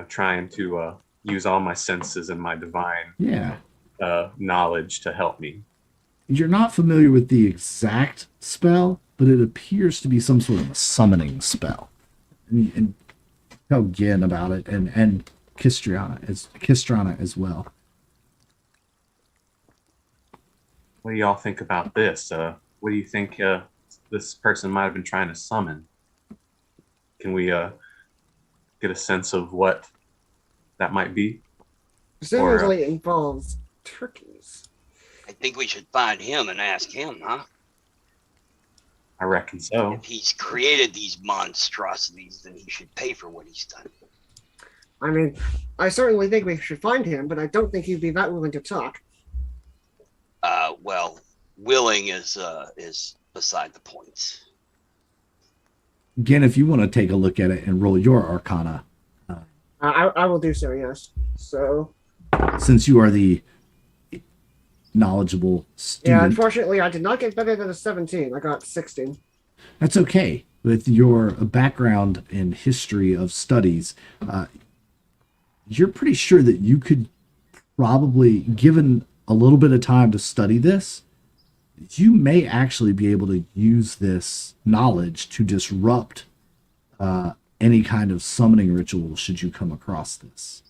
[SPEAKER 4] trying to use all my senses and my divine
[SPEAKER 1] Yeah.
[SPEAKER 4] knowledge to help me.
[SPEAKER 1] You're not familiar with the exact spell, but it appears to be some sort of a summoning spell. And tell Gin about it, and Kistrana as well.
[SPEAKER 4] What do y'all think about this? What do you think this person might have been trying to summon? Can we get a sense of what that might be?
[SPEAKER 2] Presumably it involves turkeys.
[SPEAKER 3] I think we should find him and ask him, huh?
[SPEAKER 4] I reckon so.
[SPEAKER 3] If he's created these monstrosities, then he should pay for what he's done.
[SPEAKER 2] I mean, I certainly think we should find him, but I don't think he'd be that willing to talk.
[SPEAKER 3] Well, willing is beside the point.
[SPEAKER 1] Again, if you want to take a look at it and roll your Arcana,
[SPEAKER 2] I will do so, yes. So,
[SPEAKER 1] since you are the knowledgeable student.
[SPEAKER 2] yeah, unfortunately, I did not get better than a 17. I got 16.
[SPEAKER 1] That's okay. With your background in history of studies, you're pretty sure that you could probably, given a little bit of time to study this, you may actually be able to use this knowledge to disrupt any kind of summoning ritual should you come across this.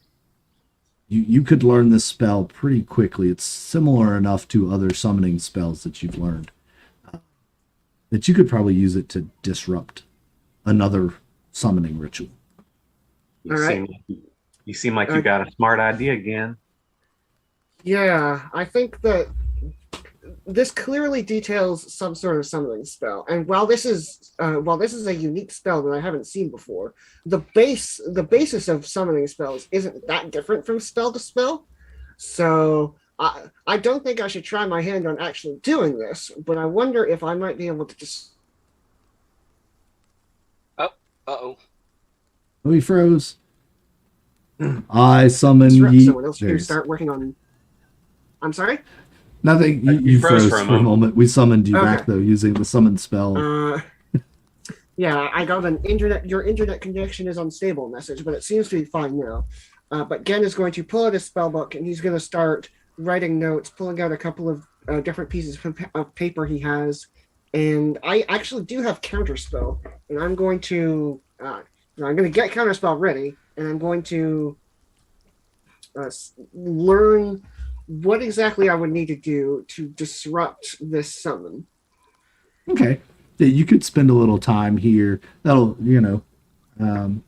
[SPEAKER 1] You could learn this spell pretty quickly. It's similar enough to other summoning spells that you've learned that you could probably use it to disrupt another summoning ritual.
[SPEAKER 2] All right.
[SPEAKER 4] You seem like you got a smart idea again.
[SPEAKER 2] Yeah, I think that this clearly details some sort of summoning spell. And while this is a unique spell that I haven't seen before, the basis of summoning spells isn't that different from spell to spell. So I don't think I should try my hand on actually doing this, but I wonder if I might be able to just.
[SPEAKER 1] Oh, he froze. I summon ye.
[SPEAKER 2] Someone else to start working on. I'm sorry.
[SPEAKER 1] Nothing. You froze for a moment. We summoned you back though using the summon spell.
[SPEAKER 2] Yeah, I got an your internet connection is unstable message, but it seems to be fine now. But Gen is going to pull out his spell book and he's going to start writing notes, pulling out a couple of different pieces of paper he has. And I actually do have counterspell, and I'm going to get counterspell ready, and I'm going to learn what exactly I would need to do to disrupt this summon.
[SPEAKER 1] Okay. Yeah, you could spend a little time here. That'll, kind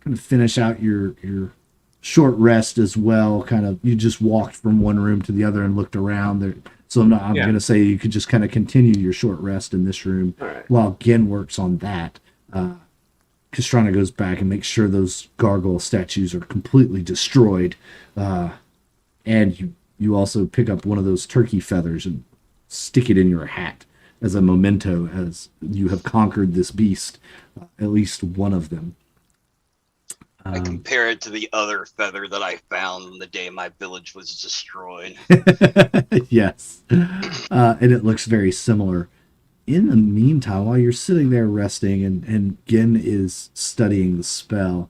[SPEAKER 1] of finish out your short rest as well. Kind of, you just walked from one room to the other and looked around there. So I'm going to say you could just kind of continue your short rest in this room while Gen works on that. Kistrana goes back and makes sure those gargoyle statues are completely destroyed. And you also pick up one of those turkey feathers and stick it in your hat as a memento, as you have conquered this beast, at least one of them.
[SPEAKER 3] I compare it to the other feather that I found the day my village was destroyed.
[SPEAKER 1] Yes. And it looks very similar. In the meantime, while you're sitting there resting and Gen is studying the spell,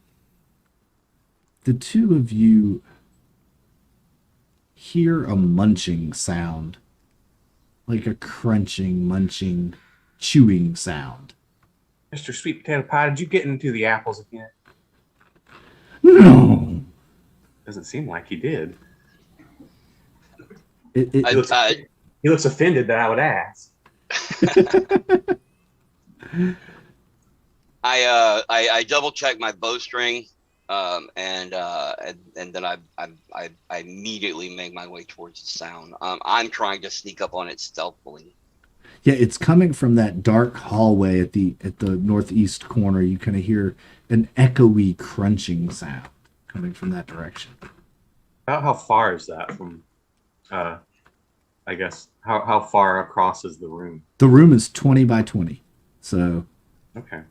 [SPEAKER 1] the two of you hear a munching sound, like a crunching, munching, chewing sound.
[SPEAKER 4] Mr. Sweet Potato Pie, did you get into the apples again?
[SPEAKER 1] No.
[SPEAKER 4] Doesn't seem like he did.
[SPEAKER 3] He
[SPEAKER 4] looks offended that I would ask.
[SPEAKER 3] I double check my bowstring, and then I immediately make my way towards the sound. I'm trying to sneak up on it stealthily.
[SPEAKER 1] Yeah, it's coming from that dark hallway at the northeast corner. You kind of hear an echoey crunching sound coming from that direction.
[SPEAKER 4] About how far is that from? I guess how far across is the room?
[SPEAKER 1] The room is 20 by 20, so
[SPEAKER 4] okay.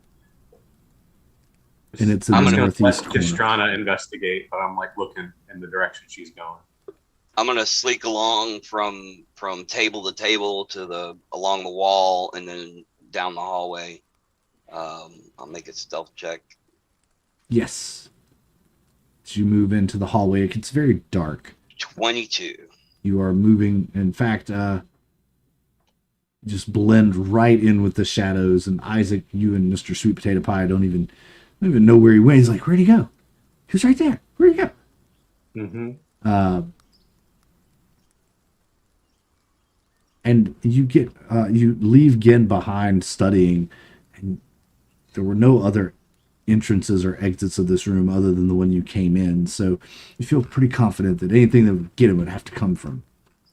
[SPEAKER 1] And it's in
[SPEAKER 4] I'm
[SPEAKER 1] the
[SPEAKER 4] gonna
[SPEAKER 1] northeast
[SPEAKER 4] let
[SPEAKER 1] corner.
[SPEAKER 4] Kistrana investigate, but I'm like looking in the direction she's going.
[SPEAKER 3] I'm gonna sneak along from table to table to along the wall and then down the hallway. I'll make a stealth check.
[SPEAKER 1] Yes. as you move into the hallway, it gets very dark.
[SPEAKER 3] 22.
[SPEAKER 1] You are moving, in fact, just blend right in with the shadows. And Isaac, you and Mr. Sweet Potato Pie don't even know where he went. He's like, where'd he go? He was right there. Where'd he go?
[SPEAKER 4] Mm-hmm.
[SPEAKER 1] And you leave Gen behind studying, and there were no other entrances or exits of this room other than the one you came in. So you feel pretty confident that anything that would get him would have to come from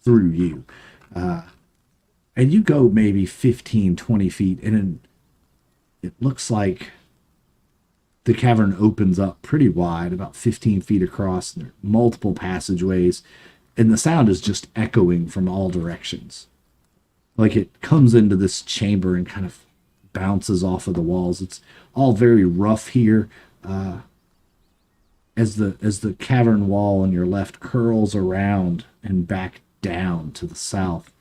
[SPEAKER 1] through you. And you go maybe 15, 20 feet, and it looks like the cavern opens up pretty wide, about 15 feet across. There are multiple passageways, and the sound is just echoing from all directions. Like it comes into this chamber and kind of bounces off of the walls. It's all very rough here. As the cavern wall on your left curls around and back down to the south,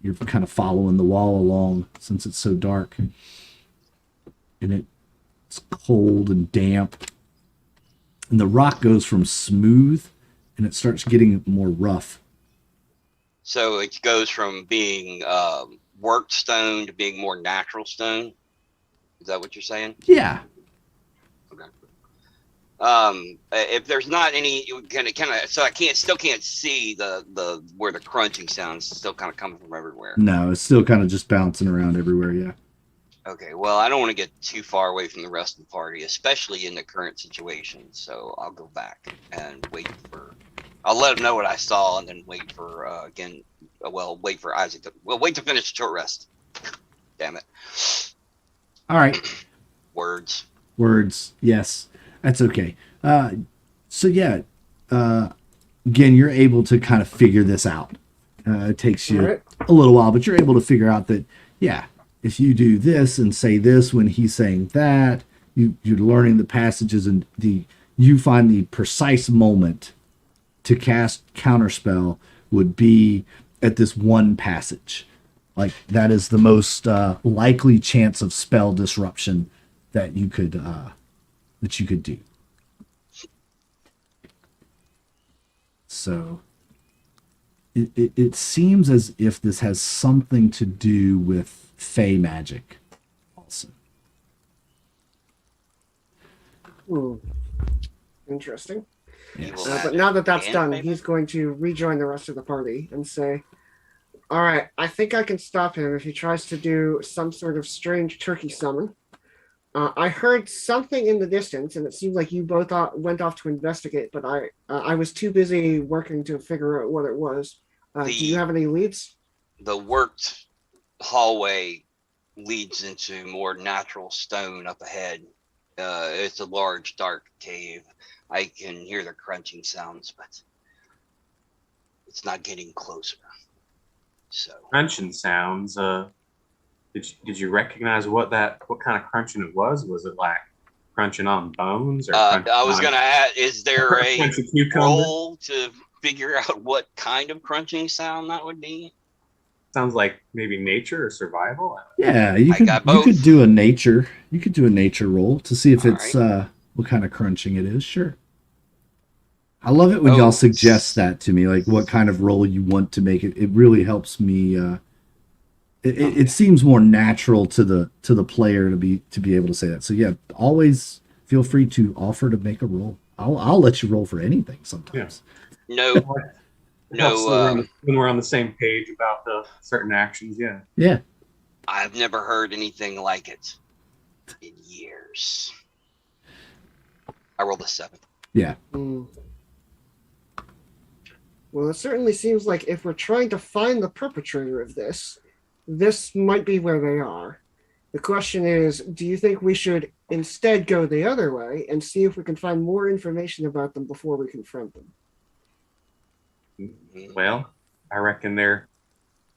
[SPEAKER 1] you're kind of following the wall along since it's so dark. And it's cold and damp. And the rock goes from smooth and it starts getting more rough.
[SPEAKER 3] So it goes from being worked stone to being more natural stone. Is that what you're saying?
[SPEAKER 1] Yeah.
[SPEAKER 3] Okay. If there's not any, kind of, so I still can't see the where the crunching sounds still kind of coming from everywhere.
[SPEAKER 1] No, it's still kind of just bouncing around everywhere. Yeah.
[SPEAKER 3] Okay. Well, I don't want to get too far away from the rest of the party, especially in the current situation. So I'll go back and I'll let them know what I saw, and then wait for wait for Isaac wait to finish the short rest. Damn it.
[SPEAKER 1] All right.
[SPEAKER 3] Words.
[SPEAKER 1] Yes, that's okay. So yeah, again, you're able to kind of figure this out. It takes you a little while, but you're able to figure out that, yeah, if you do this and say this when he's saying that, you're learning the passages, and you find the precise moment to cast counterspell would be at this one passage. Like that is the most likely chance of spell disruption that you could do. So it seems as if this has something to do with Fey magic also.
[SPEAKER 2] Interesting.
[SPEAKER 1] Yes.
[SPEAKER 2] But now that that's done, he's going to rejoin the rest of the party and say, all right, I think I can stop him if he tries to do some sort of strange turkey summon. I heard something in the distance, and it seemed like you both went off to investigate, but I was too busy working to figure out what it was. Do you have any leads?
[SPEAKER 3] The worked hallway leads into more natural stone up ahead. It's a large, dark cave. I can hear the crunching sounds, but it's not getting closer. So
[SPEAKER 4] Crunching sounds. Did you recognize what kind of crunching it was? Was it like crunching on bones? Or
[SPEAKER 3] I was gonna ask, is there a
[SPEAKER 4] cucumber?
[SPEAKER 3] roll to figure out what kind of crunching sound that would be?
[SPEAKER 4] Sounds like maybe nature or survival.
[SPEAKER 1] Yeah, you could do a nature. You could do a nature roll to see if it's what kind of crunching it is. Sure. I love it when y'all suggest that to me, like what kind of roll you want to make it. It really helps me. It seems more natural to the player to be able to say that. So yeah, always feel free to offer to make a roll. I'll let you roll for anything sometimes.
[SPEAKER 3] Yeah.
[SPEAKER 4] No. When we're on the same page about the certain actions, yeah.
[SPEAKER 1] Yeah.
[SPEAKER 3] I've never heard anything like it in years. I rolled a 7.
[SPEAKER 1] Yeah.
[SPEAKER 2] Well, it certainly seems like if we're trying to find the perpetrator of this might be where they are. The question is, do you think we should instead go the other way and see if we can find more information about them before we confront them?
[SPEAKER 4] Well, I reckon they're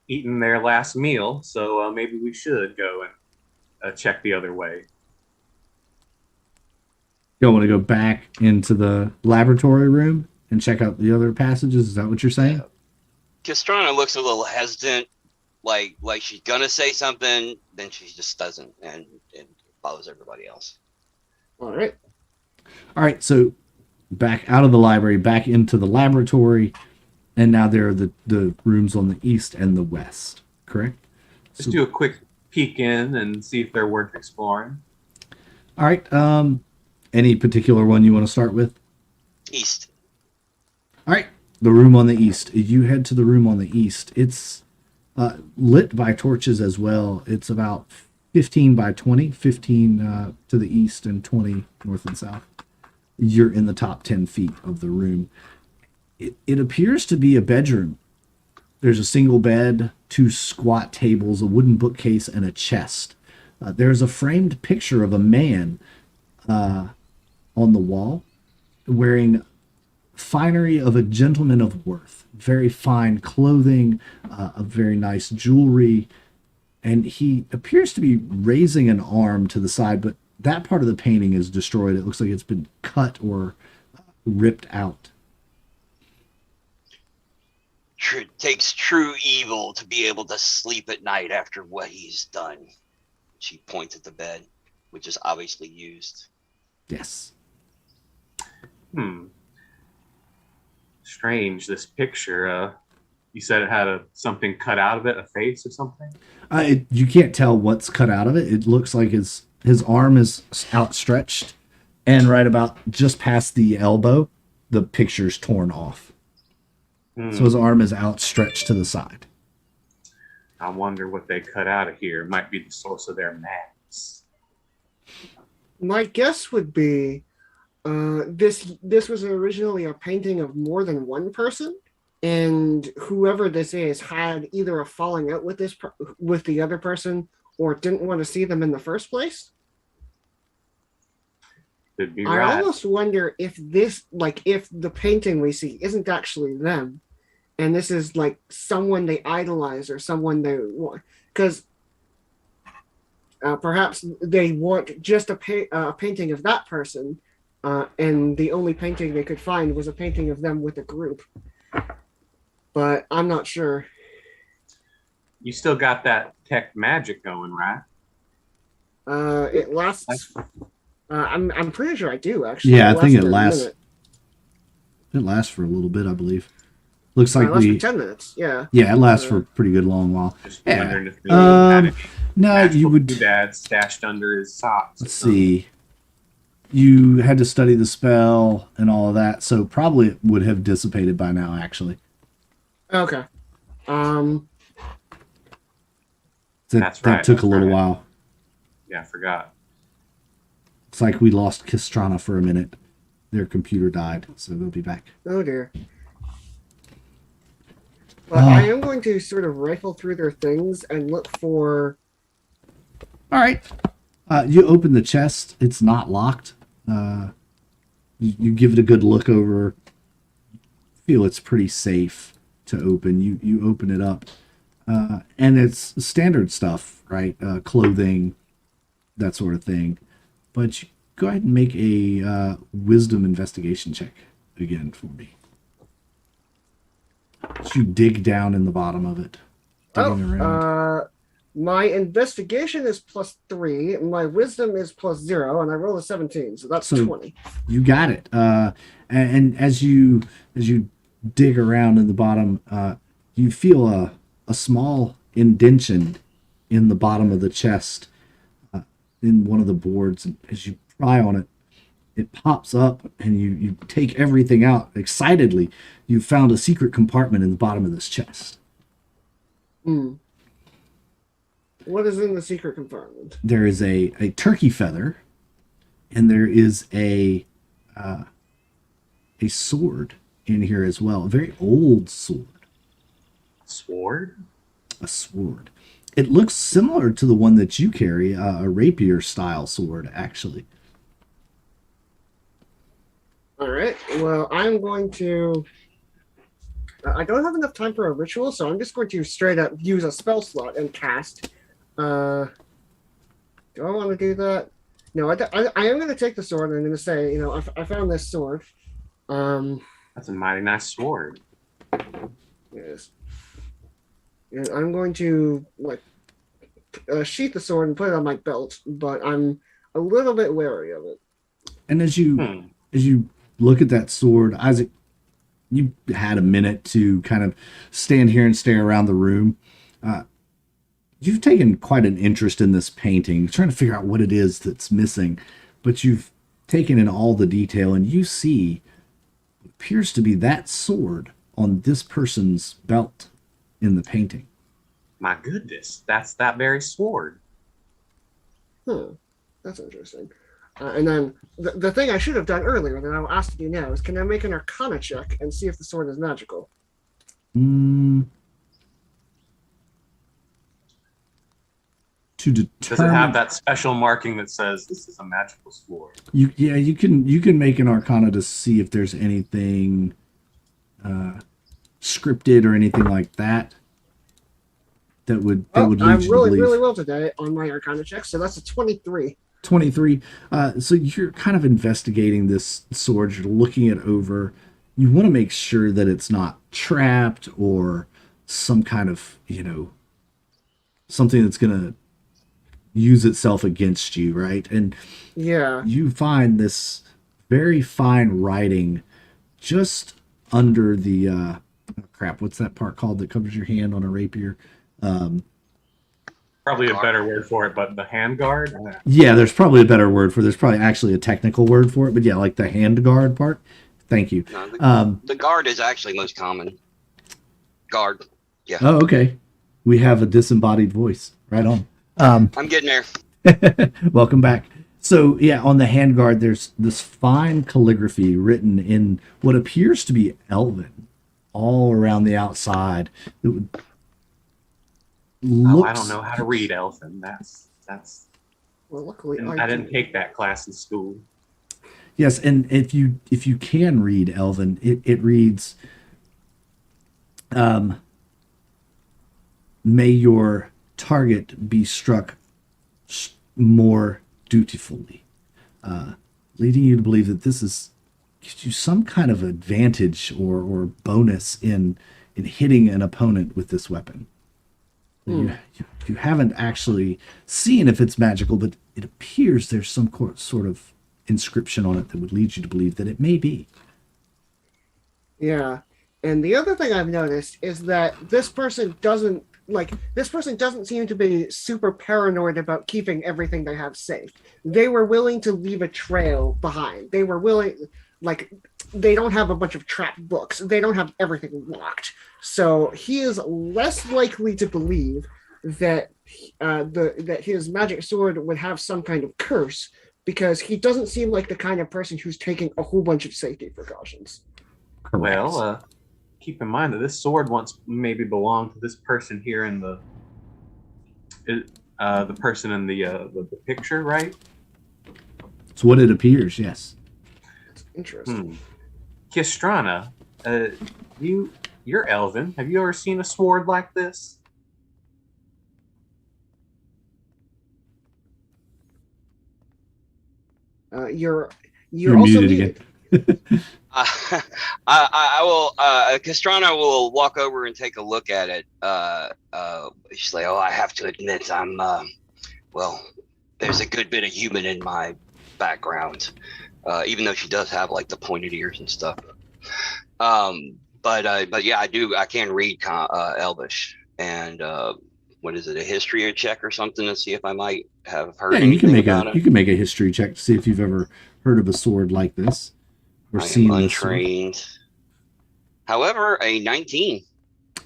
[SPEAKER 4] eating their last meal, so maybe we should go and check the other way.
[SPEAKER 1] You want to go back into the laboratory room and check out the other passages? Is that what you're saying?
[SPEAKER 3] Castrana looks a little hesitant, like she's gonna say something, then she just doesn't, and follows everybody else.
[SPEAKER 2] All right.
[SPEAKER 1] So back out of the library, back into the laboratory, and now there are the rooms on the east and the west. Correct.
[SPEAKER 4] Just do a quick peek in and see if they're worth exploring.
[SPEAKER 1] All right. Any particular one you want to start with?
[SPEAKER 3] East.
[SPEAKER 1] All right. The room on the east. You head to the room on the east. It's lit by torches as well. It's about 15 by 20, 15 to the east and 20 north and south. You're in the top 10 feet of the room. It appears to be a bedroom. There's a single bed, 2 squat tables, a wooden bookcase, and a chest. There's a framed picture of a man on the wall wearing finery of a gentleman of worth. Very fine clothing, a very nice jewelry, and he appears to be raising an arm to the side, but that part of the painting is destroyed. It looks like it's been cut or ripped out.
[SPEAKER 3] It takes true evil to be able to sleep at night after what he's done. She points at the bed, which is obviously used.
[SPEAKER 1] Yes.
[SPEAKER 4] Strange, this picture. You said it had something cut out of it, a face or something?
[SPEAKER 1] You can't tell what's cut out of it. It looks like his arm is outstretched, and right about just past the elbow, the picture's torn off. So his arm is outstretched to the side.
[SPEAKER 4] I wonder what they cut out of here. It might be the source of their madness.
[SPEAKER 2] My guess would be this was originally a painting of more than one person, and whoever this is had either a falling out with with the other person, or didn't want to see them in the first place.
[SPEAKER 4] Could be
[SPEAKER 2] I
[SPEAKER 4] right.
[SPEAKER 2] almost wonder if if the painting we see isn't actually them, and this is like someone they idolize or someone they want, because perhaps they want just a painting of that person, and the only painting they could find was a painting of them with a group. But I'm not sure.
[SPEAKER 4] You still got that tech magic going, right?
[SPEAKER 2] It lasts. I'm pretty sure I do actually.
[SPEAKER 1] Yeah, I think it
[SPEAKER 2] for a
[SPEAKER 1] lasts.
[SPEAKER 2] minute.
[SPEAKER 1] It lasts for a little bit, I believe. Looks like
[SPEAKER 2] It lasts for 10 minutes. Yeah.
[SPEAKER 1] Yeah, it lasts for a pretty good long while.
[SPEAKER 4] Just
[SPEAKER 1] Yeah.
[SPEAKER 4] wondering if he had any
[SPEAKER 1] No, you
[SPEAKER 4] magical
[SPEAKER 1] would.
[SPEAKER 4] doodads stashed under his socks.
[SPEAKER 1] Let's see. You had to study the spell and all of that, so probably it would have dissipated by now. Actually,
[SPEAKER 2] Okay.
[SPEAKER 4] That's
[SPEAKER 1] that
[SPEAKER 4] right,
[SPEAKER 1] took
[SPEAKER 4] that's
[SPEAKER 1] a little
[SPEAKER 4] right.
[SPEAKER 1] while.
[SPEAKER 4] Yeah, I forgot.
[SPEAKER 1] It's like we lost Kistrana for a minute. Their computer died, so they'll be back.
[SPEAKER 2] Oh dear. But I am going to sort of rifle through their things and look for.
[SPEAKER 1] All right. You open the chest. It's not locked. You give it a good look over. Feel it's pretty safe to open. You open it up, and it's standard stuff, right? Clothing, that sort of thing. But you go ahead and make a wisdom investigation check again for me. So you dig down in the bottom of it. Digging around.
[SPEAKER 2] My investigation is +3, my wisdom is +0, and I roll a 17, so that's 20.
[SPEAKER 1] You got it. And as you dig around in the bottom, you feel a small indention in the bottom of the chest, in one of the boards. And as you pry on it, it pops up, and you take everything out excitedly. You found a secret compartment in the bottom of this chest.
[SPEAKER 2] What is in the secret compartment?
[SPEAKER 1] There is a turkey feather, and there is a sword in here as well. A very old sword.
[SPEAKER 4] Sword?
[SPEAKER 1] A sword. It looks similar to the one that you carry, a rapier style sword, actually.
[SPEAKER 2] All right. Well, I'm going to. I don't have enough time for a ritual, so I'm just going to straight up use a spell slot and cast. Do I want to do that? No, I am going to take the sword, and I'm going to say, I found this sword.
[SPEAKER 4] That's a mighty nice sword.
[SPEAKER 2] Yes. And I'm going to sheath the sword and put it on my belt, but I'm a little bit wary of it.
[SPEAKER 1] And as you look at that sword. Isaac, you had a minute to kind of stand here and stare around the room. You've taken quite an interest in this painting, trying to figure out what it is that's missing, but you've taken in all the detail, and you see what appears to be that sword on this person's belt in the painting.
[SPEAKER 4] My goodness, that's that very sword.
[SPEAKER 2] That's interesting. And then the thing I should have done earlier that I'll ask you now is, can I make an Arcana check and see if the sword is magical?
[SPEAKER 1] To determine,
[SPEAKER 4] does it have that special marking that says this is a magical sword?
[SPEAKER 1] You can make an Arcana to see if there's anything scripted or anything like that. That would lead
[SPEAKER 2] I'm
[SPEAKER 1] you
[SPEAKER 2] really
[SPEAKER 1] to believe.
[SPEAKER 2] really well today on my Arcana check, so that's a 23.
[SPEAKER 1] 23. So you're kind of investigating this sword. You're looking it over. You want to make sure that it's not trapped or some kind of, something that's going to use itself against you, right? And
[SPEAKER 2] Yeah.
[SPEAKER 1] you find this very fine writing just under the crap. What's that part called that covers your hand on a rapier?
[SPEAKER 4] Probably a better word for it, but the hand guard.
[SPEAKER 1] Yeah, there's probably a better word for it. There's probably actually a technical word for it, but yeah, like the hand guard part. Thank you.
[SPEAKER 3] No, the guard is actually most common. Guard. Yeah.
[SPEAKER 1] Oh, okay. We have a disembodied voice. Right on.
[SPEAKER 3] I'm getting there.
[SPEAKER 1] Welcome back. So yeah, on the handguard, there's this fine calligraphy written in what appears to be Elven all around the outside. It would
[SPEAKER 4] I don't know how to read Elven. That's.
[SPEAKER 2] Well, luckily
[SPEAKER 4] I didn't take that class in school.
[SPEAKER 1] Yes, and if you can read Elven, it reads, "May your target be struck more dutifully," leading you to believe that this gives you some kind of advantage or bonus in hitting an opponent with this weapon. You haven't actually seen if it's magical, but it appears there's some sort of inscription on it that would lead you to believe that it may be.
[SPEAKER 2] Yeah. And the other thing I've noticed is that this person doesn't seem to be super paranoid about keeping everything they have safe. They were willing to leave a trail behind. They were willing, they don't have a bunch of trapped books. They don't have everything locked. So he is less likely to believe that that his magic sword would have some kind of curse, because he doesn't seem like the kind of person who's taking a whole bunch of safety precautions.
[SPEAKER 1] Correct.
[SPEAKER 4] Well, keep in mind that this sword once maybe belonged to this person here in the person in the picture, right?
[SPEAKER 1] It's what it appears, yes.
[SPEAKER 2] It's interesting.
[SPEAKER 4] Kistrana, you're Elven. Have you ever seen a sword like this?
[SPEAKER 2] You're also
[SPEAKER 1] muted again.
[SPEAKER 3] I will. Castrana will walk over and take a look at it. She's like, "Oh, I have to admit, I'm. Well, there's a good bit of human in my background, even though she does have like the pointed ears and stuff. But yeah, I do. I can read Elvish, and what is it? A history check or something to see if I might have heard anything about it.
[SPEAKER 1] You can make a history check to see if you've ever heard of a sword like this or seen this.
[SPEAKER 3] Untrained. However, a 19.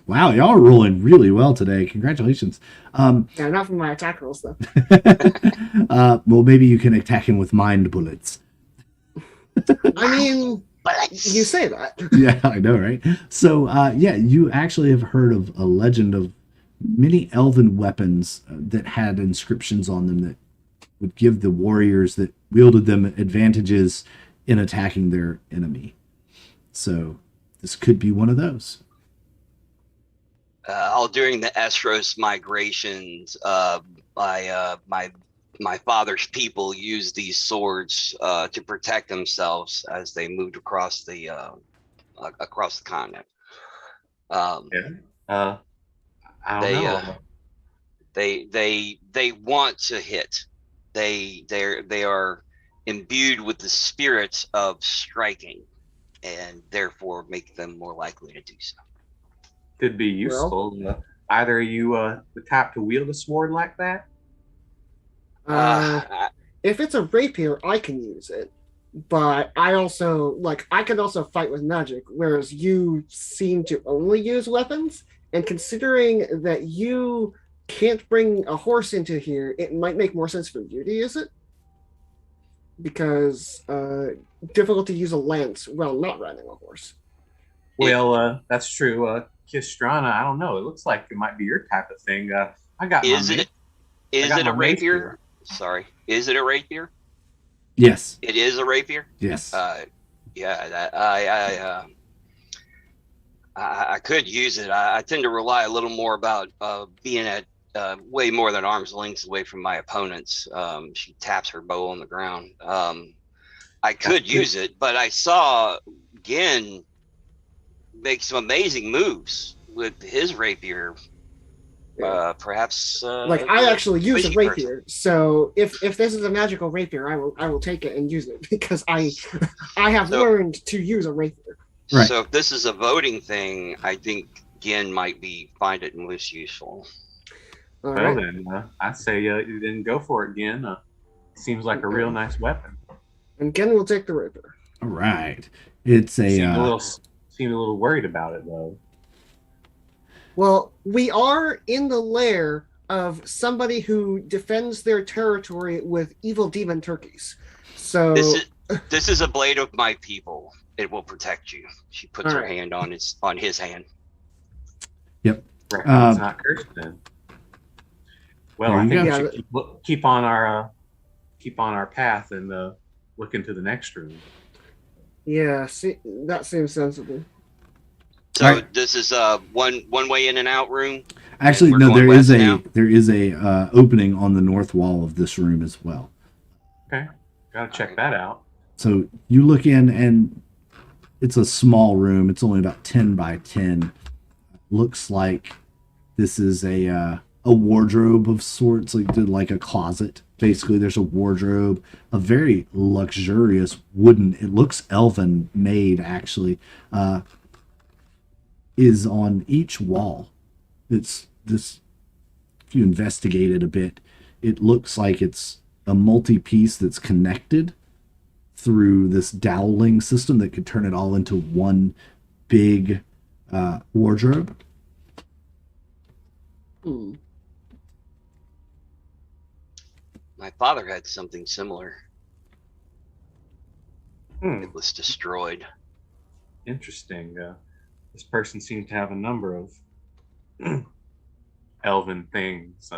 [SPEAKER 1] Wow, y'all are rolling really well today. Congratulations.
[SPEAKER 2] Yeah, not from my attack rolls though.
[SPEAKER 1] Well, maybe you can attack him with mind bullets.
[SPEAKER 2] I mean, you say that.
[SPEAKER 1] Yeah, I know, right? So, yeah, you actually have heard of a legend of many elven weapons that had inscriptions on them that would give the warriors that wielded them advantages in attacking their enemy. So this could be one of those.
[SPEAKER 3] During the Estros migrations, my father's people used these swords to protect themselves as they moved across the continent.
[SPEAKER 4] I don't know.
[SPEAKER 3] They want to hit. They are imbued with the spirits of striking, and therefore make them more likely to do so.
[SPEAKER 4] Could be useful. Either of you the type to wield a sword like that?
[SPEAKER 2] If it's a rapier, I can use it. But I can also fight with magic, whereas you seem to only use weapons. And considering that you can't bring a horse into here, it might make more sense for you to use it. Because difficult to use a lance while not riding a horse.
[SPEAKER 4] Well, that's true. Kistrana, I don't know. It looks like it might be your type of thing. I got
[SPEAKER 3] Is
[SPEAKER 4] my
[SPEAKER 3] it a rapier? Sorry, is it a rapier?
[SPEAKER 1] Yes.
[SPEAKER 3] It is a rapier.
[SPEAKER 1] Yes.
[SPEAKER 3] Yeah, I could use it. I tend to rely a little more about being at way more than arm's length away from my opponents. She taps her bow on the ground. I could use it, but I saw Gin make some amazing moves with his rapier. Perhaps
[SPEAKER 2] I actually use a rapier, so if this is a magical rapier, I will take it and use it because I have learned to use a rapier.
[SPEAKER 1] Right.
[SPEAKER 3] So if this is a voting thing, I think Gin might find it most useful.
[SPEAKER 2] All
[SPEAKER 4] Well
[SPEAKER 2] right.
[SPEAKER 4] then, I say you didn't go for it again. Seems like a real nice weapon.
[SPEAKER 2] And Gen will take the rapier.
[SPEAKER 1] All right. It's
[SPEAKER 4] Seemed a little worried about it though.
[SPEAKER 2] Well, we are in the lair of somebody who defends their territory with evil demon turkeys. So
[SPEAKER 3] This is a blade of my people. It will protect you. She puts her hand on his hand.
[SPEAKER 1] Yep.
[SPEAKER 4] It's not cursed then. Well, I think we should keep on our path and look into the next room.
[SPEAKER 2] Yeah, see, that seems sensible.
[SPEAKER 3] So this is a one way in and out room.
[SPEAKER 1] Actually, no. There is a opening on the north wall of this room as well.
[SPEAKER 4] Okay, gotta check that out.
[SPEAKER 1] So you look in, and it's a small room. It's only about 10 by 10. Looks like this is a wardrobe of sorts, like a closet. Basically, there's a wardrobe, a very luxurious wooden. It looks elven made actually. Is on each wall. It's this. If you investigate it a bit, it looks like it's a multi-piece that's connected through this doweling system that could turn it all into one big wardrobe.
[SPEAKER 3] My father had something similar. It was destroyed.
[SPEAKER 4] Interesting. This person seemed to have a number of elven things.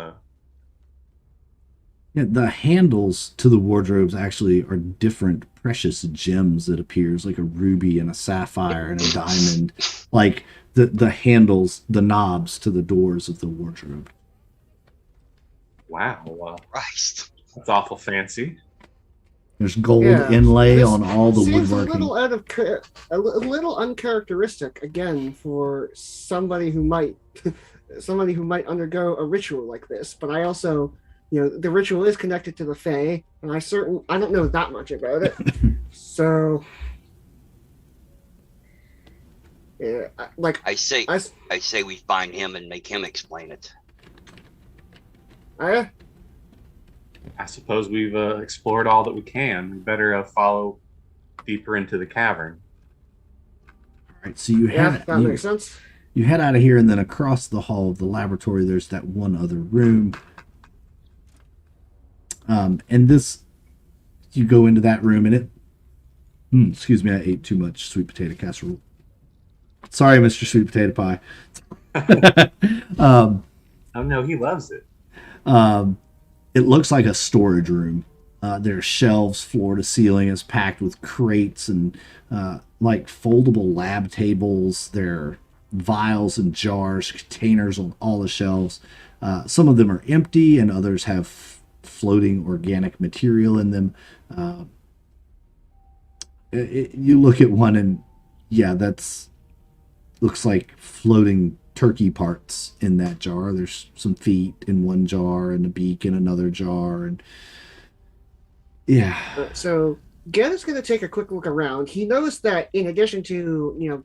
[SPEAKER 1] Yeah, the handles to the wardrobes actually are different precious gems. It appears like a ruby and a sapphire and a diamond, like the handles, the knobs to the doors of the wardrobe.
[SPEAKER 4] Wow,
[SPEAKER 3] Christ,
[SPEAKER 4] that's awful fancy.
[SPEAKER 1] There's gold inlay on all the woodworking.
[SPEAKER 2] A little uncharacteristic again for somebody who might undergo a ritual like this. But I also, the ritual is connected to the Fae, and I don't know that much about it. So, yeah,
[SPEAKER 3] I say we find him and make him explain it.
[SPEAKER 4] I suppose we've explored all that we can. We better follow deeper into the cavern.
[SPEAKER 1] All right, so makes sense. You head out of here, and then across the hall of the laboratory, there's that one other room. And this, you go into that room, and it. Excuse me, I ate too much sweet potato casserole. Sorry, Mr. Sweet Potato Pie.
[SPEAKER 4] Oh no, he loves it.
[SPEAKER 1] It looks like a storage room. There's shelves floor to ceiling. It's packed with crates and like foldable lab tables. There are vials and jars, containers on all the shelves. Some of them are empty and others have floating organic material in them. You look at one and looks like floating turkey parts in that jar. There's some feet in one jar and a beak in another jar, and Yeah.
[SPEAKER 2] So Gen is going to take a quick look around. He knows that in addition to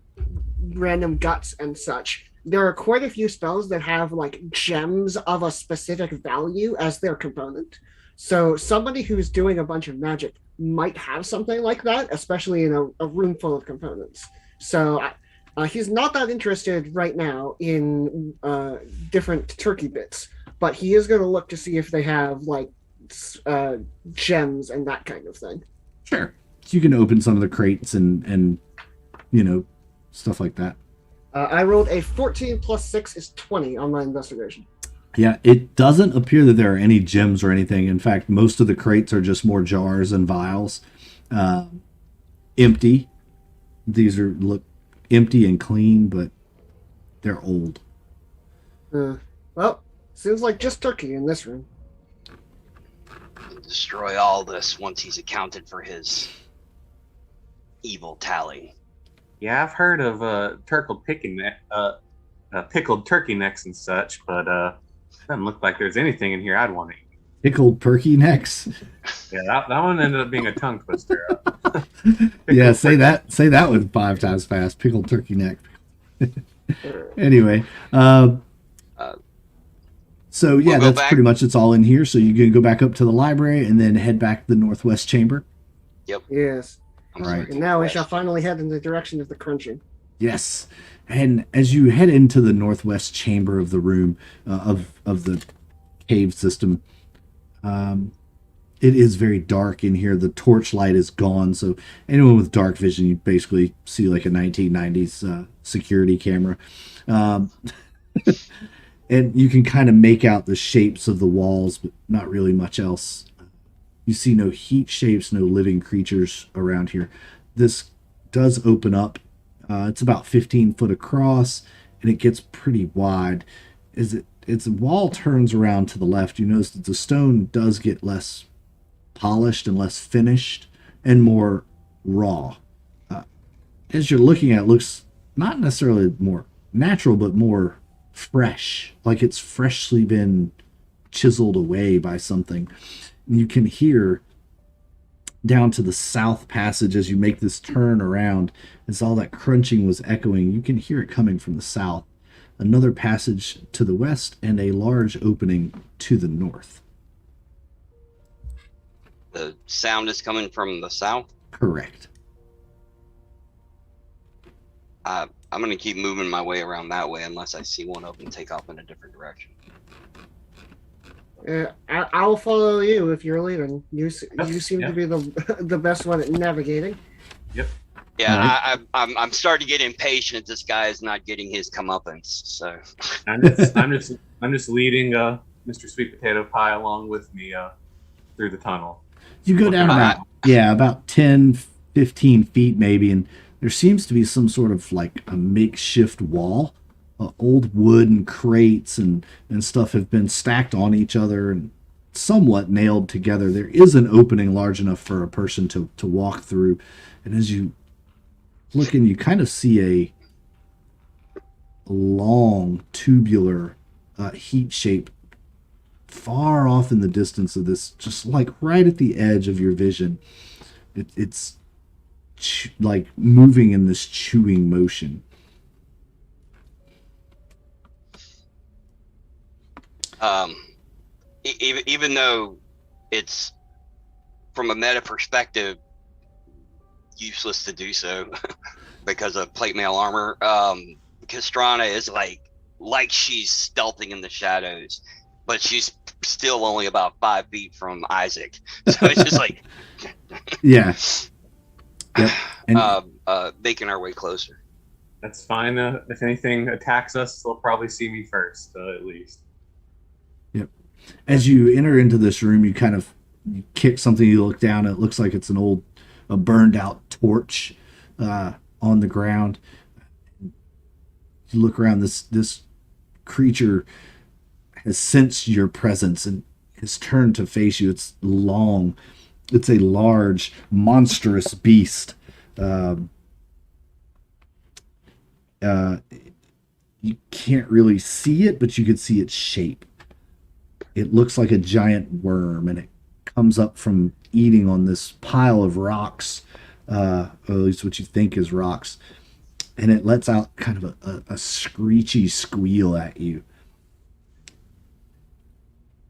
[SPEAKER 2] random guts and such, there are quite a few spells that have like gems of a specific value as their component. So somebody who's doing a bunch of magic might have something like that, especially in a room full of components. So he's not that interested right now in different turkey bits, but he is going to look to see if they have like uh, gems and that kind of thing.
[SPEAKER 1] Sure. So you can open some of the crates and stuff like that.
[SPEAKER 2] I rolled a 14 plus 6 is 20 on my investigation.
[SPEAKER 1] Yeah, it doesn't appear that there are any gems or anything. In fact, most of the crates are just more jars and vials, uh, empty. These look empty and clean, but they're old.
[SPEAKER 2] Well, seems like just turkey in this room.
[SPEAKER 3] Destroy all this once he's accounted for his evil tally.
[SPEAKER 4] Yeah, I've heard of pickled turkey necks and such, but doesn't look like there's anything in here I'd want to eat.
[SPEAKER 1] Pickled turkey necks.
[SPEAKER 4] Yeah, that one ended up being a tongue twister.
[SPEAKER 1] Yeah, say that one 5 times fast. Pickled turkey neck. Anyway, so yeah,
[SPEAKER 3] We'll
[SPEAKER 1] that's pretty much it's all in here. So you can go back up to the library and then head back to the northwest chamber.
[SPEAKER 2] Yes.
[SPEAKER 1] Right.
[SPEAKER 2] And now we shall finally head in the direction of the crunching.
[SPEAKER 1] Yes, and as you head into the northwest chamber of the room of the cave system, it is very dark in here. The torchlight is gone, so anyone with dark vision, you basically see like a 1990s security camera. And you can kind of make out the shapes of the walls, but not really much else. You see no heat shapes, no living creatures around here. This does open up. It's about 15 foot across, and it gets pretty wide. Its wall turns around to the left, you notice that the stone does get less polished and less finished and more raw. As you're looking at it, looks not necessarily more natural, but more fresh, like it's freshly been chiseled away by something. And you can hear down to the south passage as you make this turn around, as all that crunching was echoing, you can hear it coming from the south. Another passage to the west and a large opening to the north.
[SPEAKER 3] The sound is coming from the south.
[SPEAKER 1] Correct.
[SPEAKER 3] I'm going to keep moving my way around that way unless I see one of them take off in a different direction.
[SPEAKER 2] I'll follow you if you're leading. You seem to be the best one at navigating.
[SPEAKER 4] Yep.
[SPEAKER 3] Yeah,
[SPEAKER 1] Right.
[SPEAKER 3] I'm starting to get impatient. This guy is not getting his comeuppance. So
[SPEAKER 4] I'm just leading Mr. Sweet Potato Pie along with me through the tunnel.
[SPEAKER 1] You go down about 10, 15 feet maybe, and there seems to be some sort of like a makeshift wall. Old wood and crates and stuff have been stacked on each other and somewhat nailed together. There is an opening large enough for a person to walk through. And as you look in, you kind of see a long tubular heat shape far off in the distance of this, just like right at the edge of your vision. It's like moving in this chewing motion.
[SPEAKER 3] Even though it's from a meta perspective useless to do so because of plate mail armor, Castrana is like she's stealthing in the shadows, but she's still only about 5 feet from Isaac, so it's just like
[SPEAKER 1] Yeah. Yep. And
[SPEAKER 3] making our way closer.
[SPEAKER 4] That's fine. If anything attacks us, they'll probably see me first, at least.
[SPEAKER 1] as you enter into this room, you kick something, you look down, it looks like it's a burned out torch on the ground. You look around, this creature has sensed your presence and has turned to face you. It's long. It's a large, monstrous beast. You can't really see it, but you can see its shape. It looks like a giant worm, and it comes up from eating on this pile of rocks, or at least what you think is rocks, and it lets out kind of a screechy squeal at you.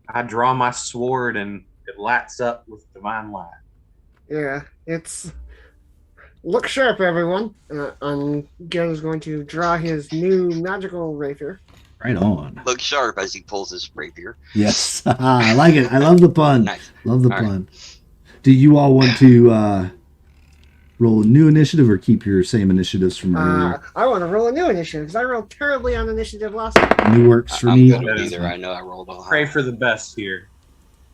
[SPEAKER 4] I draw my sword and it lights up with divine light.
[SPEAKER 2] Yeah, it's look sharp, everyone. And Gen is going to draw his new magical rapier.
[SPEAKER 1] Right on.
[SPEAKER 3] Look sharp as he pulls his rapier.
[SPEAKER 1] Yes, I like it. I love the pun.
[SPEAKER 3] Nice.
[SPEAKER 1] Love the
[SPEAKER 3] All
[SPEAKER 1] pun. Do you all want to roll a new initiative or keep your same initiatives from earlier?
[SPEAKER 2] I want to roll a new initiative because I rolled terribly on initiative last time.
[SPEAKER 1] New works for
[SPEAKER 3] I'm
[SPEAKER 1] me.
[SPEAKER 3] good with either. I know I rolled on
[SPEAKER 4] Pray
[SPEAKER 3] high.
[SPEAKER 4] for the best here.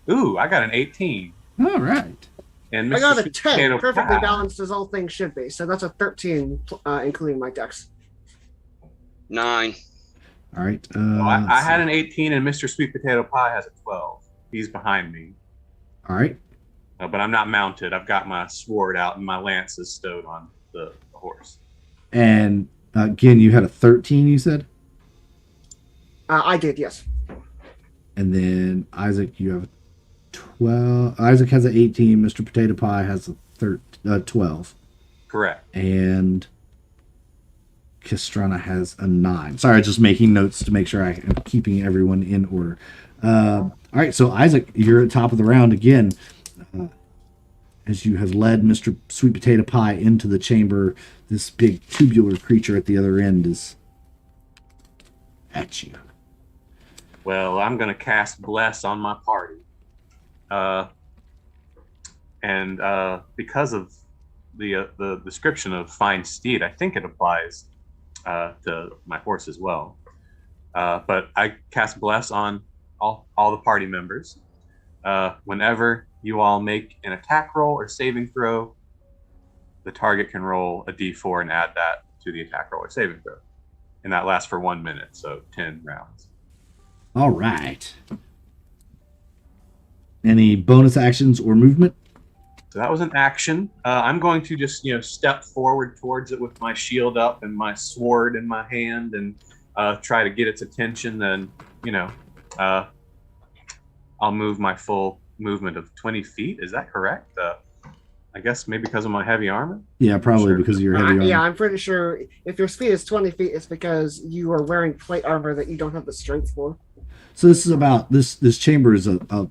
[SPEAKER 4] Ooh, I got an 18.
[SPEAKER 1] All right.
[SPEAKER 4] And
[SPEAKER 2] I got a
[SPEAKER 4] Sweet
[SPEAKER 2] 10,
[SPEAKER 4] Potato
[SPEAKER 2] perfectly
[SPEAKER 4] Pie.
[SPEAKER 2] balanced as all things should be. So that's a 13, including my dex.
[SPEAKER 3] 9.
[SPEAKER 1] All right.
[SPEAKER 4] Well, I had an 18, and Mr. Sweet Potato Pie has a 12. He's behind me.
[SPEAKER 1] All right.
[SPEAKER 4] But I'm not mounted. I've got my sword out, and my lance is stowed on the horse.
[SPEAKER 1] And again, you had a 13, you said?
[SPEAKER 2] I did, yes.
[SPEAKER 1] And then Isaac, you have a 12. Isaac has an 18. Mr. Potato Pie has a 12.
[SPEAKER 4] Correct.
[SPEAKER 1] And Kistrana has a 9. Sorry, just making notes to make sure I am keeping everyone in order. All right, so Isaac, you're at top of the round again. As you have led Mr. Sweet Potato Pie into the chamber, this big tubular creature at the other end is at you.
[SPEAKER 4] Well, I'm going to cast Bless on my party. And because of the description of Fine Steed, I think it applies to my horse as well. But I cast Bless on all the party members. Whenever you all make an attack roll or saving throw, the target can roll a d4 and add that to the attack roll or saving throw. And that lasts for 1 minute, so 10 rounds.
[SPEAKER 1] All right. Any bonus actions or movement?
[SPEAKER 4] So that was an action. I'm going to just, step forward towards it with my shield up and my sword in my hand and try to get its attention. Then, I'll move my full movement of 20 feet. Is that correct? I guess maybe because of my heavy armor?
[SPEAKER 1] Yeah, probably
[SPEAKER 4] Sure.
[SPEAKER 1] because of your heavy armor.
[SPEAKER 2] Yeah, I'm pretty sure if your speed is 20 feet, it's because you are wearing plate armor that you don't have the strength for.
[SPEAKER 1] So this is about this chamber is a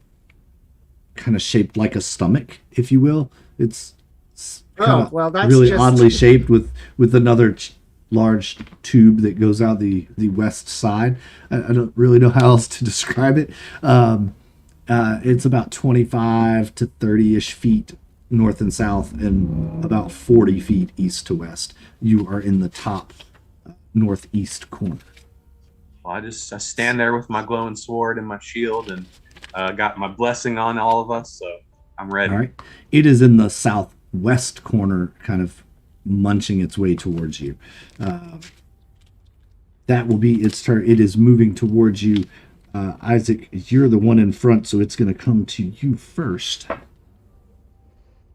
[SPEAKER 1] kind of shaped like a stomach, if you will. It's
[SPEAKER 2] Oh, well, that's
[SPEAKER 1] really
[SPEAKER 2] just
[SPEAKER 1] oddly shaped with another large tube that goes out the west side. I don't really know how else to describe it. It's about 25 to 30-ish feet north and south and about 40 feet east to west. You are in the top northeast corner.
[SPEAKER 4] Well, I stand there with my glowing sword and my shield and got my blessing on all of us, so I'm ready.
[SPEAKER 1] All right. It is in the southwest corner, kind of munching its way towards you. That will be its turn. It is moving towards you. Isaac, you're the one in front, so it's going to come to you first.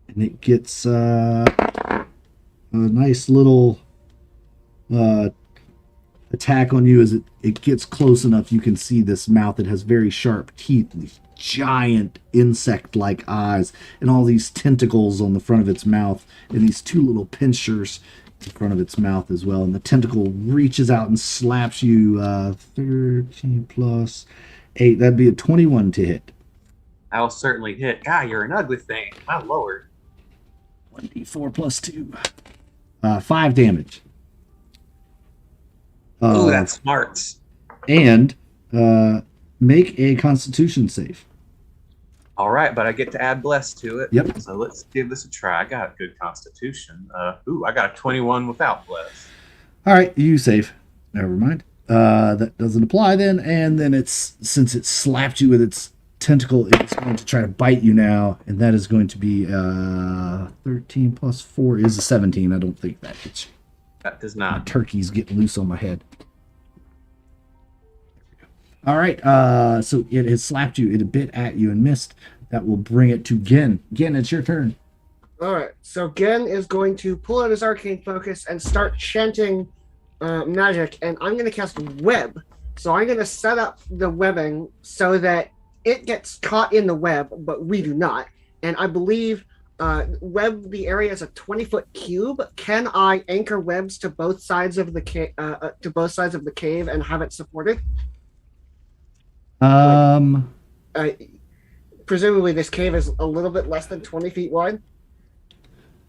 [SPEAKER 1] And it gets a nice little attack on you as it gets close enough. You can see this mouth. It has very sharp teeth, these giant insect-like eyes, and all these tentacles on the front of its mouth, and these two little pinchers in front of its mouth as well. And the tentacle reaches out and slaps you. 13 plus 8. That'd be a 21 to hit.
[SPEAKER 4] I'll certainly hit. God, you're an ugly thing. My lord.
[SPEAKER 1] 1d4 plus 2. 5 damage.
[SPEAKER 4] Ooh, that's smarts.
[SPEAKER 1] And make a Constitution save.
[SPEAKER 4] All right, but I get to add bless to it.
[SPEAKER 1] Yep.
[SPEAKER 4] So let's give this a try. I got a good constitution. I got a 21 without bless.
[SPEAKER 1] All right, you save. Never mind. That doesn't apply then. And then since it slapped you with its tentacle, it's going to try to bite you now, and that is going to be 13 plus 4 is a 17. I don't think that hits you.
[SPEAKER 4] That does
[SPEAKER 1] My
[SPEAKER 4] not.
[SPEAKER 1] turkey's getting loose on my head. All right, so it has slapped you. It bit at you and missed. That will bring it to Gen. Gen, it's your turn.
[SPEAKER 2] All right, so Gen is going to pull out his arcane focus and start chanting magic, and I'm going to cast web. So I'm going to set up the webbing so that it gets caught in the web, but we do not. and I believe web the area is a 20-foot cube. Can I anchor webs to both sides of the cave and have it supported?
[SPEAKER 1] Um,
[SPEAKER 2] Presumably, this cave is a little bit less than 20 feet wide.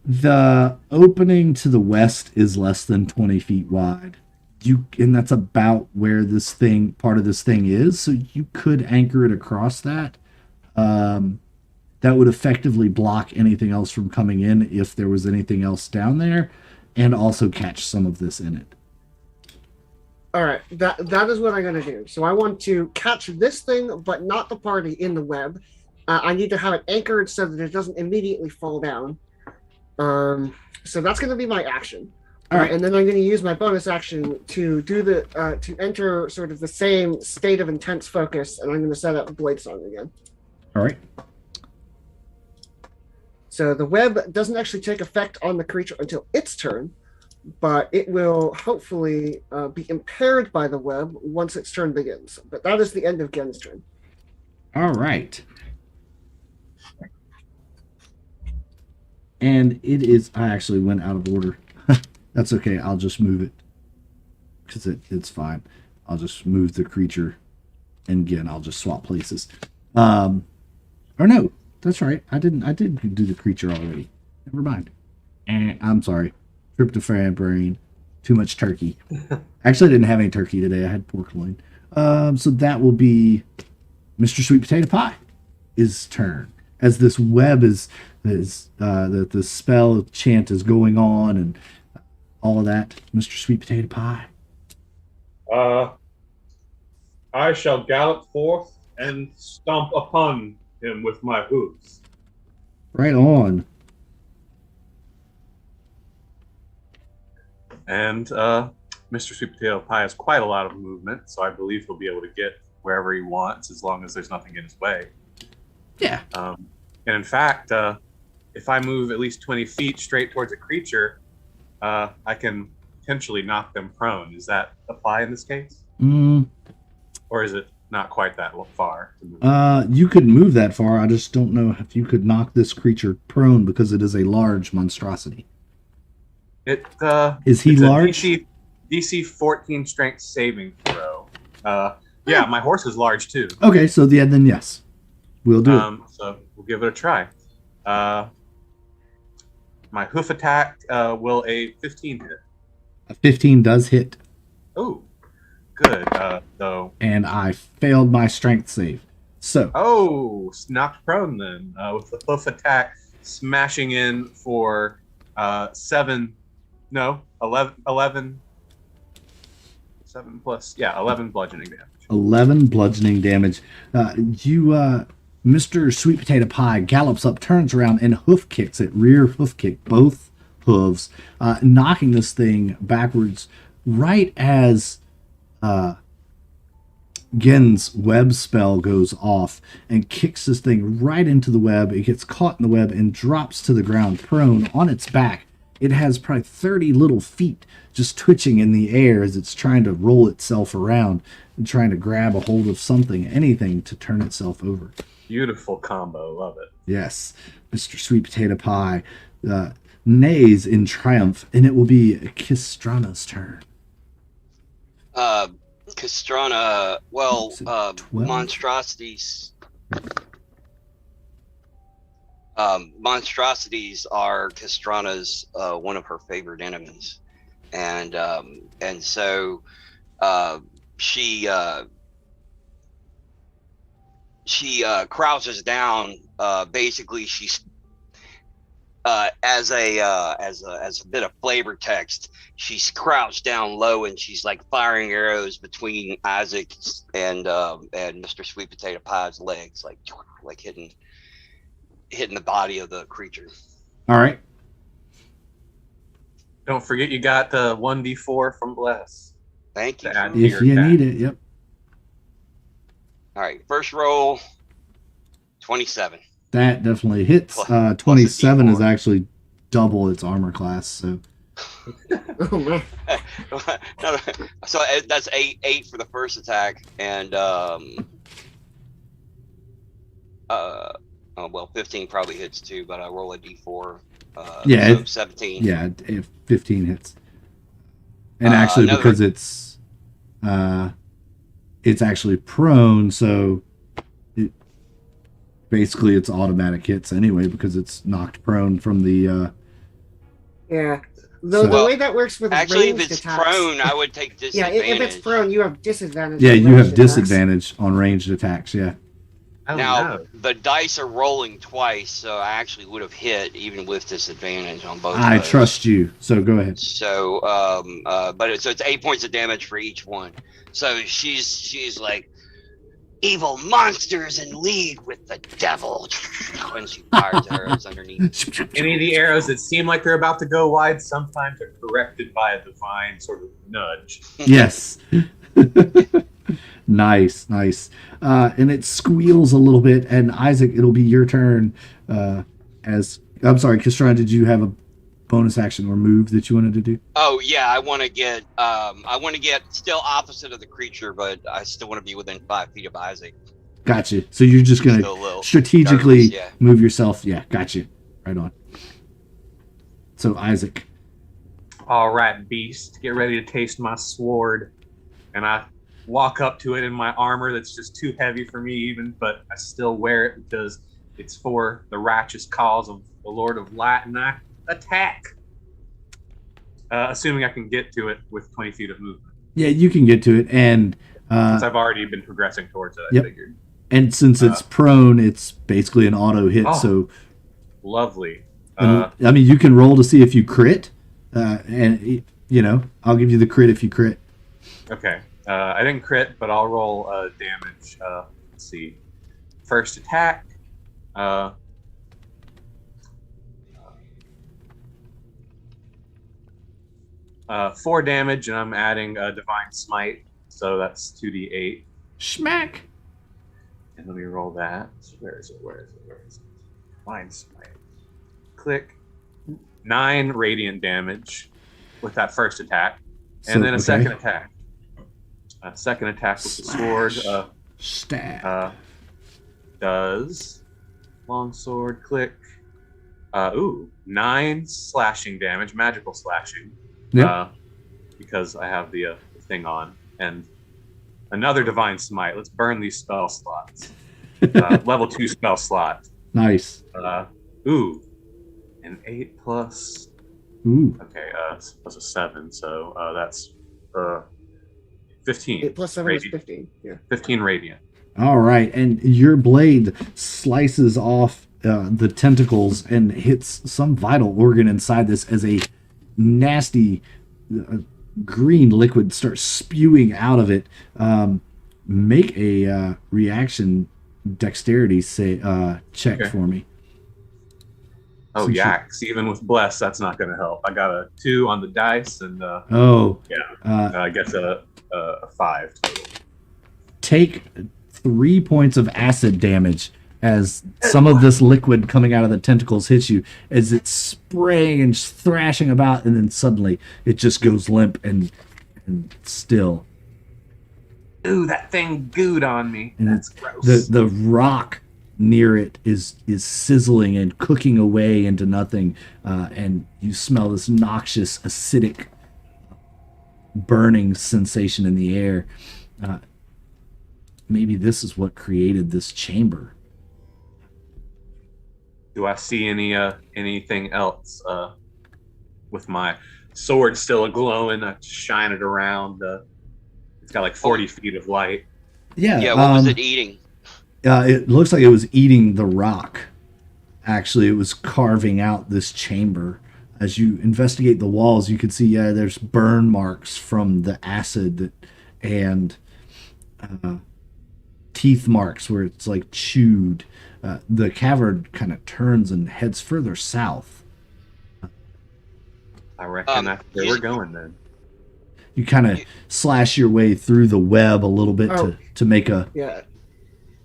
[SPEAKER 1] the opening to the west is less than 20 feet wide. And that's about where part of this thing is. So you could anchor it across that. That would effectively block anything else from coming in if there was anything else down there, and also catch some of this in it.
[SPEAKER 2] All right, that is what I'm going to do. So I want to catch this thing, but not the party in the web. I need to have it anchored so that it doesn't immediately fall down. So that's going to be my action.
[SPEAKER 1] All right.
[SPEAKER 2] And then I'm going to use my bonus action to do to enter sort of the same state of intense focus, and I'm going to set up Blade Song again.
[SPEAKER 1] All right.
[SPEAKER 2] So the web doesn't actually take effect on the creature until its turn, but it will hopefully be impaired by the web once its turn begins. But that is the end of Gen's turn.
[SPEAKER 1] All right. And it is. I actually went out of order. That's okay. I'll just move it because it's fine. I'll just move the creature, and again, I'll just swap places. Or no, that's right. I did do the creature already. Never mind. I'm sorry. Tryptophan brain. Too much turkey. Actually, I didn't have any turkey today. I had pork loin. So that will be Mr. Sweet Potato Pie. His turn. As this web the spell chant is going on and all of that, Mr. Sweet Potato Pie.
[SPEAKER 4] I shall gallop forth and stomp upon him with my hooves.
[SPEAKER 1] Right on.
[SPEAKER 4] And Mr. Sweet Potato Pie has quite a lot of movement, so I believe he'll be able to get wherever he wants as long as there's nothing in his way.
[SPEAKER 1] Yeah.
[SPEAKER 4] And in fact, if I move at least 20 feet straight towards a creature, I can potentially knock them prone. Does that apply in this case? Or is it not quite that far?
[SPEAKER 1] You could move that far. I just don't know if you could knock this creature prone because it is a large monstrosity. Is he
[SPEAKER 4] it's
[SPEAKER 1] large?
[SPEAKER 4] DC 14 strength saving throw. Yeah, my horse is large too.
[SPEAKER 1] Okay, so then yes. We'll do it.
[SPEAKER 4] So we'll give it a try. My hoof attack will a 15 hit.
[SPEAKER 1] A 15 does hit.
[SPEAKER 4] Oh, good. Though.
[SPEAKER 1] And I failed my strength save. So.
[SPEAKER 4] Oh, knocked prone then with the hoof attack smashing in for 11 bludgeoning damage. 11 bludgeoning damage.
[SPEAKER 1] Mr. Sweet Potato Pie gallops up, turns around, and hoof kicks it. Rear hoof kick, both hooves, knocking this thing backwards right as Gen's web spell goes off and kicks this thing right into the web. It gets caught in the web and drops to the ground prone on its back. It has probably 30 little feet just twitching in the air as it's trying to roll itself around and trying to grab a hold of something, anything to turn itself over.
[SPEAKER 4] Beautiful combo. Love it.
[SPEAKER 1] Yes. Mr. Sweet Potato Pie neighs in triumph, and it will be Kistrana's turn.
[SPEAKER 3] Kistrana, monstrosities. Monstrosities are Kistrana's one of her favorite enemies, and so she crouches down. Basically, she's as a bit of flavor text. She's crouched down low and she's like firing arrows between Isaac and Mr. Sweet Potato Pie's legs, like hitting the body of the creature.
[SPEAKER 1] All right.
[SPEAKER 4] Don't forget you got the 1d4 from Bless.
[SPEAKER 3] Thank you.
[SPEAKER 1] If you need it, yep.
[SPEAKER 3] All right, first roll, 27.
[SPEAKER 1] That definitely hits.
[SPEAKER 3] Plus
[SPEAKER 1] 27 is actually double its armor class, so.
[SPEAKER 2] Oh man.
[SPEAKER 3] No, so that's 8 for the first attack, and Well, 15 probably hits too, but I roll a d4.
[SPEAKER 1] Yeah,
[SPEAKER 3] So 17.
[SPEAKER 1] Yeah, if 15 hits. And actually,
[SPEAKER 3] Another.
[SPEAKER 1] because it's actually prone, so it basically it's automatic hits anyway because it's knocked prone from the.
[SPEAKER 2] Yeah.
[SPEAKER 1] So-
[SPEAKER 2] The way that works with
[SPEAKER 3] Actually, if
[SPEAKER 2] ranged
[SPEAKER 3] it's
[SPEAKER 2] attacks,
[SPEAKER 3] prone, I would take
[SPEAKER 2] yeah,
[SPEAKER 3] disadvantage.
[SPEAKER 2] if it's prone, you have disadvantage.
[SPEAKER 1] Yeah,
[SPEAKER 2] on
[SPEAKER 1] you have
[SPEAKER 2] ranged attacks.
[SPEAKER 1] disadvantage on ranged attacks. Yeah.
[SPEAKER 4] Oh,
[SPEAKER 3] Now
[SPEAKER 4] no.
[SPEAKER 3] the dice are rolling twice, so I actually would have hit even with disadvantage on both.
[SPEAKER 1] I
[SPEAKER 3] of those.
[SPEAKER 1] trust you, so go ahead.
[SPEAKER 3] So, so it's 8 points of damage for each one. So she's like, evil monsters and lead with the devil. When she fires arrows underneath.
[SPEAKER 4] Any of the arrows that seem like they're about to go wide sometimes are corrected by a divine sort of nudge.
[SPEAKER 1] Yes. Nice. And it squeals a little bit. And Isaac, it'll be your turn. As I'm sorry, Kastran, did you have a bonus action or move that you wanted to do?
[SPEAKER 3] Oh yeah, I want to get still opposite of the creature, but I still want to be within 5 feet of Isaac.
[SPEAKER 1] Gotcha. So you're just gonna
[SPEAKER 3] Still a little
[SPEAKER 1] strategically
[SPEAKER 3] nervous, yeah.
[SPEAKER 1] move yourself. Yeah, gotcha. Right on. So Isaac.
[SPEAKER 4] All right, beast, get ready to taste my sword. And I walk up to it in my armor that's just too heavy for me even, but I still wear it because it's for the righteous cause of the Lord of Light, and I attack. Assuming I can get to it with 20 feet of movement.
[SPEAKER 1] Yeah, you can get to it, and
[SPEAKER 4] Since I've already been progressing towards it, I
[SPEAKER 1] Yep.
[SPEAKER 4] figured.
[SPEAKER 1] and since it's prone, it's basically an auto hit.
[SPEAKER 4] Oh.
[SPEAKER 1] So
[SPEAKER 4] Lovely.
[SPEAKER 1] I mean, you can roll to see if you crit, and I'll give you the crit if you crit.
[SPEAKER 4] Okay. I didn't crit, but I'll roll damage. Let's see. First attack. 4 damage, and I'm adding Divine Smite, so that's 2d8.
[SPEAKER 1] Schmack.
[SPEAKER 4] And let me roll that. So where is it? Divine Smite. Click. 9 radiant damage with that first attack, and then a second attack. A second attack with the sword.
[SPEAKER 1] Stab.
[SPEAKER 4] Does long sword click. 9 slashing damage, magical slashing.
[SPEAKER 1] Yep.
[SPEAKER 4] Because I have the thing on, and another divine smite. Let's burn these spell slots. Level 2 spell slot.
[SPEAKER 1] Nice.
[SPEAKER 4] An 8 plus.
[SPEAKER 1] Ooh.
[SPEAKER 4] Okay, plus a 7, so that's 15.
[SPEAKER 2] 8 plus 7 is 15. Yeah.
[SPEAKER 4] 15 radiant.
[SPEAKER 1] All right, and your blade slices off the tentacles and hits some vital organ inside this as a nasty green liquid starts spewing out of it. Make a reaction dexterity check
[SPEAKER 4] Okay.
[SPEAKER 1] for me.
[SPEAKER 4] Oh,
[SPEAKER 1] Since you-
[SPEAKER 4] yaks. Even with bless, that's not going to help. I got a 2 on the dice, and
[SPEAKER 1] Oh,
[SPEAKER 4] I guess a 5 total.
[SPEAKER 1] take 3 points of acid damage as some of this liquid coming out of the tentacles hits you as it's spraying and thrashing about, and then suddenly it just goes limp and still.
[SPEAKER 4] Ooh, that thing gooed on me.
[SPEAKER 1] And
[SPEAKER 4] That's gross.
[SPEAKER 1] The rock near it is sizzling and cooking away into nothing, and you smell this noxious acidic burning sensation in the air. Maybe this is what created this chamber.
[SPEAKER 4] Do I see anything else with my sword still glowing? I shine it around. It's got like 40 feet of light.
[SPEAKER 3] Yeah, what was it eating?
[SPEAKER 1] It looks like it was eating the rock. Actually, it was carving out this chamber. As you investigate the walls, you can see, there's burn marks from the acid and teeth marks where it's like chewed. The cavern kind of turns and heads further south.
[SPEAKER 4] I reckon that's where we're going then.
[SPEAKER 1] You kind of slash your way through the web a little bit to make a.
[SPEAKER 2] Yeah.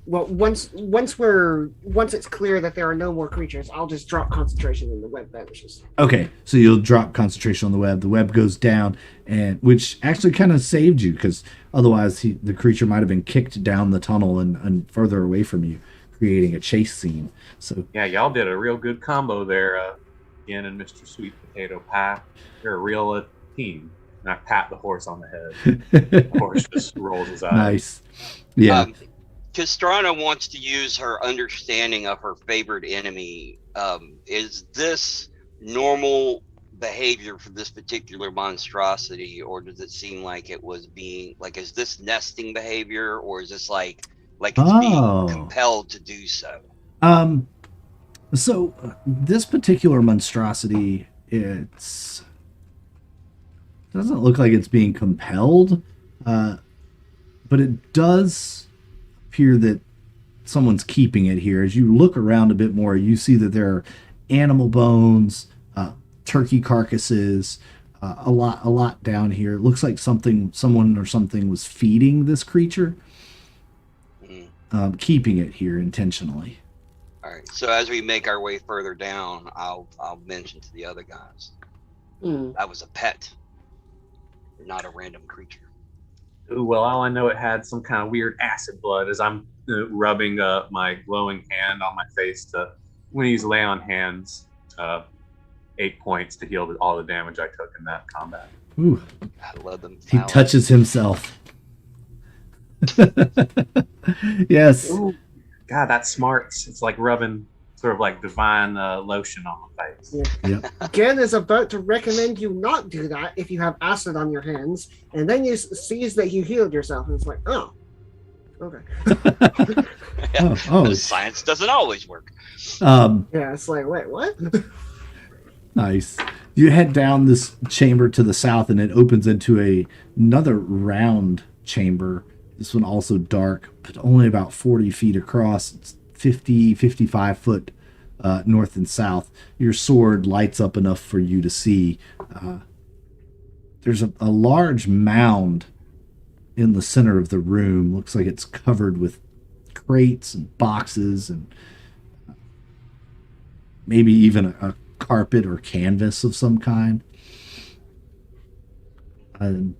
[SPEAKER 2] Well, once it's clear that there are no more creatures, I'll just drop concentration and the web vanishes.
[SPEAKER 1] Okay, so you'll drop concentration on the web. The web goes down, and which actually kind of saved you because otherwise the creature might have been kicked down the tunnel and further away from you. creating a chase scene. So
[SPEAKER 4] Yeah, y'all did a real good combo there, Ian and Mr. Sweet Potato Pie. You're a real team. And I pat the horse on the head. The horse just rolls his eyes.
[SPEAKER 1] nice. Yeah.
[SPEAKER 3] Castrana wants to use her understanding of her favorite enemy. Is this normal behavior for this particular monstrosity, or does it seem like it was being like, is this nesting behavior, or is this like it's being compelled to do so?
[SPEAKER 1] So this particular monstrosity, it doesn't look like it's being compelled, but it does appear that someone's keeping it here. As you look around a bit more, you see that there are animal bones, turkey carcasses, a lot down here. It looks like someone or something was feeding this creature, keeping it here intentionally.
[SPEAKER 3] All right. So as we make our way further down, I'll mention to the other guys that was a pet, not a random creature.
[SPEAKER 4] Ooh, well, all I know, it had some kind of weird acid blood as I'm rubbing my glowing hand on my face to, when he's lay on hands, 8 points to heal all the damage I took in that combat.
[SPEAKER 1] Ooh.
[SPEAKER 3] I love them.
[SPEAKER 1] He touches himself. Yes.
[SPEAKER 4] Ooh, God, that's smart. It's like rubbing sort of like divine lotion on the face.
[SPEAKER 2] Yeah.
[SPEAKER 1] Yep.
[SPEAKER 2] Gen is about to recommend you not do that if you have acid on your hands, and then you sees that you healed yourself, and it's like, oh, okay.
[SPEAKER 1] Oh.
[SPEAKER 3] Science doesn't always work.
[SPEAKER 2] Yeah, it's like, wait, what?
[SPEAKER 1] Nice. You head down this chamber to the south, and it opens into another round chamber. This one also dark, but only about 40 feet across. It's 55 foot north and south. Your sword lights up enough for you to see. There's a large mound in the center of the room. Looks like it's covered with crates and boxes and maybe even a carpet or canvas of some kind. You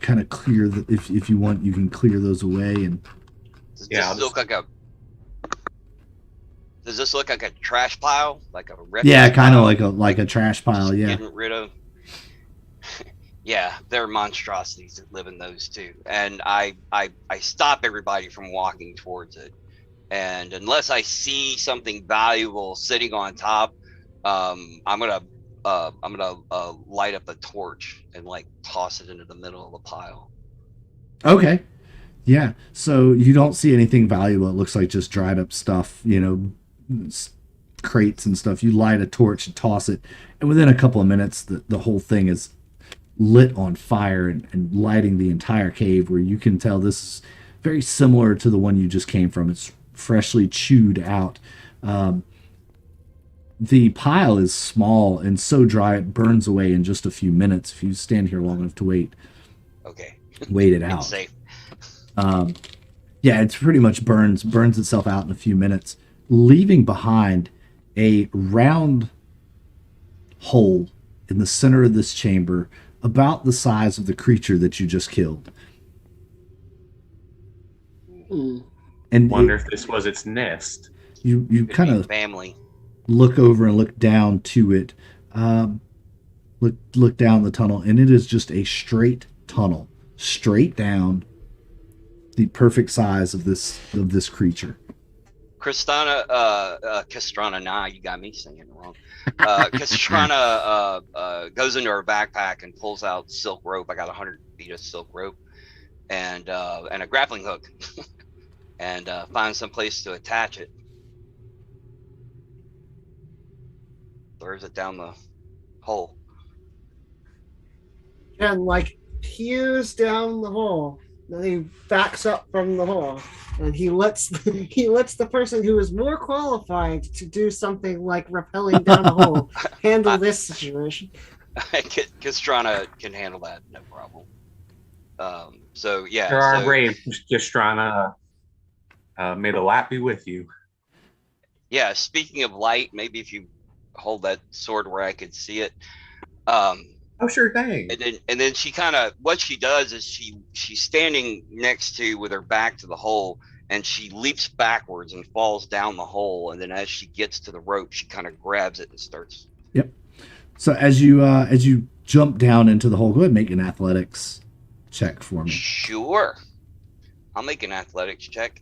[SPEAKER 1] kind of clear if you want, you can clear those away. And
[SPEAKER 3] does this look like a trash pile, like a refuse
[SPEAKER 1] kind
[SPEAKER 3] pile?
[SPEAKER 1] of like a trash pile. Yeah,
[SPEAKER 3] getting rid of. Yeah, there are monstrosities that live in those too, and I stop everybody from walking towards it, and unless I see something valuable sitting on top, I'm gonna light up a torch and like toss it into the middle of the pile.
[SPEAKER 1] Okay. Yeah. So you don't see anything valuable. It looks like just dried up stuff, crates and stuff. You light a torch and toss it, and within a couple of minutes, the whole thing is lit on fire and lighting the entire cave, where you can tell this is very similar to the one you just came from. It's freshly chewed out. The pile is small and so dry it burns away in just a few minutes if you stand here long enough to wait it out.
[SPEAKER 3] It's safe.
[SPEAKER 1] Yeah, it's pretty much burns itself out in a few minutes, leaving behind a round hole in the center of this chamber about the size of the creature that you just killed. And
[SPEAKER 4] wonder if this was its nest.
[SPEAKER 1] You kind of
[SPEAKER 3] family.
[SPEAKER 1] Look over and look down to it. Look down the tunnel, and it is just a straight tunnel, straight down, the perfect size of this creature.
[SPEAKER 3] Castrana, you got me saying it wrong. Castrana goes into her backpack and pulls out silk rope. I got 100 feet of silk rope and a grappling hook, and finds some place to attach it. Throws it down the hole.
[SPEAKER 2] And like peers down the hole. Then he backs up from the hole, and he lets the person who is more qualified to do something like rappelling down the hole handle this situation.
[SPEAKER 3] Castrana can handle that, no problem. So yeah.
[SPEAKER 4] There are brave, Castrana. May the light be with you.
[SPEAKER 3] Yeah. Speaking of light, maybe if you hold that sword where I could see it.
[SPEAKER 4] Oh, sure thing.
[SPEAKER 3] And then she kind of, what she does is she's standing next to, with her back to the hole, and she leaps backwards and falls down the hole. And then as she gets to the rope, she kind of grabs it and starts.
[SPEAKER 1] Yep. So as you jump down into the hole, go ahead and make an athletics check for me.
[SPEAKER 3] Sure. I'll make an athletics check.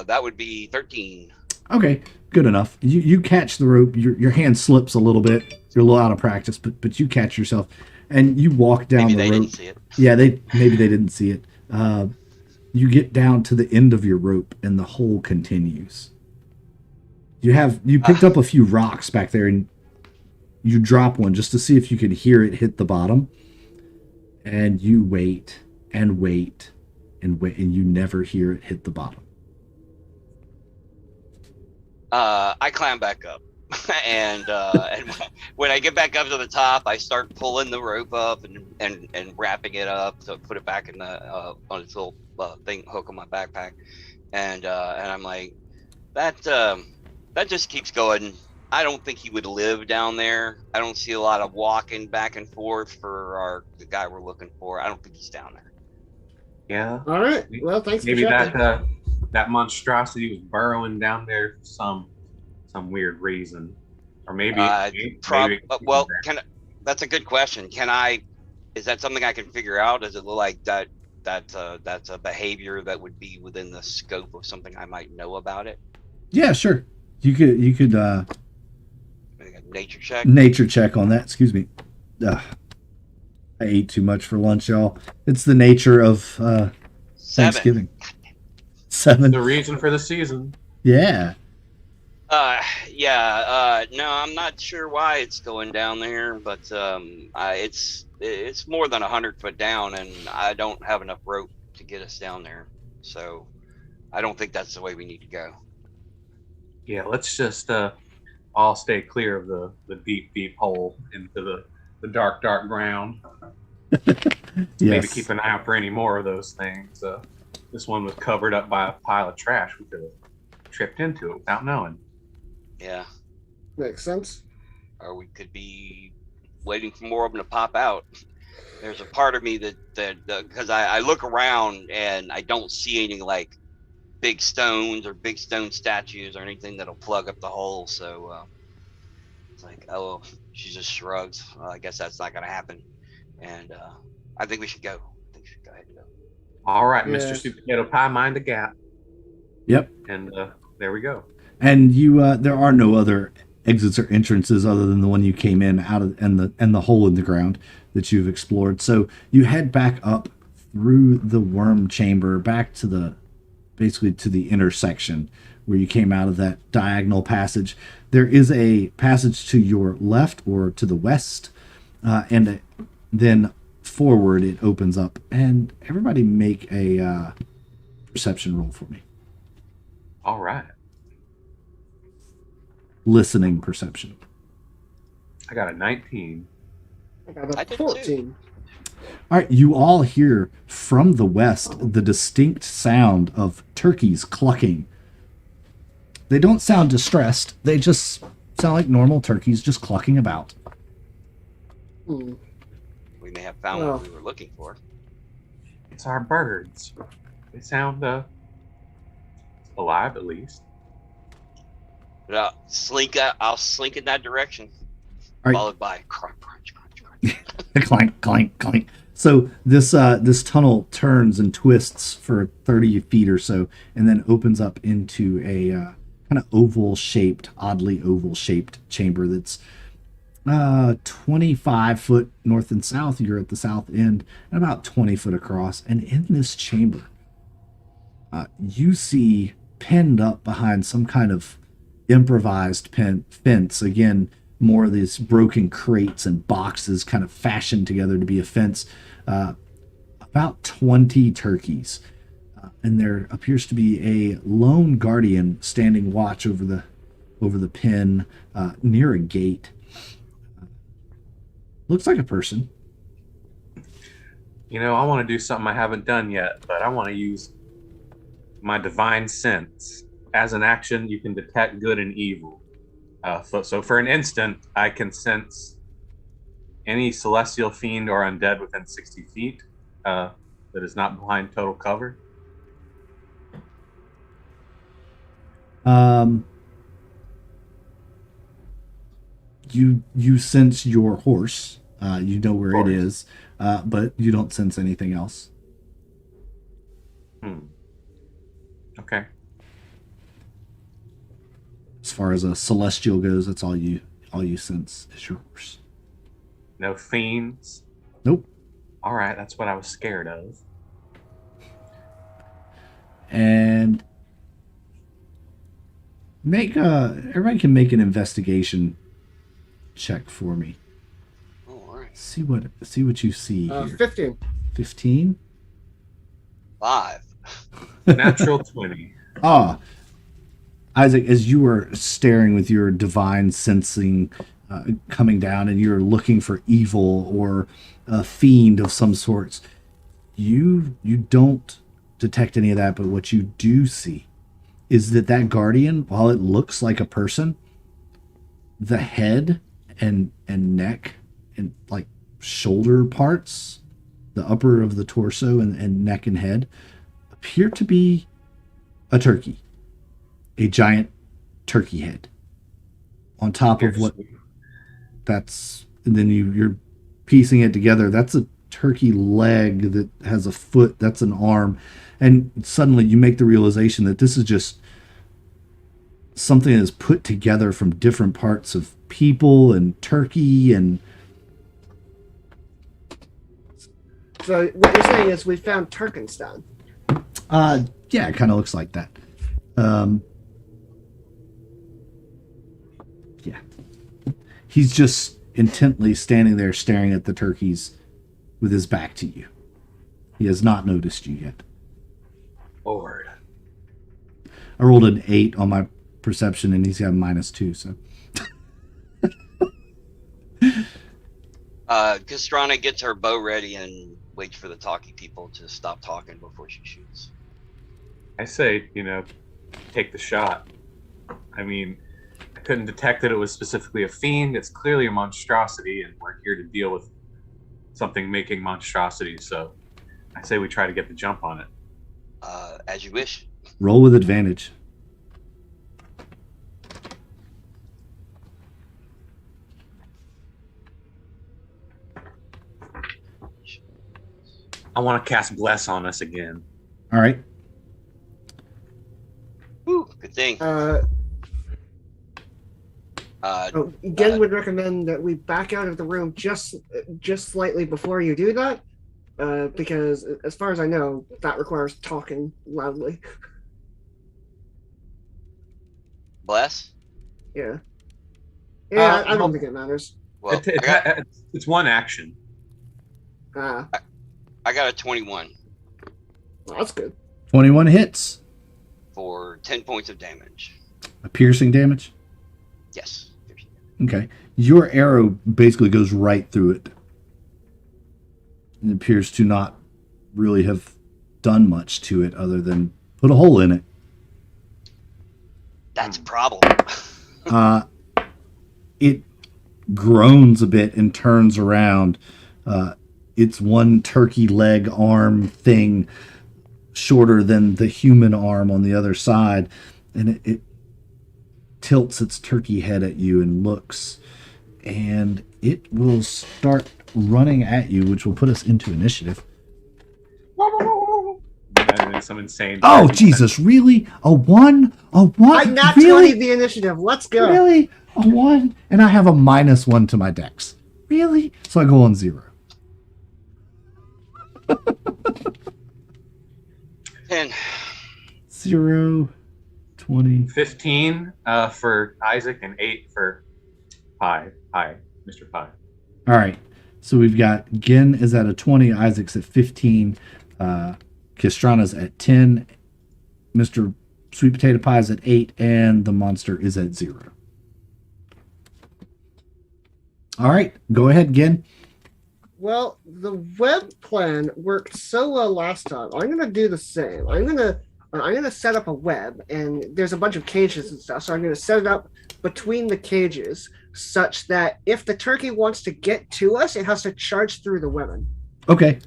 [SPEAKER 3] That would be 13.
[SPEAKER 1] Okay, good enough. You catch the rope. Your hand slips a little bit. You're a little out of practice, but you catch yourself, and you walk down
[SPEAKER 3] Maybe
[SPEAKER 1] the
[SPEAKER 3] they
[SPEAKER 1] rope.
[SPEAKER 3] didn't see it.
[SPEAKER 1] Yeah, maybe they didn't see it. You get down to the end of your rope, and the hole continues. You picked up a few rocks back there, and you drop one just to see if you could hear it hit the bottom. And you wait and wait and wait, and you never hear it hit the bottom.
[SPEAKER 3] I climb back up, and when I get back up to the top, I start pulling the rope up and wrapping it up to put it back in the on its little thing hook on my backpack, and I'm like, that just keeps going. I don't think he would live down there. I don't see a lot of walking back and forth for the guy we're looking for. I don't think he's down there.
[SPEAKER 4] Yeah.
[SPEAKER 2] All right. Well, thanks
[SPEAKER 4] Maybe
[SPEAKER 2] for checking.
[SPEAKER 4] that monstrosity was burrowing down there for some weird reason, or maybe.
[SPEAKER 3] Well, that's a good question. Is that something I can figure out? Does it look like that? That's a behavior that would be within the scope of something I might know about it.
[SPEAKER 1] Yeah, sure. You could
[SPEAKER 3] Nature check
[SPEAKER 1] on that. Excuse me. I ate too much for lunch, y'all. It's the nature of Thanksgiving. 7.
[SPEAKER 4] The reason for the season.
[SPEAKER 1] Yeah.
[SPEAKER 3] No, I'm not sure why it's going down there, but it's more than 100 foot down, and I don't have enough rope to get us down there. So I don't think that's the way we need to go.
[SPEAKER 4] Yeah, let's just all stay clear of the deep hole into the dark ground.
[SPEAKER 1] Yes.
[SPEAKER 4] Maybe keep an eye out for any more of those things. This one was covered up by a pile of trash. We could have tripped into it without knowing.
[SPEAKER 3] Yeah.
[SPEAKER 2] Makes sense.
[SPEAKER 3] Or we could be waiting for more of them to pop out. There's a part of me that because I look around and I don't see any like big stones or big stone statues or anything that'll plug up the hole. So it's like, oh, she just shrugs. Well, I guess that's not going to happen. And I think we should go. I think we should go ahead and go.
[SPEAKER 4] All right,
[SPEAKER 2] Yeah.
[SPEAKER 4] Mr. Super Potato Pie, mind the gap.
[SPEAKER 1] Yep.
[SPEAKER 4] And there we go.
[SPEAKER 1] And you there are no other exits or entrances other than the one you came in out of and the hole in the ground that you've explored. So you head back up through the worm chamber back to basically to the intersection where you came out of that diagonal passage. There is a passage to your left or to the west, and then forward it opens up. And everybody make a perception roll for me.
[SPEAKER 4] All right.
[SPEAKER 1] Listening perception.
[SPEAKER 4] I got a 19.
[SPEAKER 2] I got
[SPEAKER 3] I
[SPEAKER 2] a
[SPEAKER 3] did
[SPEAKER 2] 14.
[SPEAKER 1] All right, you all hear from the west the distinct sound of turkeys clucking. They don't sound distressed. They just sound like normal turkeys just clucking about.
[SPEAKER 2] Hmm.
[SPEAKER 3] We may have found what we were looking for.
[SPEAKER 4] It's our birds. They sound alive, at least.
[SPEAKER 3] But I'll slink in that direction,
[SPEAKER 1] All right.
[SPEAKER 3] followed by crunch, crunch, crunch, crunch.
[SPEAKER 1] Clank, clank, clank. So this tunnel turns and twists for 30 feet or so, and then opens up into a kind of oddly oval shaped chamber that's 25 foot north and south. You're at the south end, and about 20 foot across. And in this chamber, you see pinned up behind some kind of improvised fence. Again, more of these broken crates and boxes kind of fashioned together to be a fence. About 20 turkeys. And there appears to be a lone guardian standing watch over the pen near a gate. Looks like a person.
[SPEAKER 4] You know, I want to do something I haven't done yet, but I want to use my divine sense. As an action, you can detect good and evil. So for an instant, I can sense any celestial fiend or undead within 60 feet that is not behind total cover.
[SPEAKER 1] You sense your horse. You know where it
[SPEAKER 4] Horse.
[SPEAKER 1] is, but you don't sense anything else.
[SPEAKER 4] Okay.
[SPEAKER 1] As far as a celestial goes, that's all you sense is your horse.
[SPEAKER 4] No fiends.
[SPEAKER 1] Nope.
[SPEAKER 4] All right, that's what I was scared of.
[SPEAKER 1] And everybody can make an investigation check for me.
[SPEAKER 3] Oh, all right.
[SPEAKER 1] See what you see here.
[SPEAKER 2] 15.
[SPEAKER 1] 15?
[SPEAKER 3] 5.
[SPEAKER 4] Natural 20.
[SPEAKER 1] Ah, Isaac, as you were staring with your divine sensing coming down, and you're looking for evil or a fiend of some sorts, you don't detect any of that. But what you do see is that guardian, while it looks like a person, the head and neck and like shoulder parts, the upper of the torso and neck and head, appear to be a turkey, a giant turkey head on top of what that's, and then you're piecing it together. That's a turkey leg that has a foot, that's an arm, and suddenly you make the realization that this is just something that's put together from different parts of people and turkey. And
[SPEAKER 2] So what you're saying is we found Turkenstein.
[SPEAKER 1] yeah, it kind of looks like that. Yeah, he's just intently standing there staring at the turkeys with his back to you. He has not noticed you yet.
[SPEAKER 4] Lord.
[SPEAKER 1] I rolled an 8 on my perception, and he's got -2. So
[SPEAKER 3] Castrana gets her bow ready and waits for the talkie people to stop talking before she shoots.
[SPEAKER 4] I say, take the shot. I mean, I couldn't detect that it was specifically a fiend. It's clearly a monstrosity, and we're here to deal with something making monstrosities. So I say we try to get the jump on it.
[SPEAKER 3] As you wish.
[SPEAKER 1] roll with advantage.
[SPEAKER 4] I want to cast Bless on us again.
[SPEAKER 1] All right.
[SPEAKER 3] Woo, good thing.
[SPEAKER 2] Gen would recommend that we back out of the room just slightly before you do that, because as far as I know, that requires talking loudly.
[SPEAKER 3] Bless?
[SPEAKER 2] Yeah. Yeah, I don't
[SPEAKER 4] well-
[SPEAKER 2] think it matters.
[SPEAKER 3] Well,
[SPEAKER 4] It's one action.
[SPEAKER 2] Well,
[SPEAKER 3] I got a 21
[SPEAKER 2] that's good.
[SPEAKER 1] 21 hits.
[SPEAKER 3] for 10 points of damage.
[SPEAKER 1] A piercing damage.
[SPEAKER 3] Yes.
[SPEAKER 1] Okay. Your arrow basically goes right through it. It appears to not really have done much to it other than put a hole in it.
[SPEAKER 3] That's a problem.
[SPEAKER 1] It groans a bit and turns around. It's one turkey leg arm thing shorter than the human arm on the other side, and it tilts its turkey head at you and looks, and it will start running at you, which will put us into initiative.
[SPEAKER 4] And then some insane.
[SPEAKER 1] Oh, Jesus, really? A 1? A 1?
[SPEAKER 2] I not
[SPEAKER 1] really?
[SPEAKER 2] 20 the initiative. Let's go.
[SPEAKER 1] Really? A 1? And I have a -1 to my dex. Really? So I go on 0.
[SPEAKER 3] 10.
[SPEAKER 1] 0, 20.
[SPEAKER 4] 15 for Isaac and 8 for Pie. Hi, Mr. Pie.
[SPEAKER 1] All right. So we've got Gen is at a 20, Isaac's at 15, Kistrana's at 10, Mr. Sweet Potato Pie is at 8, and the monster is at 0. All right. Go ahead, Gen.
[SPEAKER 2] Well, the web plan worked so well last time. I'm gonna do the same. I'm I'm gonna set up a web, and there's a bunch of cages and stuff. So I'm gonna set it up between the cages, such that if the turkey wants to get to us, it has to charge through the webbing.
[SPEAKER 1] Okay.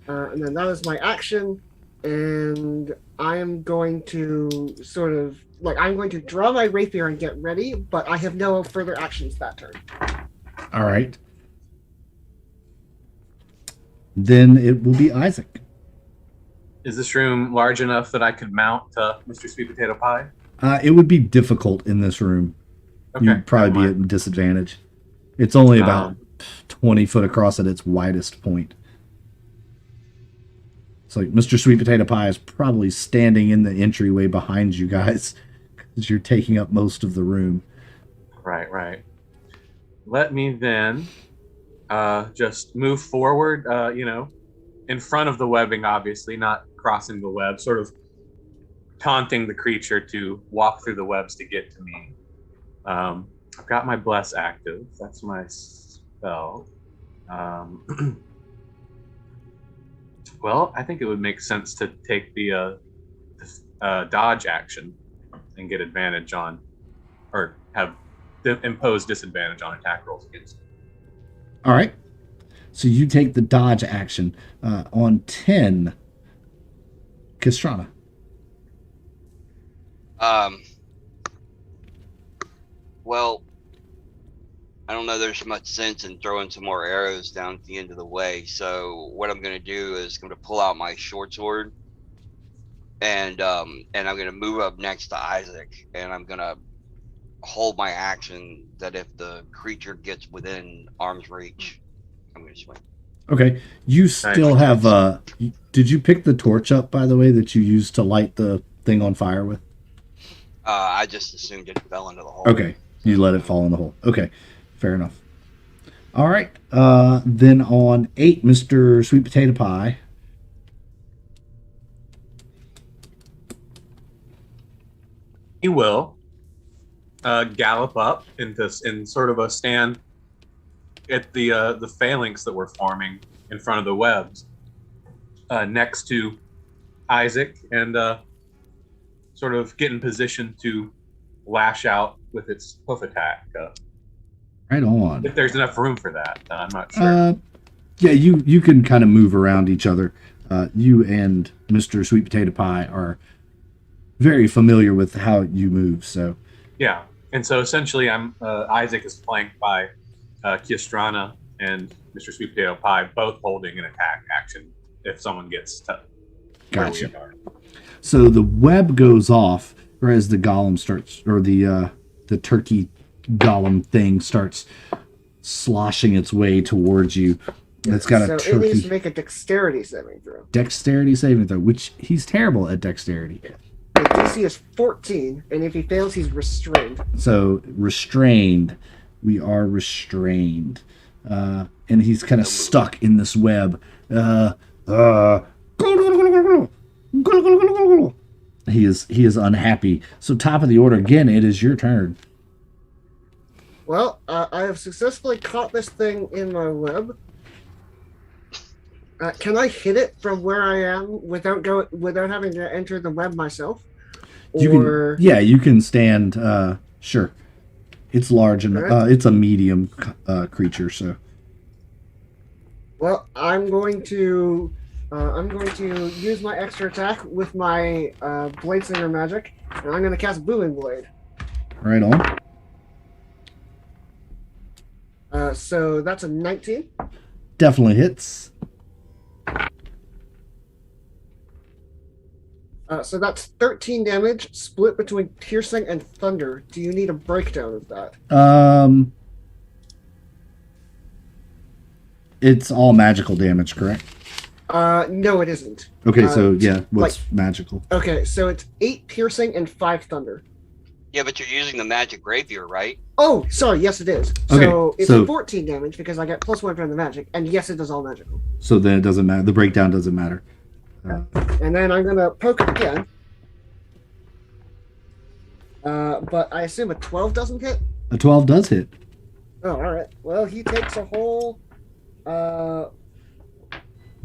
[SPEAKER 2] And then that is my action, and I am going to sort of I'm going to draw my rapier and get ready, but I have no further actions that turn.
[SPEAKER 1] All right. Then it will be Isaac.
[SPEAKER 4] Is this room large enough that I could mount Mr. Sweet Potato Pie?
[SPEAKER 1] It would be difficult in this room.
[SPEAKER 4] Okay.
[SPEAKER 1] You'd probably be at a disadvantage. It's only about 20 foot across at its widest point. It's like Mr. Sweet Potato Pie is probably standing in the entryway behind you guys because you're taking up most of the room.
[SPEAKER 4] Right. Let me then just move forward, in front of the webbing, obviously, not crossing the web, sort of taunting the creature to walk through the webs to get to me. I've got my Bless active. That's my spell. Well, I think it would make sense to take the dodge action and get advantage on, or have impose disadvantage on attack rolls against it.
[SPEAKER 1] All right. So you take the dodge action on 10. Castrana.
[SPEAKER 3] Well, I don't know there's much sense in throwing some more arrows down at the end of the way. So what I'm going to do is I'm going to pull out my short sword, and I'm going to move up next to Isaac, and I'm going to hold my action that if the creature gets within arm's reach, I'm going to swing.
[SPEAKER 1] Okay. You still have did you pick the torch up, by the way, that you used to light the thing on fire with?
[SPEAKER 3] I just assumed it fell into the hole.
[SPEAKER 1] Okay. You let it fall in the hole. Okay. Fair enough. All right. Then on 8, Mr. Sweet Potato Pie.
[SPEAKER 4] He will gallop up in sort of a stand at the phalanx that we're forming in front of the webs, next to Isaac, and sort of get in position to lash out with its hoof attack.
[SPEAKER 1] Right on.
[SPEAKER 4] If there's enough room for that, I'm not sure.
[SPEAKER 1] Yeah, you can kind of move around each other. You and Mr. Sweet Potato Pie are very familiar with how you move, so.
[SPEAKER 4] Yeah, and so essentially Isaac is flanked by Kiastrana and Mr. Sweet Potato Pie, both holding an attack action if someone gets to
[SPEAKER 1] Gotcha. So the web goes off as the golem starts, or the turkey golem thing starts sloshing its way towards you. It's got a turkey.
[SPEAKER 2] It needs to make a dexterity saving throw.
[SPEAKER 1] Dexterity saving throw, which he's terrible at dexterity.
[SPEAKER 2] The DC is 14, and if he fails, he's restrained.
[SPEAKER 1] So restrained. We are restrained. And he's kind of stuck in this web. He is unhappy. So top of the order again, it is your turn.
[SPEAKER 2] Well, I have successfully caught this thing in my web. Can I hit it from where I am without having to enter the web myself?
[SPEAKER 1] You can stand. Sure, it's large and it's a medium creature. So,
[SPEAKER 2] well, I'm going to use my extra attack with my Blade Singer magic, and I'm going to cast Booming Blade.
[SPEAKER 1] Right on.
[SPEAKER 2] So that's a 19.
[SPEAKER 1] Definitely hits.
[SPEAKER 2] So that's 13 damage, split between piercing and thunder. Do you need a breakdown of that?
[SPEAKER 1] It's all magical damage, correct?
[SPEAKER 2] No, it isn't.
[SPEAKER 1] Okay, so yeah, what's magical?
[SPEAKER 2] Okay, so it's 8 piercing and 5 thunder.
[SPEAKER 3] Yeah, but you're using the magic rapier, right?
[SPEAKER 2] Oh, sorry. Yes, it is.
[SPEAKER 1] Okay,
[SPEAKER 2] So it's 14 damage because I get +1 from the magic, and yes, it does all magical.
[SPEAKER 1] So then it doesn't matter. The breakdown doesn't matter.
[SPEAKER 2] And then I'm gonna poke it again. But I assume a 12 doesn't hit.
[SPEAKER 1] A 12 does hit.
[SPEAKER 2] Oh, all right. Well, he takes a whole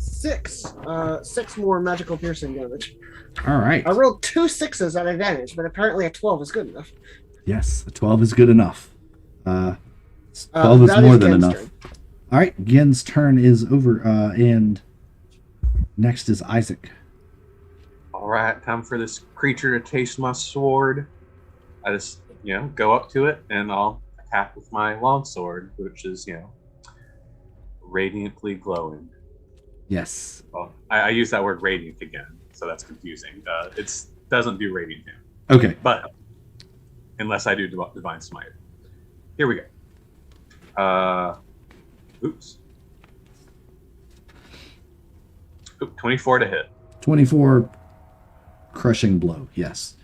[SPEAKER 2] six more magical piercing damage.
[SPEAKER 1] All right.
[SPEAKER 2] I rolled 2 6s at advantage, but apparently a 12 is good enough.
[SPEAKER 1] Yes, a 12 is good enough. 12 is
[SPEAKER 2] that
[SPEAKER 1] more
[SPEAKER 2] is
[SPEAKER 1] than
[SPEAKER 2] Gen's
[SPEAKER 1] enough.
[SPEAKER 2] turn.
[SPEAKER 1] All right, Gen's turn is over, and next is Isaac.
[SPEAKER 4] All right, time for this creature to taste my sword. I just, go up to it and I'll attack with my longsword, which is, radiantly glowing.
[SPEAKER 1] Yes.
[SPEAKER 4] Well, I use that word radiant again, so that's confusing. It doesn't do radiant damage,
[SPEAKER 1] Okay.
[SPEAKER 4] but unless I do divine smite. Here we go. Oops. 24 to hit.
[SPEAKER 1] 24 crushing blow. Yes.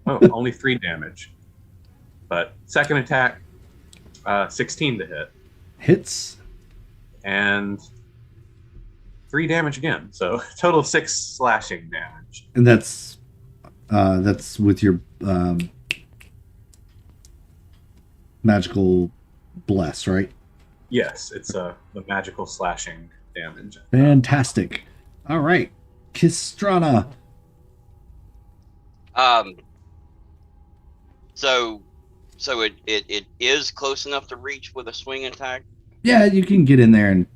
[SPEAKER 4] Oh, only 3 damage. But second attack, 16 to hit.
[SPEAKER 1] Hits.
[SPEAKER 4] And 3 damage again. So total of 6 slashing damage.
[SPEAKER 1] And that's with your magical bless, right?
[SPEAKER 4] Yes, it's the magical slashing damage.
[SPEAKER 1] Fantastic. All right. Kistrana.
[SPEAKER 3] So it is close enough to reach with a swing attack.
[SPEAKER 1] Yeah, you can get in there and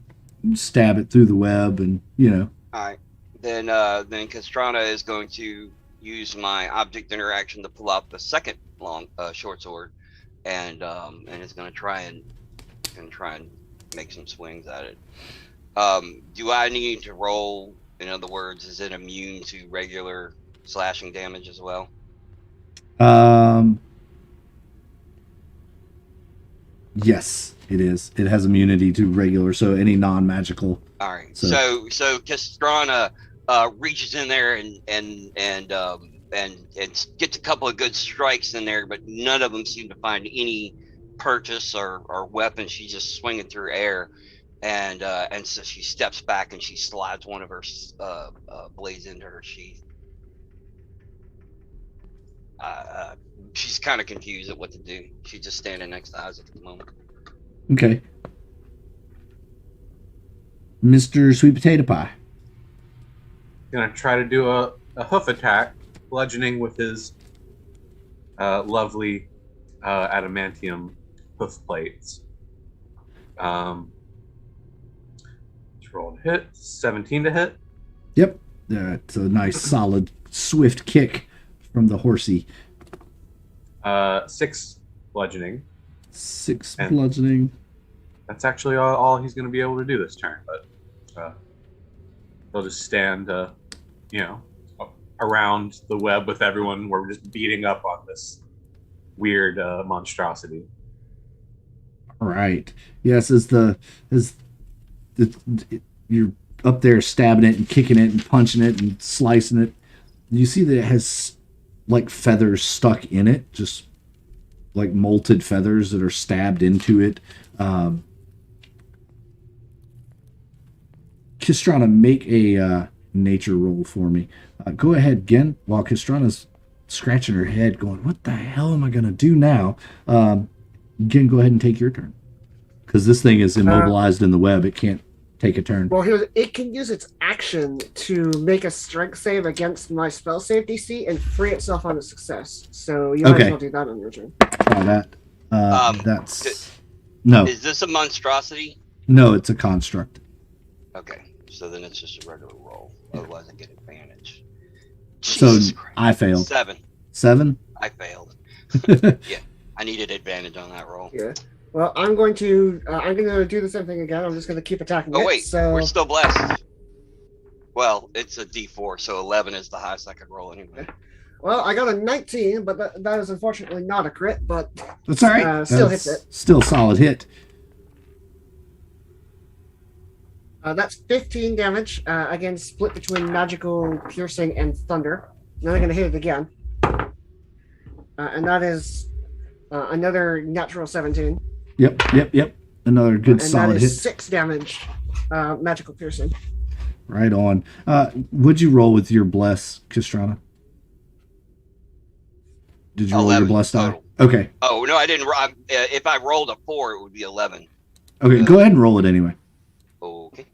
[SPEAKER 1] stab it through the web, and
[SPEAKER 3] All right. Then Castrana is going to use my object interaction to pull out the second long short sword, and is going to try and make some swings at it. Do I need to roll? In other words, is it immune to regular slashing damage as well?
[SPEAKER 1] Yes, it is. It has immunity to regular, so any non-magical.
[SPEAKER 3] All right.
[SPEAKER 1] So-
[SPEAKER 3] So Castrana reaches in there and gets a couple of good strikes in there, but none of them seem to find any purchase or weapon. She's just swinging through air, and so she steps back and she slides one of her blades into her sheath. She's kind of confused at what to do. She's just standing next to Isaac at the moment.
[SPEAKER 1] Okay. Mr. Sweet Potato Pie.
[SPEAKER 4] Gonna try to do a hoof attack, bludgeoning with his lovely adamantium hoof plates. Let's roll to hit. 17 to hit.
[SPEAKER 1] Yep. It's a nice, solid, swift kick from the horsey.
[SPEAKER 4] 6 bludgeoning.
[SPEAKER 1] 6
[SPEAKER 4] And-
[SPEAKER 1] bludgeoning.
[SPEAKER 4] That's actually all he's going to be able to do this turn. But he'll just stand, around the web with everyone. We're just beating up on this weird monstrosity.
[SPEAKER 1] All right. Yes, you're up there stabbing it and kicking it and punching it and slicing it. You see that it has like feathers stuck in it, just like molted feathers that are stabbed into it. Kistrana, make a nature roll for me. Go ahead again while Kistrana's scratching her head going, what the hell am I going to do now? Again, go ahead and take your turn. Because this thing is immobilized in the web. It can't take a turn.
[SPEAKER 2] Well, it can use its action to make a strength save against my spell save DC and free itself on a success. So you might as well do that on your turn.
[SPEAKER 1] Try that. That's... No.
[SPEAKER 3] Is this a monstrosity?
[SPEAKER 1] No, it's a construct.
[SPEAKER 3] Okay, so then it's just a regular roll. Otherwise, I get advantage.
[SPEAKER 1] So
[SPEAKER 3] Jesus Christ.
[SPEAKER 1] I failed.
[SPEAKER 3] 7.
[SPEAKER 1] 7?
[SPEAKER 3] I failed. I needed advantage on that roll.
[SPEAKER 2] Yeah. Well, I'm going to do the same thing again. I'm just going to keep attacking.
[SPEAKER 3] Oh wait,
[SPEAKER 2] so...
[SPEAKER 3] we're still blessed. Well, it's a D4, so 11 is the highest I could roll anyway.
[SPEAKER 2] Well, I got a 19, but that is unfortunately not a crit. But
[SPEAKER 1] that's all right.
[SPEAKER 2] Still hits it.
[SPEAKER 1] Still solid hit.
[SPEAKER 2] That's 15 damage. Again, split between magical piercing and thunder. Then I'm going to hit it again, and that is another natural 17.
[SPEAKER 1] Yep. Another good
[SPEAKER 2] and
[SPEAKER 1] solid
[SPEAKER 2] that
[SPEAKER 1] hit.
[SPEAKER 2] is 6 damage, magical piercing.
[SPEAKER 1] Right on. Would you roll with your bless, Kistrana? Did you roll your bless die?
[SPEAKER 3] total.
[SPEAKER 1] Okay.
[SPEAKER 3] Oh no, I didn't. If I rolled a 4, it would be 11.
[SPEAKER 1] Okay, go ahead and roll it anyway.
[SPEAKER 3] Okay.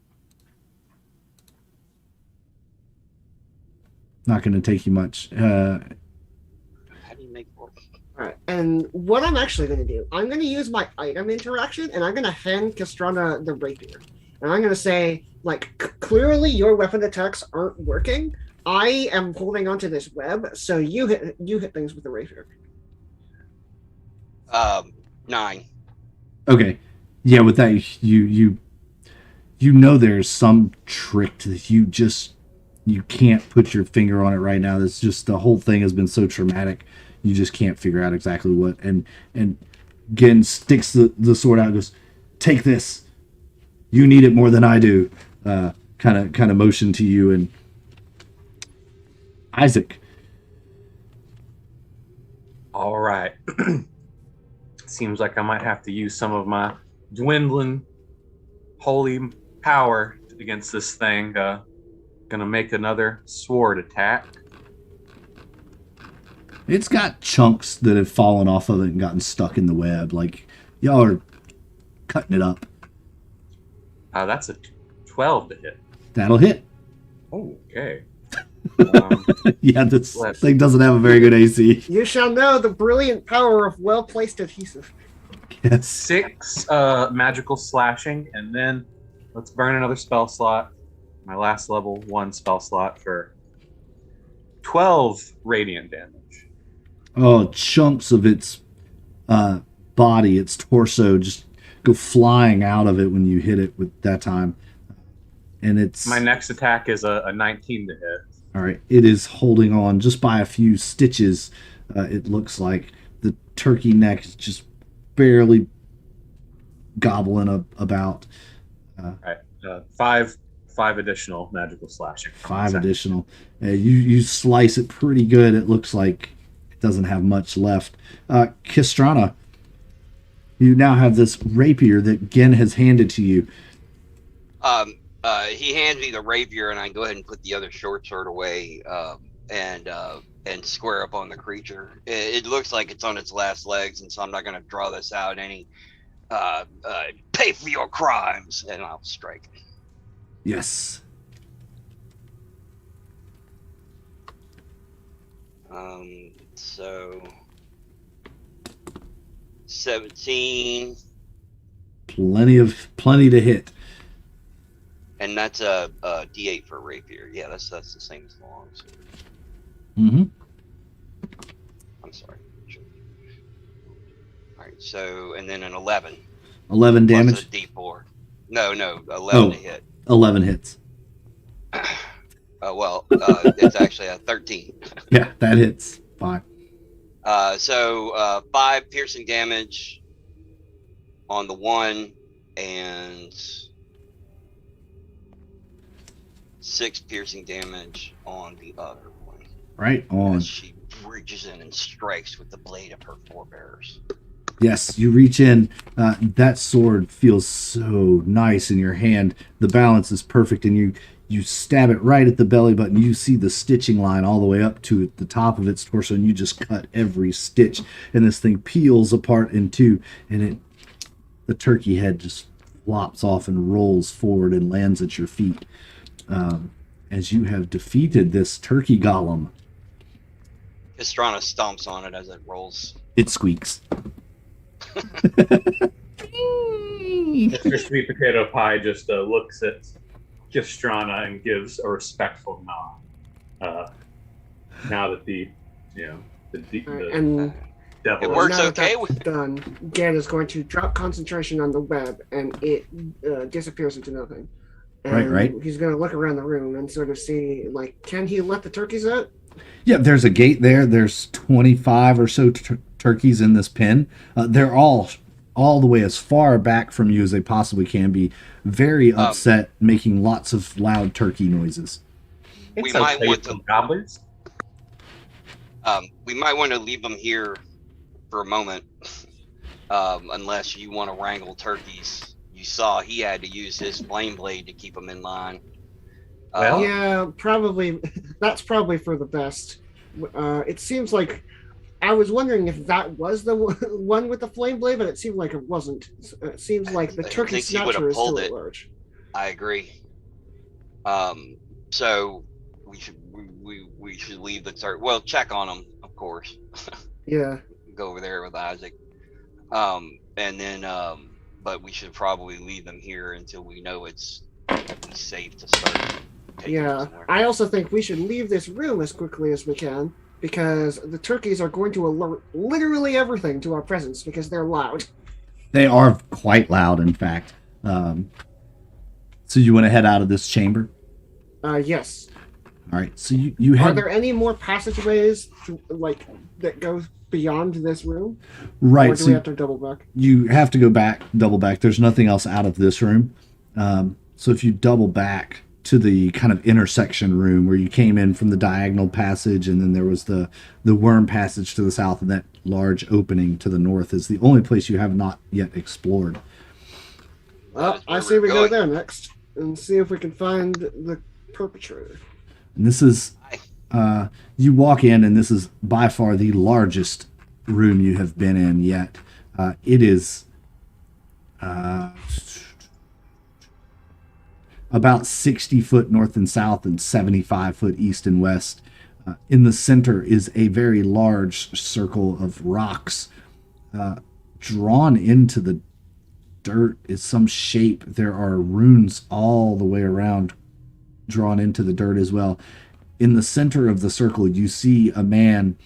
[SPEAKER 1] Not going to take you much.
[SPEAKER 3] How do you make work?
[SPEAKER 2] All right, and what I'm actually going to do, I'm going to use my item interaction, and I'm going to hand Castrana the rapier, and I'm going to say, like, clearly your weapon attacks aren't working. I am holding onto this web, so you hit things with the rapier.
[SPEAKER 3] 9.
[SPEAKER 1] Okay. Yeah, with that, you know there's some trick to this. You can't put your finger on it right now. It's just the whole thing has been so traumatic. You just can't figure out exactly what. And Gen sticks the sword out and goes, "Take this. You need it more than I do." Kind of motion to you and Isaac.
[SPEAKER 4] All right. Seems like I might have to use some of my dwindling holy power against this thing. Gonna make another sword attack.
[SPEAKER 1] It's got chunks that have fallen off of it and gotten stuck in the web. Like, y'all are cutting it up.
[SPEAKER 4] That's a 12 to hit.
[SPEAKER 1] That'll hit.
[SPEAKER 4] Oh, okay.
[SPEAKER 1] Yeah, this thing doesn't have a very good AC.
[SPEAKER 2] You shall know the brilliant power of well-placed adhesive.
[SPEAKER 1] Yes.
[SPEAKER 4] 6 magical slashing, and then let's burn another spell slot. My last level 1 spell slot for 12 radiant damage.
[SPEAKER 1] Oh, chunks of its body, its torso, just go flying out of it when you hit it with that time. And it's
[SPEAKER 4] My next attack is a 19 to hit.
[SPEAKER 1] all right. It is holding on just by a few stitches. It looks like the turkey neck is just barely gobbling about.
[SPEAKER 4] All right, 5 additional magical slashing.
[SPEAKER 1] 5 additional. You slice it pretty good. It looks like it doesn't have much left. Kistrana, you now have this rapier that Gen has handed to you.
[SPEAKER 3] He hands me the rapier, and I go ahead and put the other short sword away, and square up on the creature. It looks like it's on its last legs, and so I'm not going to draw this out any. Pay for your crimes, and I'll strike.
[SPEAKER 1] Yes.
[SPEAKER 3] So 17.
[SPEAKER 1] Plenty to hit.
[SPEAKER 3] And that's a D8 for rapier. Yeah, that's the same as the long sword.
[SPEAKER 1] Mm-hmm.
[SPEAKER 3] I'm sorry. All right. So and then an 11.
[SPEAKER 1] 11 damage.
[SPEAKER 3] Plus a D4. No, 11 to hit.
[SPEAKER 1] 11 hits.
[SPEAKER 3] It's actually a 13.
[SPEAKER 1] Yeah, that hits. Fine.
[SPEAKER 3] So 5 piercing damage on the one, and 6 piercing damage on the other one.
[SPEAKER 1] Right on.
[SPEAKER 3] As she reaches in and strikes with the blade of her forebears.
[SPEAKER 1] Yes, you reach in. That sword feels so nice in your hand. The balance is perfect, and you stab it right at the belly button. You see the stitching line all the way up to the top of its torso, and you just cut every stitch, and this thing peels apart in two, and the turkey head just flops off and rolls forward and lands at your feet. As you have defeated this turkey golem.
[SPEAKER 3] Castrana stomps on it as it rolls.
[SPEAKER 1] It squeaks.
[SPEAKER 4] Mr. Sweet Potato Pie just looks at Castrana and gives a respectful nod. Now that the
[SPEAKER 2] and
[SPEAKER 4] devil
[SPEAKER 3] It works
[SPEAKER 2] now
[SPEAKER 3] okay
[SPEAKER 2] that that's done, Gan is going to drop concentration on the web, and it disappears into nothing. And
[SPEAKER 1] Right.
[SPEAKER 2] He's going to look around the room and sort of see, like, can he let the turkeys out?
[SPEAKER 1] Yeah, there's a gate there. There's 25 or so turkeys in this pen. They're all the way as far back from you as they possibly can be. Very upset, making lots of loud turkey noises.
[SPEAKER 3] We might want to
[SPEAKER 4] goblins.
[SPEAKER 3] We might want to leave them here for a moment, unless you want to wrangle turkeys. You saw he had to use his flame blade to keep them in line.
[SPEAKER 4] Well,
[SPEAKER 2] Yeah, probably. That's probably for the best. It seems like I was wondering if that was the one with the flame blade, but it seemed like it wasn't. It seems like the
[SPEAKER 3] I
[SPEAKER 2] turkey
[SPEAKER 3] think he would
[SPEAKER 2] snatcher
[SPEAKER 3] have
[SPEAKER 2] is still
[SPEAKER 3] pulled
[SPEAKER 2] at
[SPEAKER 3] it.
[SPEAKER 2] large.
[SPEAKER 3] I agree. So we we should leave the turkey. Well, check on them, of course.
[SPEAKER 2] Yeah.
[SPEAKER 3] Go over there with Isaac. And then but we should probably leave them here until we know it's safe to start taking them
[SPEAKER 2] Yeah.
[SPEAKER 3] somewhere.
[SPEAKER 2] I also think we should leave this room as quickly as we can because the turkeys are going to alert literally everything to our presence because they're loud.
[SPEAKER 1] They are quite loud, in fact. So you want to head out of this chamber?
[SPEAKER 2] Yes.
[SPEAKER 1] All right. So you
[SPEAKER 2] Are
[SPEAKER 1] have
[SPEAKER 2] there any more passageways like that go beyond this room?
[SPEAKER 1] right.
[SPEAKER 2] Or do
[SPEAKER 1] So
[SPEAKER 2] we have to double back?
[SPEAKER 1] you have to go back, double back. There's nothing else out of this room. So if you double back to the kind of intersection room where you came in from the diagonal passage, and then there was the worm passage to the south, and that large opening to the north is the only place you have not yet explored.
[SPEAKER 2] Well,
[SPEAKER 3] That's where
[SPEAKER 2] I say
[SPEAKER 3] we're
[SPEAKER 2] we go
[SPEAKER 3] going.
[SPEAKER 2] there next and see if we can find the perpetrator.
[SPEAKER 1] And this is, you walk in, and this is by far the largest room you have been in yet. It is about 60 foot north and south and 75 foot east and west. In the center is a very large circle of rocks. Drawn into the dirt is some shape. There are runes all the way around, drawn into the dirt as well. In the center of the circle, you see a man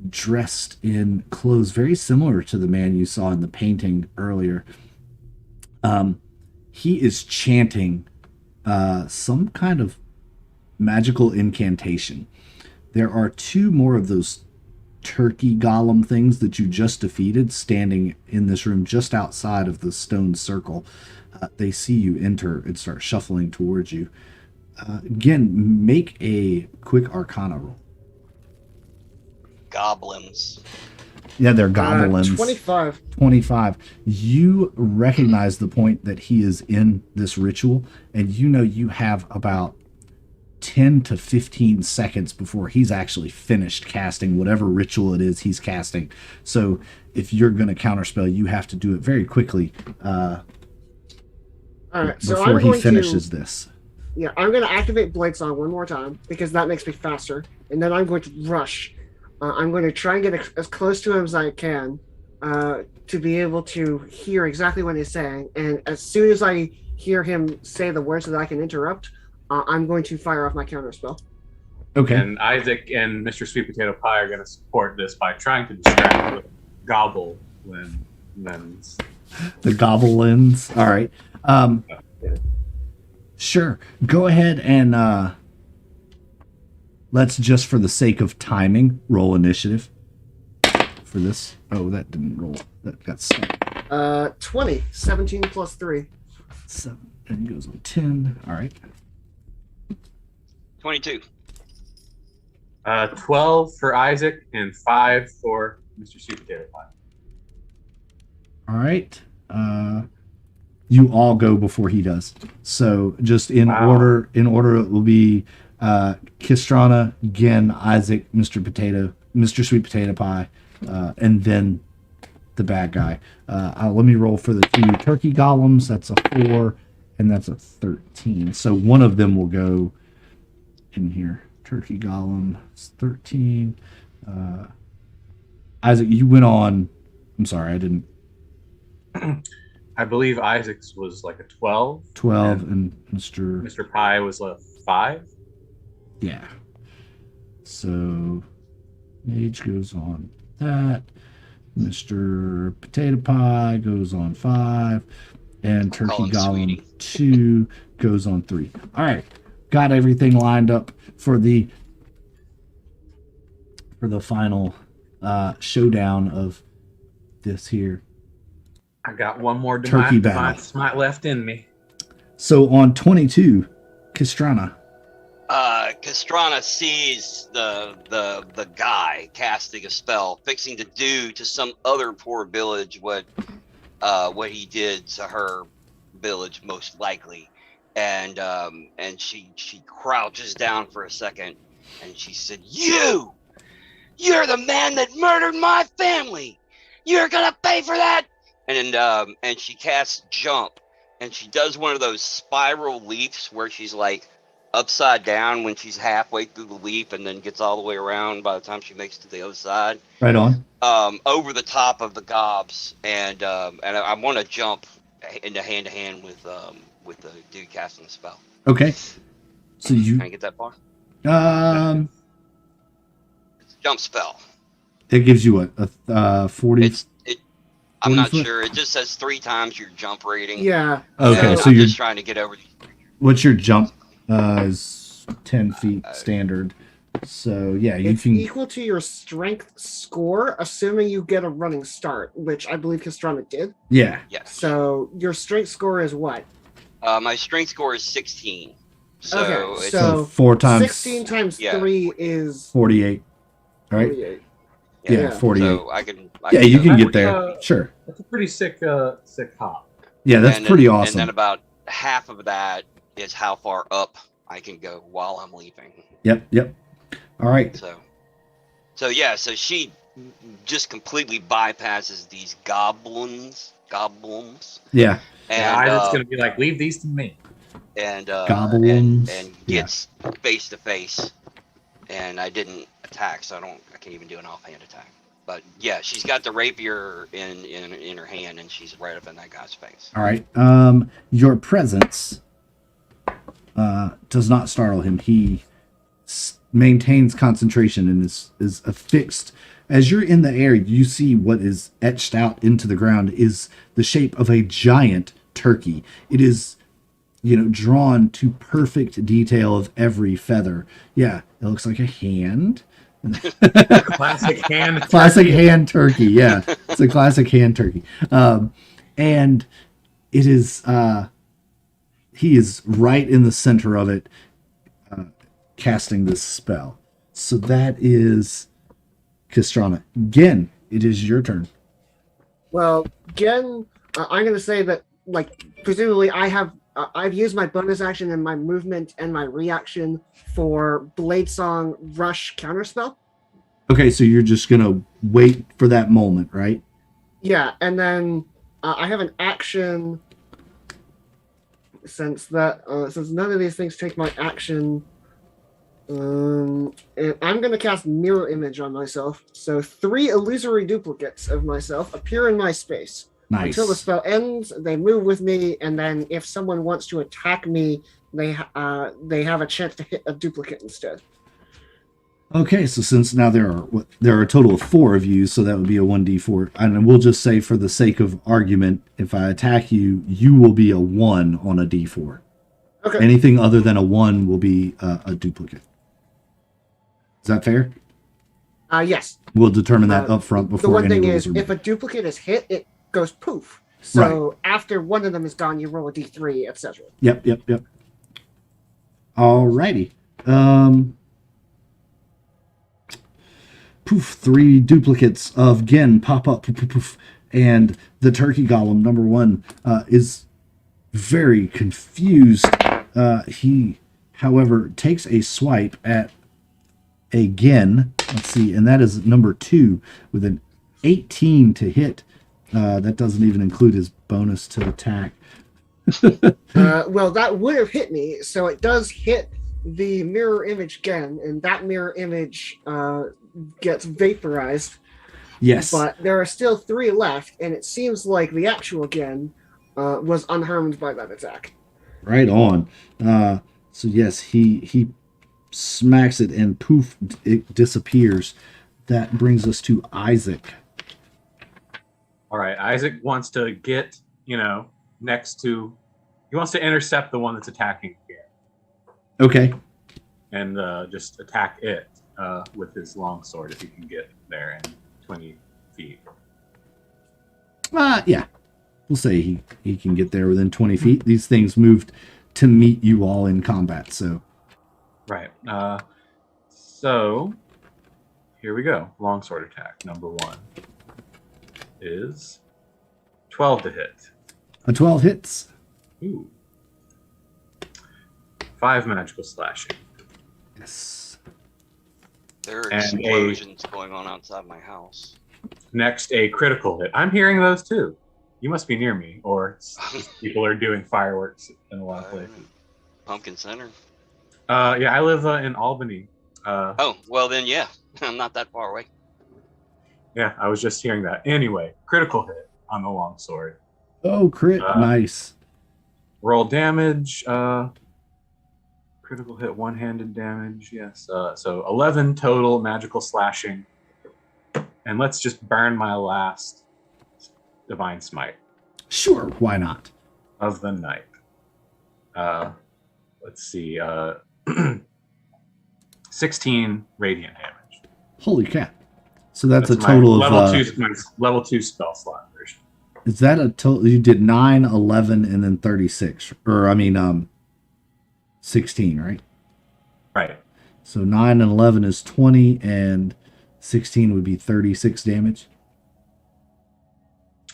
[SPEAKER 1] dressed in clothes very similar to the man you saw in the painting earlier. He is chanting some kind of magical incantation. There are two more of those turkey golem things that you just defeated standing in this room just outside of the stone circle. They see you enter and start shuffling towards you. Again, make a quick arcana roll.
[SPEAKER 3] Goblins.
[SPEAKER 1] Yeah, they're goblins.
[SPEAKER 2] 25.
[SPEAKER 1] 25. You recognize the point that he is in this ritual, and you know you have about 10 to 15 seconds before he's actually finished casting whatever ritual it is he's casting. So if you're going to counterspell, you have to do it very quickly
[SPEAKER 2] All right, so
[SPEAKER 1] before
[SPEAKER 2] I'm
[SPEAKER 1] he
[SPEAKER 2] going
[SPEAKER 1] finishes
[SPEAKER 2] to,
[SPEAKER 1] this.
[SPEAKER 2] yeah, I'm going to activate Blade Song one more time because that makes me faster, and then I'm going to rush. I'm going to try and get as close to him as I can to be able to hear exactly what he's saying. And as soon as I hear him say the words that I can interrupt, I'm going to fire off my counterspell.
[SPEAKER 1] Okay.
[SPEAKER 4] And Isaac and Mr. Sweet Potato Pie are going to support this by trying to distract with gobble when
[SPEAKER 1] The goblins. All right. Sure. Go ahead and let's, just for the sake of timing, roll initiative for this. Oh, that didn't roll. That got stuck.
[SPEAKER 2] 20. 17 plus 3.
[SPEAKER 1] 7 and goes on 10. All right.
[SPEAKER 3] 22.
[SPEAKER 4] 12 for Isaac and 5 for Mr. Sweet Potato Pie.
[SPEAKER 1] All right. You all go before he does. So just in
[SPEAKER 4] Wow.
[SPEAKER 1] order, it will be Kistrana, Gen, Isaac, Mr. Sweet Potato Pie, and then the bad guy. Let me roll for the two turkey golems. That's a 4, and that's a 13. So one of them will go in here. Turkey golem is 13. Isaac, you went on. I'm sorry, I didn't.
[SPEAKER 4] I believe Isaac's was like a 12.
[SPEAKER 1] 12 and Mr.
[SPEAKER 4] Mr. Pie was a 5.
[SPEAKER 1] Yeah. So Mage goes on that. Mr. Potato Pie goes on 5. And Turkey
[SPEAKER 3] Call him
[SPEAKER 1] Golem
[SPEAKER 3] Sweetie.
[SPEAKER 1] 2 goes on 3. All right. Got everything lined up for the final showdown of this here.
[SPEAKER 4] I got one more
[SPEAKER 1] Turkey
[SPEAKER 4] divine
[SPEAKER 1] battle.
[SPEAKER 4] smite left in me.
[SPEAKER 1] So on 22, Kistrana.
[SPEAKER 3] Castrana sees the guy casting a spell, fixing to do to some other poor village what he did to her village most likely, and she crouches down for a second, and she said, "You're the man that murdered my family. You're gonna pay for that." And she casts jump, and she does one of those spiral leaps where she's like upside down when she's halfway through the leap, and then gets all the way around by the time she makes it to the other side.
[SPEAKER 1] Right on.
[SPEAKER 3] Over the top of the gobs, and I want to jump into hand to hand with the dude casting the spell.
[SPEAKER 1] Okay. So
[SPEAKER 3] Can
[SPEAKER 1] you
[SPEAKER 3] I get that far? It's a jump spell.
[SPEAKER 1] it gives you what a 40.
[SPEAKER 3] I'm
[SPEAKER 1] 40
[SPEAKER 3] not
[SPEAKER 1] foot?
[SPEAKER 3] sure. It just says 3 times your jump rating.
[SPEAKER 2] Yeah.
[SPEAKER 1] Okay, so
[SPEAKER 3] I'm
[SPEAKER 1] you're
[SPEAKER 3] just trying to get over these.
[SPEAKER 1] what's your jump? Is 10 feet standard. So yeah, you
[SPEAKER 2] It's
[SPEAKER 1] can.
[SPEAKER 2] equal to your strength score, assuming you get a running start, which I believe Castrana did.
[SPEAKER 1] Yeah.
[SPEAKER 3] Yes.
[SPEAKER 2] So your strength score is what?
[SPEAKER 3] My strength score is 16. So
[SPEAKER 2] Okay,
[SPEAKER 3] it's
[SPEAKER 2] so
[SPEAKER 1] 4 times
[SPEAKER 2] 16 times
[SPEAKER 3] Yeah.
[SPEAKER 2] 3 is
[SPEAKER 1] 48. Right?
[SPEAKER 2] 48.
[SPEAKER 1] Yeah,
[SPEAKER 2] Yeah.
[SPEAKER 1] 48.
[SPEAKER 3] So I can
[SPEAKER 1] You
[SPEAKER 3] go
[SPEAKER 1] can get
[SPEAKER 3] 48.
[SPEAKER 1] there. Sure.
[SPEAKER 4] That's a pretty sick hop.
[SPEAKER 1] Yeah, that's
[SPEAKER 3] And
[SPEAKER 1] pretty
[SPEAKER 3] then,
[SPEAKER 1] awesome.
[SPEAKER 3] And then about half of that is how far up I can go while I'm leaping.
[SPEAKER 1] Yep. All right.
[SPEAKER 3] So yeah, so she just completely bypasses these goblins.
[SPEAKER 1] Yeah.
[SPEAKER 3] And
[SPEAKER 4] Isaac's gonna be like, leave these to me.
[SPEAKER 1] Goblins.
[SPEAKER 3] and gets face to face. And I didn't attack, so I can't even do an offhand attack. But yeah, she's got the rapier in her hand, and she's right up in that guy's face.
[SPEAKER 1] All right. Your presence does not startle him. He maintains concentration and is affixed. As you're in the air, you see what is etched out into the ground is the shape of a giant turkey. It is, drawn to perfect detail of every feather. Yeah, it looks like a hand.
[SPEAKER 4] Classic hand.
[SPEAKER 1] Classic hand turkey. Yeah, it's a classic hand turkey. And it is. He is right in the center of it, casting this spell. So that is Castrana. Again, it is your turn.
[SPEAKER 2] Well, again, I'm going to say that, presumably I've used my bonus action and my movement and my reaction for Blade Song Rush counterspell.
[SPEAKER 1] Okay, so you're just going to wait for that moment, right?
[SPEAKER 2] Yeah, and then I have an action since none of these things take my action. And I'm going to cast Mirror Image on myself. So 3 illusory duplicates of myself appear in my space.
[SPEAKER 1] Nice.
[SPEAKER 2] Until the spell ends, they move with me, and then if someone wants to attack me, they have a chance to hit a duplicate instead.
[SPEAKER 1] Okay, so since now there are a total of 4 of you, so that would be a 1d4. And we'll just say for the sake of argument, if I attack you, you will be a 1 on a d4.
[SPEAKER 2] Okay.
[SPEAKER 1] Anything other than a 1 will be a duplicate. Is that fair?
[SPEAKER 2] Yes.
[SPEAKER 1] We'll determine that up front before
[SPEAKER 2] the one
[SPEAKER 1] any
[SPEAKER 2] thing
[SPEAKER 1] rules
[SPEAKER 2] is,
[SPEAKER 1] are made.
[SPEAKER 2] if a duplicate is hit, it goes poof. So after one of them is gone, you roll a d3, etc.
[SPEAKER 1] Yep. Alrighty. Poof, 3 duplicates of Gen pop up, poof, poof, poof, and the turkey golem, number 1, is very confused. He, however, takes a swipe at a Gen, let's see, and that is number 2 with an 18 to hit. That doesn't even include his bonus to attack.
[SPEAKER 2] Well, that would have hit me, so it does hit the mirror image again, and that mirror image gets vaporized.
[SPEAKER 1] Yes.
[SPEAKER 2] But there are still 3 left, and it seems like the actual Gen was unharmed by that attack.
[SPEAKER 1] Right on. So yes, he smacks it and poof, it disappears. That brings us to Isaac.
[SPEAKER 4] All right, Isaac wants to get, next to. He wants to intercept the one that's attacking again,
[SPEAKER 1] Okay.
[SPEAKER 4] and just attack it with his longsword if he can get there in 20 feet.
[SPEAKER 1] Yeah. We'll say he can get there within 20 feet. These things moved to meet you all in combat, so.
[SPEAKER 4] Right. So here we go. Longsword attack number 1 is 12 to hit.
[SPEAKER 1] A 12 hits.
[SPEAKER 4] Ooh. 5 magical slashing.
[SPEAKER 1] Yes.
[SPEAKER 3] There are
[SPEAKER 4] And
[SPEAKER 3] explosions going on outside my house.
[SPEAKER 4] Next, a critical hit. I'm hearing those too. You must be near me, or people are doing fireworks in a lot of places.
[SPEAKER 3] Pumpkin Center.
[SPEAKER 4] Yeah, I live in Albany.
[SPEAKER 3] Oh, well then, yeah, I'm not that far away.
[SPEAKER 4] Yeah, I was just hearing that. Anyway, critical hit on the longsword.
[SPEAKER 1] Oh, crit. Nice.
[SPEAKER 4] Roll damage. Critical hit, one-handed damage. Yes. So 11 total magical slashing. And let's just burn my last divine smite
[SPEAKER 1] Sure, why not?
[SPEAKER 4] of the night. Let's see. 16 radiant damage.
[SPEAKER 1] Holy crap. So that's a
[SPEAKER 4] my
[SPEAKER 1] total
[SPEAKER 4] level
[SPEAKER 1] of...
[SPEAKER 4] my level 2 spell slot version.
[SPEAKER 1] Is that a total? You did 9, 11, and then 36. Or, 16, right?
[SPEAKER 4] Right.
[SPEAKER 1] So 9 and 11 is 20, and 16 would be 36 damage.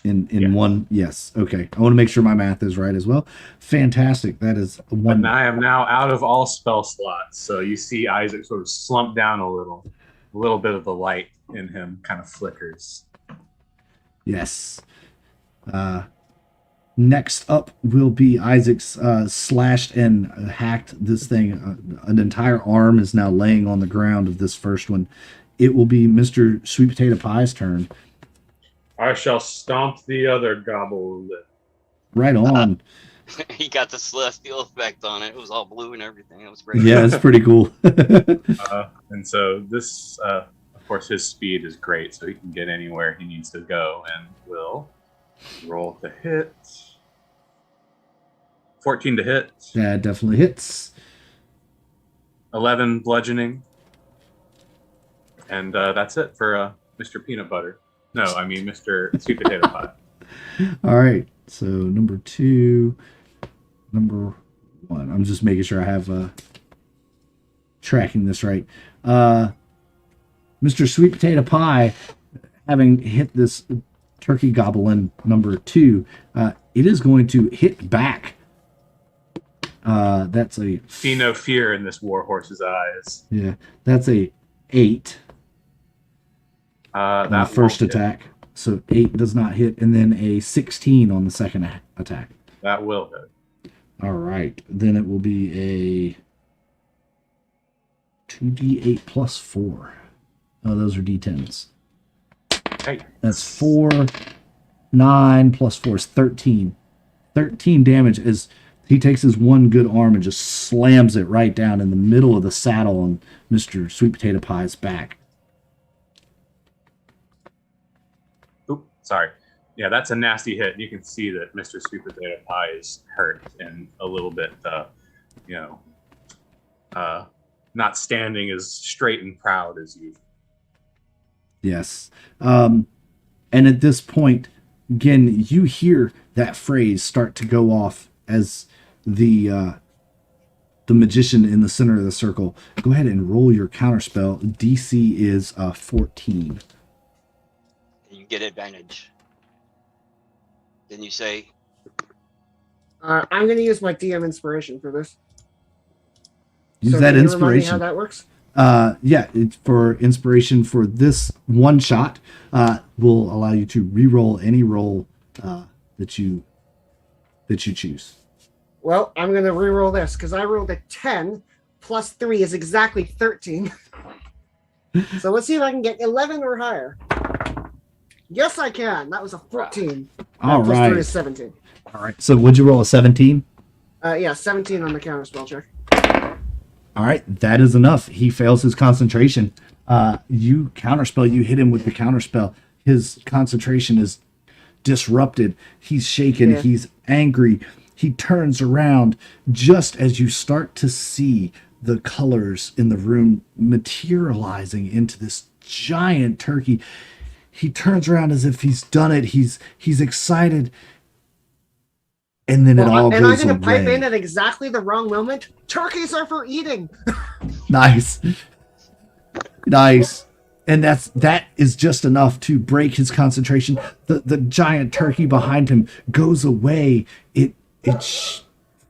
[SPEAKER 1] In
[SPEAKER 4] Yes.
[SPEAKER 1] one, yes. Okay. I want to make sure my math is right as well. Fantastic. That is one.
[SPEAKER 4] And I am now out of all spell slots. So you see Isaac sort of slump down a little. A little bit of the light in him kind of flickers.
[SPEAKER 1] Yes. Next up will be Isaac's slashed and hacked this thing. An entire arm is now laying on the ground of this first one. It will be Mr. Sweet Potato Pie's turn.
[SPEAKER 4] I shall stomp the other gobble lip.
[SPEAKER 1] Right on.
[SPEAKER 3] He got the celestial effect on it. It was all blue and everything. It was great.
[SPEAKER 1] Yeah, it's pretty cool.
[SPEAKER 4] And so this, of course, his speed is great, so he can get anywhere he needs to go, and will roll to hit. 14 to hit.
[SPEAKER 1] That definitely hits.
[SPEAKER 4] 11 bludgeoning. And that's it for Mr. Peanut Butter. No, I mean Mr. Sweet Potato Pie.
[SPEAKER 1] All right. So number 2, number 1. I'm just making sure I have tracking this right. Mr. Sweet Potato Pie, having hit this turkey goblin number 2, it is going to hit back. That's a...
[SPEAKER 4] See no fear in this warhorse's eyes.
[SPEAKER 1] Yeah, that's a 8 on the
[SPEAKER 4] That
[SPEAKER 1] first
[SPEAKER 4] won't hit.
[SPEAKER 1] attack. So 8 does not hit, and then a 16 on the second attack.
[SPEAKER 4] That will hit.
[SPEAKER 1] All right. Then it will be a 2d8 plus 4. Oh, those are d10s.
[SPEAKER 4] Hey.
[SPEAKER 1] That's 4, 9 plus 4 is 13. 13 damage as he takes his one good arm and just slams it right down in the middle of the saddle on Mr. Sweet Potato Pie's back.
[SPEAKER 4] Oop, sorry. Yeah, that's a nasty hit. You can see that Mr. Sweet Potato Pie is hurt and a little bit, not standing as straight and proud as you.
[SPEAKER 1] Yes. And at this point, again, you hear that phrase start to go off as the magician in the center of the circle. Go ahead and roll your counterspell. DC is 14.
[SPEAKER 3] You get advantage. Then you say,
[SPEAKER 2] I'm going to use my DM inspiration for this.
[SPEAKER 1] Use
[SPEAKER 2] So
[SPEAKER 1] that
[SPEAKER 2] can you remind me
[SPEAKER 1] inspiration.
[SPEAKER 2] how that works?
[SPEAKER 1] Yeah, for inspiration for this one shot, will allow you to re-roll any roll that you choose.
[SPEAKER 2] Well, I'm going to re-roll this because I rolled a 10 plus 3 is exactly 13. So let's see if I can get 11 or higher. Yes, I can. That was a 14.
[SPEAKER 1] All
[SPEAKER 2] Plus 3
[SPEAKER 1] right.
[SPEAKER 2] is 17.
[SPEAKER 1] All right. So would you roll a 17?
[SPEAKER 2] Yeah, 17 on the counter spell check.
[SPEAKER 1] All right, that is enough. He fails his concentration. You counterspell. You hit him with the counterspell. His concentration is disrupted. He's shaken.
[SPEAKER 2] Yeah.
[SPEAKER 1] He's angry. He turns around just as you start to see the colors in the room materializing into this giant turkey. He turns around as if he's done it. He's excited. And then it all
[SPEAKER 2] and I'm
[SPEAKER 1] goes
[SPEAKER 2] going to pipe
[SPEAKER 1] away.
[SPEAKER 2] in at exactly the wrong moment. Turkeys are for eating.
[SPEAKER 1] Nice. Nice. And that is just enough to break his concentration. The giant turkey behind him goes away. It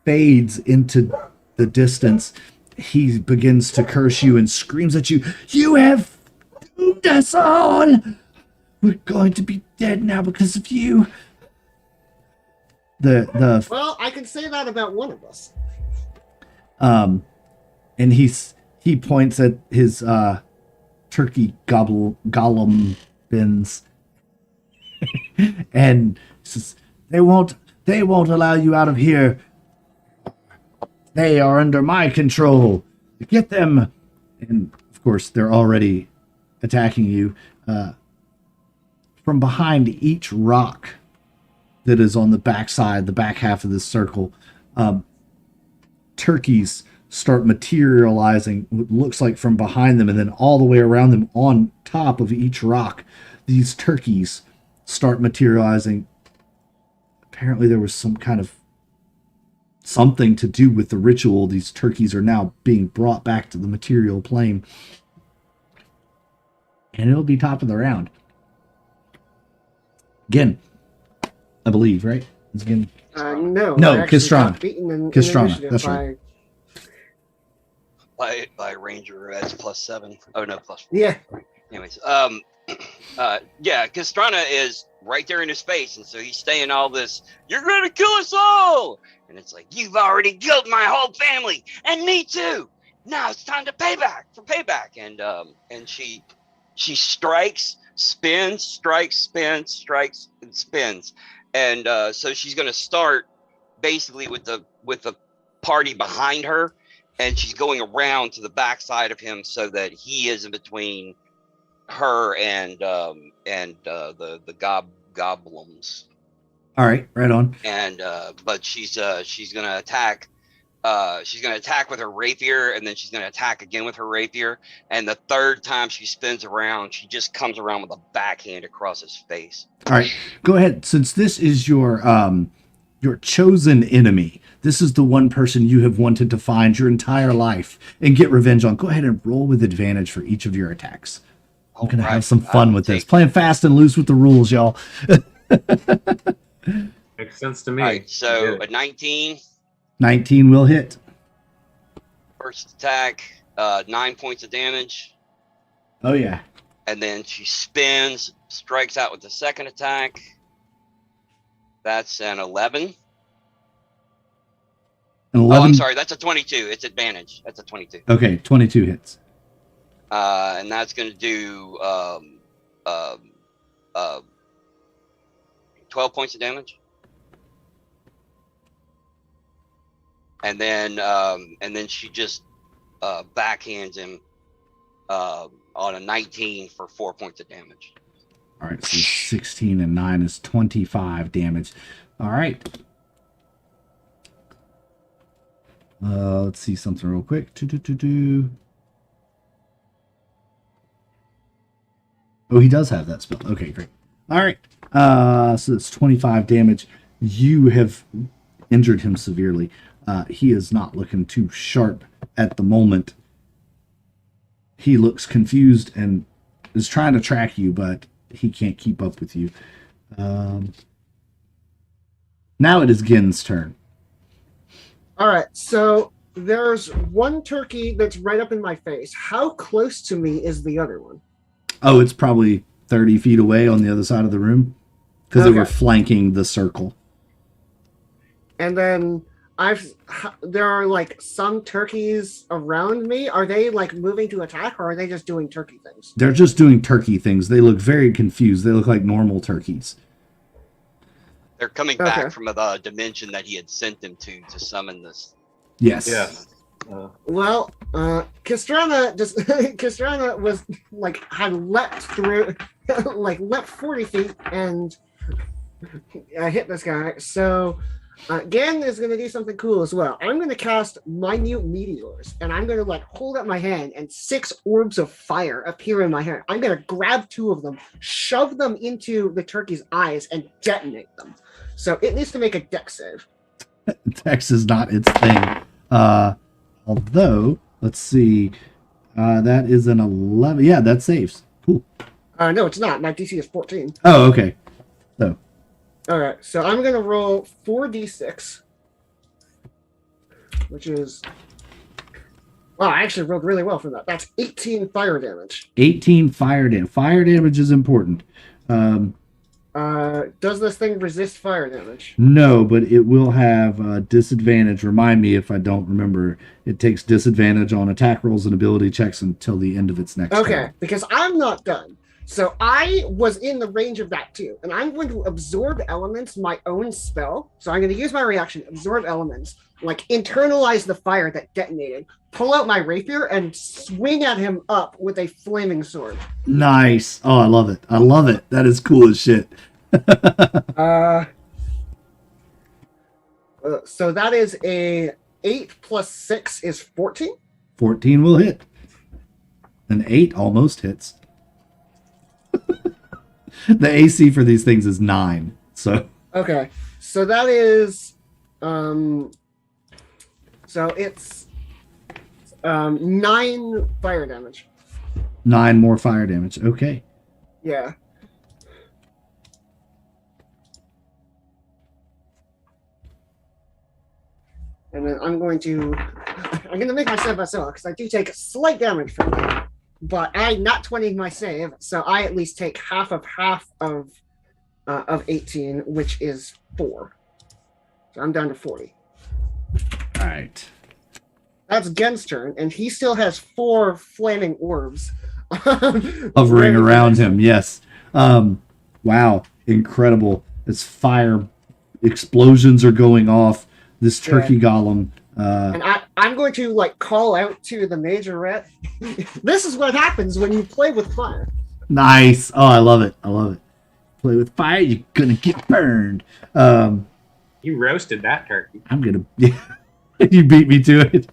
[SPEAKER 1] fades into the distance. He begins to curse you and screams at you. You have doomed us all. We're going to be dead now because of you.
[SPEAKER 2] Well, I can say that about one of us.
[SPEAKER 1] and he points at his turkey golem bins and says, they won't allow you out of here. They are under my control. Get them. And of course they're already attacking you from behind each rock that is on the back half of this circle. Turkeys start materializing, what looks like from behind them, and then all the way around them on top of each rock. These turkeys start materializing. Apparently there was some kind of something to do with the ritual. These turkeys are now being brought back to the material plane. And it'll be top of the round. Again, I believe, right? It's again.
[SPEAKER 2] No,
[SPEAKER 1] Castrana.
[SPEAKER 2] Castrana,
[SPEAKER 1] That's right.
[SPEAKER 3] By Ranger, that's +7. Oh no, +4.
[SPEAKER 2] Yeah.
[SPEAKER 3] Anyways, yeah, Castrana is right there in his face, and so he's saying all this, "You're gonna kill us all," and it's like, "You've already killed my whole family, and me too. Now it's time to payback." And she strikes, spins, strikes, spins, strikes, and spins, and so she's gonna start basically with the party behind her, and she's going around to the backside of him so that he is in between her and the goblins.
[SPEAKER 1] All right, right on.
[SPEAKER 3] And but she's gonna attack. She's gonna attack with her rapier, and then she's gonna attack again with her rapier. And the third time she spins around, she just comes around with a backhand across his face.
[SPEAKER 1] All right, go ahead. Since this is your chosen enemy, this is the one person you have wanted to find your entire life and get revenge on. Go ahead and roll with advantage for each of your attacks. I'm going to have some fun with this. Playing fast and loose with the rules, y'all.
[SPEAKER 4] Makes sense to me.
[SPEAKER 3] All right, so a 19.
[SPEAKER 1] 19 will hit.
[SPEAKER 3] First attack, 9 points of damage.
[SPEAKER 1] Oh, yeah.
[SPEAKER 3] And then she spins, strikes out with the second attack. That's an 11.
[SPEAKER 1] An 11?
[SPEAKER 3] Oh, I'm sorry. That's a 22. It's advantage. That's a 22.
[SPEAKER 1] Okay, 22 hits.
[SPEAKER 3] And that's going to do 12 points of damage. And then she just backhands him on a 19 for 4 points of damage.
[SPEAKER 1] All right, so 16 and 9 is 25 damage. All right. Let's see something real quick. Oh, he does have that spell. Okay, great. All right. So it's 25 damage. You have injured him severely. He is not looking too sharp at the moment. He looks confused and is trying to track you, but he can't keep up with you. Now it is Gen's turn.
[SPEAKER 2] All right, so there's one turkey that's right up in my face. How close to me is the other one?
[SPEAKER 1] Oh, it's probably 30 feet away on the other side of the room because they were
[SPEAKER 2] Okay.
[SPEAKER 1] flanking the circle.
[SPEAKER 2] And then there are like some turkeys around me. Are they like moving to attack, or are they just doing turkey things?
[SPEAKER 1] They're just doing turkey things. They look very confused. They look like normal turkeys.
[SPEAKER 3] They're coming
[SPEAKER 2] Okay.
[SPEAKER 3] back from the dimension that he had sent them to summon this.
[SPEAKER 1] Yes.
[SPEAKER 4] Yeah.
[SPEAKER 2] Well, Castrana was like had leapt through, like leapt 40 feet and hit this guy. So Gan is going to do something cool as well. I'm going to cast minute meteors, and I'm going to like hold up my hand, and 6 orbs of fire appear in my hand. I'm going to grab 2 of them, shove them into the turkey's eyes, and detonate them. So it needs to make a dex save.
[SPEAKER 1] Dex is not its thing. Although, let's see. That is an 11. Yeah, that saves. Cool.
[SPEAKER 2] No, it's not. My DC is 14.
[SPEAKER 1] Oh, okay. So,
[SPEAKER 2] All right, so I'm going to roll 4d6, which is... Wow, I actually rolled really well for that. That's 18 fire damage.
[SPEAKER 1] 18 fire damage. Fire damage is important.
[SPEAKER 2] Does this thing resist fire damage?
[SPEAKER 1] No, but it will have disadvantage. Remind me if I don't remember. It takes disadvantage on attack rolls and ability checks until the end of its next
[SPEAKER 2] Okay,
[SPEAKER 1] turn.
[SPEAKER 2] because I'm not done. So I was in the range of that too, and I'm going to absorb elements, my own spell. So I'm going to use my reaction, absorb elements, like internalize the fire that detonated, pull out my rapier, and swing at him up with a flaming sword.
[SPEAKER 1] Nice. Oh, I love it. I love it. That is cool as shit.
[SPEAKER 2] So that is a 8 plus 6 is 14.
[SPEAKER 1] 14 will hit. An 8 almost hits. The AC for these things is 9. So
[SPEAKER 2] Okay, so that is, so it's 9 fire damage.
[SPEAKER 1] 9 more fire damage. Okay.
[SPEAKER 2] Yeah. And then I'm going to make my save myself because I do take slight damage from that. But I not 20 my save, so I at least take half of 18, which is 4. So I'm down to 40.
[SPEAKER 1] All right.
[SPEAKER 2] That's Gen's turn, and he still has 4 flaming orbs
[SPEAKER 1] Hovering around him. Yes. Wow. Incredible. As fire explosions are going off. This turkey golem.
[SPEAKER 2] And I'm going to like call out to the majorette. This is what happens when you play with fire.
[SPEAKER 1] Nice. Oh, I love it. I love it. Play with fire, you're gonna get burned.
[SPEAKER 4] You roasted that turkey.
[SPEAKER 1] I'm gonna. You beat me to it.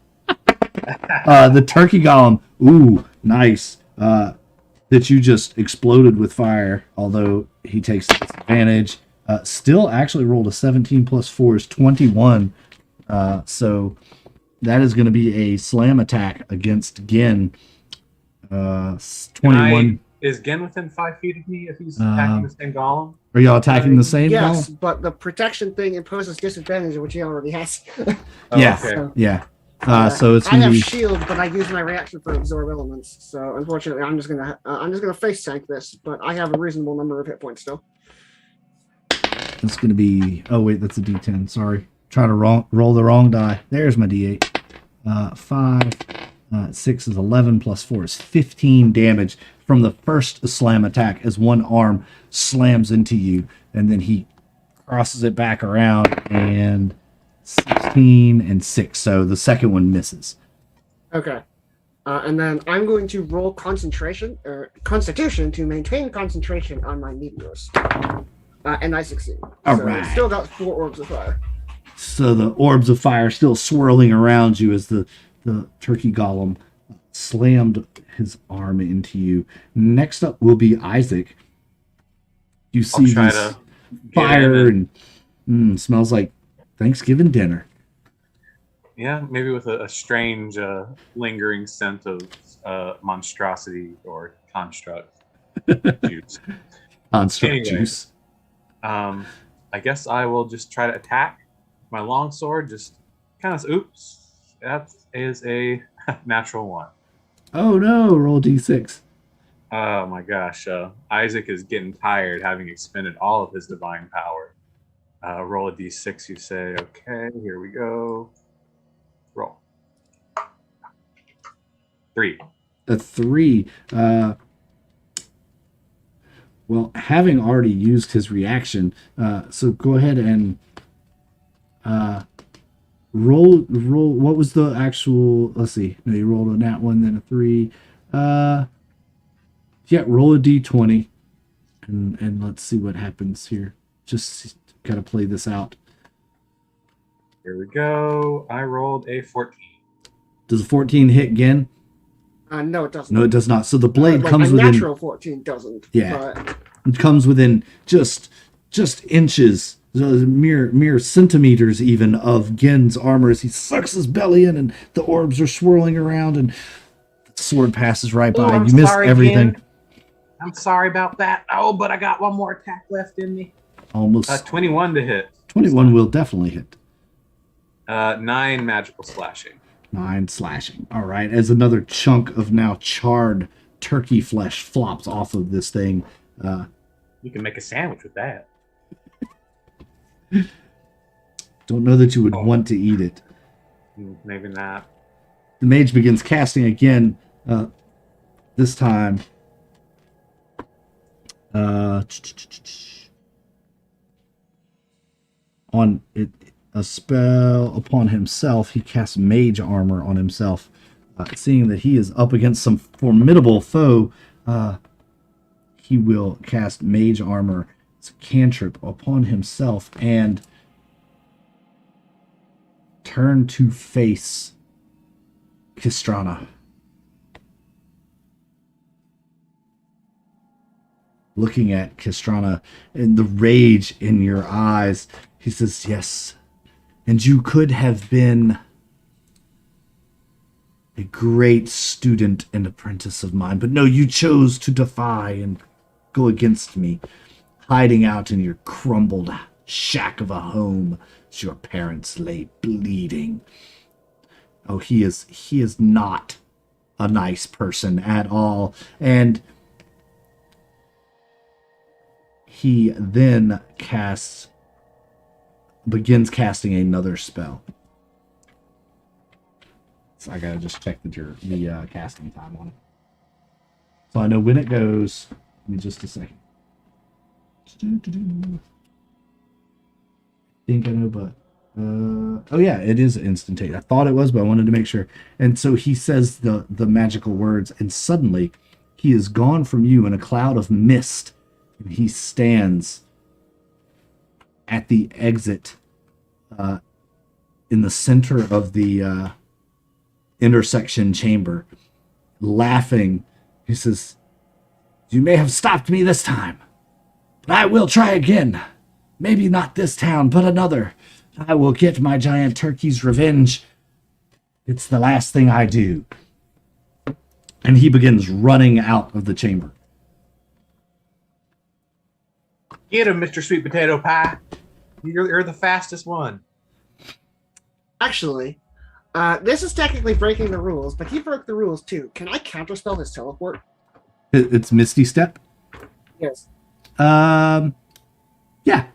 [SPEAKER 1] The turkey golem. Ooh, nice. That you just exploded with fire. Although he takes disadvantage. Still, actually rolled a 17 plus 4 is 21. So that is going to be a slam attack against Gen. 21.
[SPEAKER 4] Is Gen within 5 feet of me if he's attacking the same golem?
[SPEAKER 1] Are y'all attacking the same
[SPEAKER 2] Yes,
[SPEAKER 1] golem?
[SPEAKER 2] but the protection thing imposes disadvantage, which he already has.
[SPEAKER 4] Oh,
[SPEAKER 1] Yeah.
[SPEAKER 4] okay.
[SPEAKER 1] Yeah. So it's
[SPEAKER 2] I
[SPEAKER 1] going to
[SPEAKER 2] have
[SPEAKER 1] be.
[SPEAKER 2] shield, but I use my reaction for absorb elements. So unfortunately, I'm just gonna face tank this. But I have a reasonable number of hit points still.
[SPEAKER 1] It's going to be. Oh wait, that's a D10. Sorry, trying to roll the wrong die. There's my D8. 5, 6 is 11 plus 4 is 15 damage from the first slam attack as one arm slams into you, and then he crosses it back around and 16 and 6. So the second one misses.
[SPEAKER 2] Okay. And then I'm going to roll concentration or constitution to maintain concentration on my meteors. And I succeed.
[SPEAKER 1] All
[SPEAKER 2] so
[SPEAKER 1] right.
[SPEAKER 2] I still got 4 orbs of fire.
[SPEAKER 1] So the orbs of fire still swirling around you as the turkey golem slammed his arm into you. Next up will be Isaac. You see
[SPEAKER 4] try
[SPEAKER 1] this
[SPEAKER 4] to
[SPEAKER 1] fire and smells like Thanksgiving dinner.
[SPEAKER 4] Yeah, maybe with a strange lingering scent of monstrosity or construct juice.
[SPEAKER 1] Construct
[SPEAKER 4] Anyway.
[SPEAKER 1] juice.
[SPEAKER 4] I guess I will just try to attack my longsword. Just kind of, oops, that is a natural 1.
[SPEAKER 1] Oh no, roll D6.
[SPEAKER 4] Oh my gosh, Isaac is getting tired having expended all of his divine power. Roll a D6, you say. Okay, here we go. Roll. 3.
[SPEAKER 1] A 3. Well, having already used his reaction, so go ahead and roll. What was the actual? Let's see. No, you rolled a nat 1, then a 3. Yeah, roll a D20, and let's see what happens here. Just gotta play this out.
[SPEAKER 4] Here we go. I rolled a 14.
[SPEAKER 1] Does a 14 hit again?
[SPEAKER 2] No, it doesn't.
[SPEAKER 1] No, it does not. So the blade
[SPEAKER 2] Like
[SPEAKER 1] comes
[SPEAKER 2] a
[SPEAKER 1] within.
[SPEAKER 2] natural 14 doesn't.
[SPEAKER 1] Yeah.
[SPEAKER 2] But
[SPEAKER 1] It comes within just inches, mere centimeters even of Gen's armor as he sucks his belly in, and the orbs are swirling around, and the sword passes right by.
[SPEAKER 4] I'm
[SPEAKER 1] You miss
[SPEAKER 4] sorry,
[SPEAKER 1] everything.
[SPEAKER 4] Gen. I'm sorry about that. Oh, but I got one more attack left in me.
[SPEAKER 1] Almost
[SPEAKER 4] 21 to hit.
[SPEAKER 1] 21 will definitely hit.
[SPEAKER 4] 9 magical slashing.
[SPEAKER 1] 9 slashing. All right, as another chunk of now charred turkey flesh flops off of this thing.
[SPEAKER 4] You can make a sandwich with that.
[SPEAKER 1] Don't know that you would
[SPEAKER 4] Oh.
[SPEAKER 1] want to eat it.
[SPEAKER 4] Maybe not.
[SPEAKER 1] The mage begins casting again. This time. On it, a spell upon himself. He casts mage armor on himself. Seeing that he is up against some formidable foe, he will cast mage armor. It's a cantrip upon himself and turn to face Kistrana. Looking at Kistrana and the rage in your eyes, he says, yes, and you could have been a great student and apprentice of mine, but no, you chose to defy and go against me, hiding out in your crumbled shack of a home as your parents lay bleeding. Oh, he is not a nice person at all. And he then begins casting another spell. So I gotta just check the casting time on it. So I know when it goes. Give me just a second. I think I know, but oh yeah, it is instantaneous. I thought it was, but I wanted to make sure. And so he says the magical words, and suddenly he is gone from you in a cloud of mist, and he stands at the exit in the center of the intersection chamber, laughing. He says, you may have stopped me this time, but I will try again. Maybe not this town, but another. I will get my giant turkey's revenge. It's the last thing I do. And he begins running out of the chamber.
[SPEAKER 4] Get him, Mr. Sweet Potato Pie. You're the fastest one.
[SPEAKER 2] Actually, this is technically breaking the rules, but he broke the rules too. Can I counterspell his teleport?
[SPEAKER 1] It's Misty Step.
[SPEAKER 2] Yes.
[SPEAKER 1] Yeah. Yeah,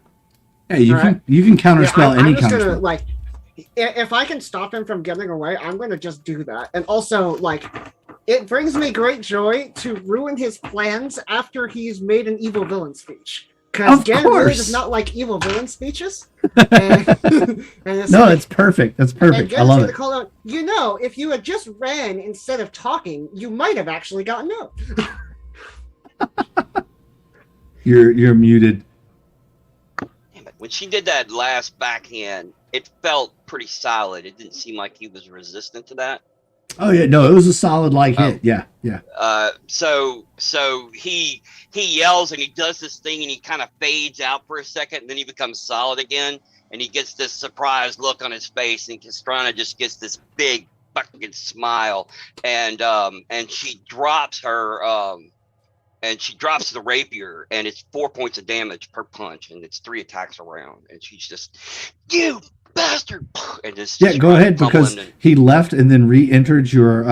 [SPEAKER 1] you
[SPEAKER 2] All
[SPEAKER 1] can
[SPEAKER 2] right.
[SPEAKER 1] you can counterspell
[SPEAKER 2] I'm
[SPEAKER 1] any
[SPEAKER 2] just
[SPEAKER 1] counterspell.
[SPEAKER 2] gonna like, if I can stop him from getting away, I'm gonna just do that. And also, like, it brings me great joy to ruin his plans after he's made an evil villain speech. Because
[SPEAKER 1] Of
[SPEAKER 2] Gan really
[SPEAKER 1] course.
[SPEAKER 2] does not like evil villain speeches. And, it's
[SPEAKER 1] No,
[SPEAKER 2] like-
[SPEAKER 1] it's perfect. That's
[SPEAKER 2] and
[SPEAKER 1] perfect. I
[SPEAKER 2] Gan's
[SPEAKER 1] love
[SPEAKER 2] gonna
[SPEAKER 1] it.
[SPEAKER 2] call out, if you had just ran instead of talking, you might have actually gotten out.
[SPEAKER 1] You're muted.
[SPEAKER 3] Damn it. When she did that last backhand, it felt pretty solid. It didn't seem like he was resistant to that.
[SPEAKER 1] Oh yeah, no, it was a solid hit. Yeah, yeah.
[SPEAKER 3] So he yells and he does this thing and he kind of fades out for a second and then he becomes solid again and he gets this surprised look on his face and Castrana just gets this big fucking smile and she drops her the rapier and it's 4 points of damage per punch and it's 3 attacks around and she's just, you bastard, and just
[SPEAKER 1] Go ahead, because
[SPEAKER 3] tumbling and-
[SPEAKER 1] he left and then re-entered your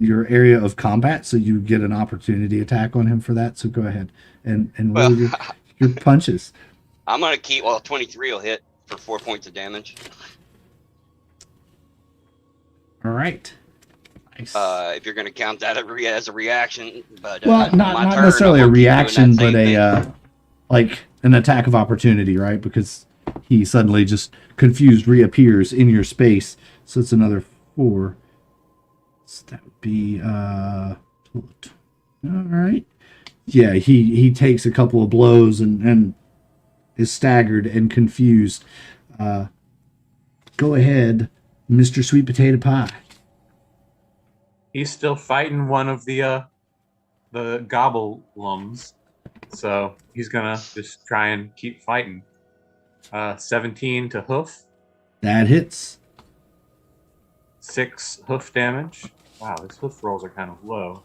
[SPEAKER 1] area of combat, so you get an opportunity attack on him for that. So go ahead and roll
[SPEAKER 3] Well,
[SPEAKER 1] your punches.
[SPEAKER 3] I'm gonna keep 23 will hit for 4 points of damage.
[SPEAKER 1] All right. Nice.
[SPEAKER 3] If you're gonna count that as a reaction, but
[SPEAKER 1] Well,
[SPEAKER 3] on my
[SPEAKER 1] not
[SPEAKER 3] turn,
[SPEAKER 1] necessarily
[SPEAKER 3] I'm
[SPEAKER 1] a
[SPEAKER 3] gonna keep doing
[SPEAKER 1] reaction,
[SPEAKER 3] that same
[SPEAKER 1] but a
[SPEAKER 3] thing.
[SPEAKER 1] like an attack of opportunity, right? Because he suddenly just confused reappears in your space. So it's another 4. So that would be all right. Yeah, he takes a couple of blows and is staggered and confused. Go ahead, Mr. Sweet Potato Pie.
[SPEAKER 4] He's still fighting one of the gobbleums, so he's gonna just try and keep fighting. 17 to hoof,
[SPEAKER 1] That hits.
[SPEAKER 4] 6 hoof damage. Wow, his hoof rolls are kind of low.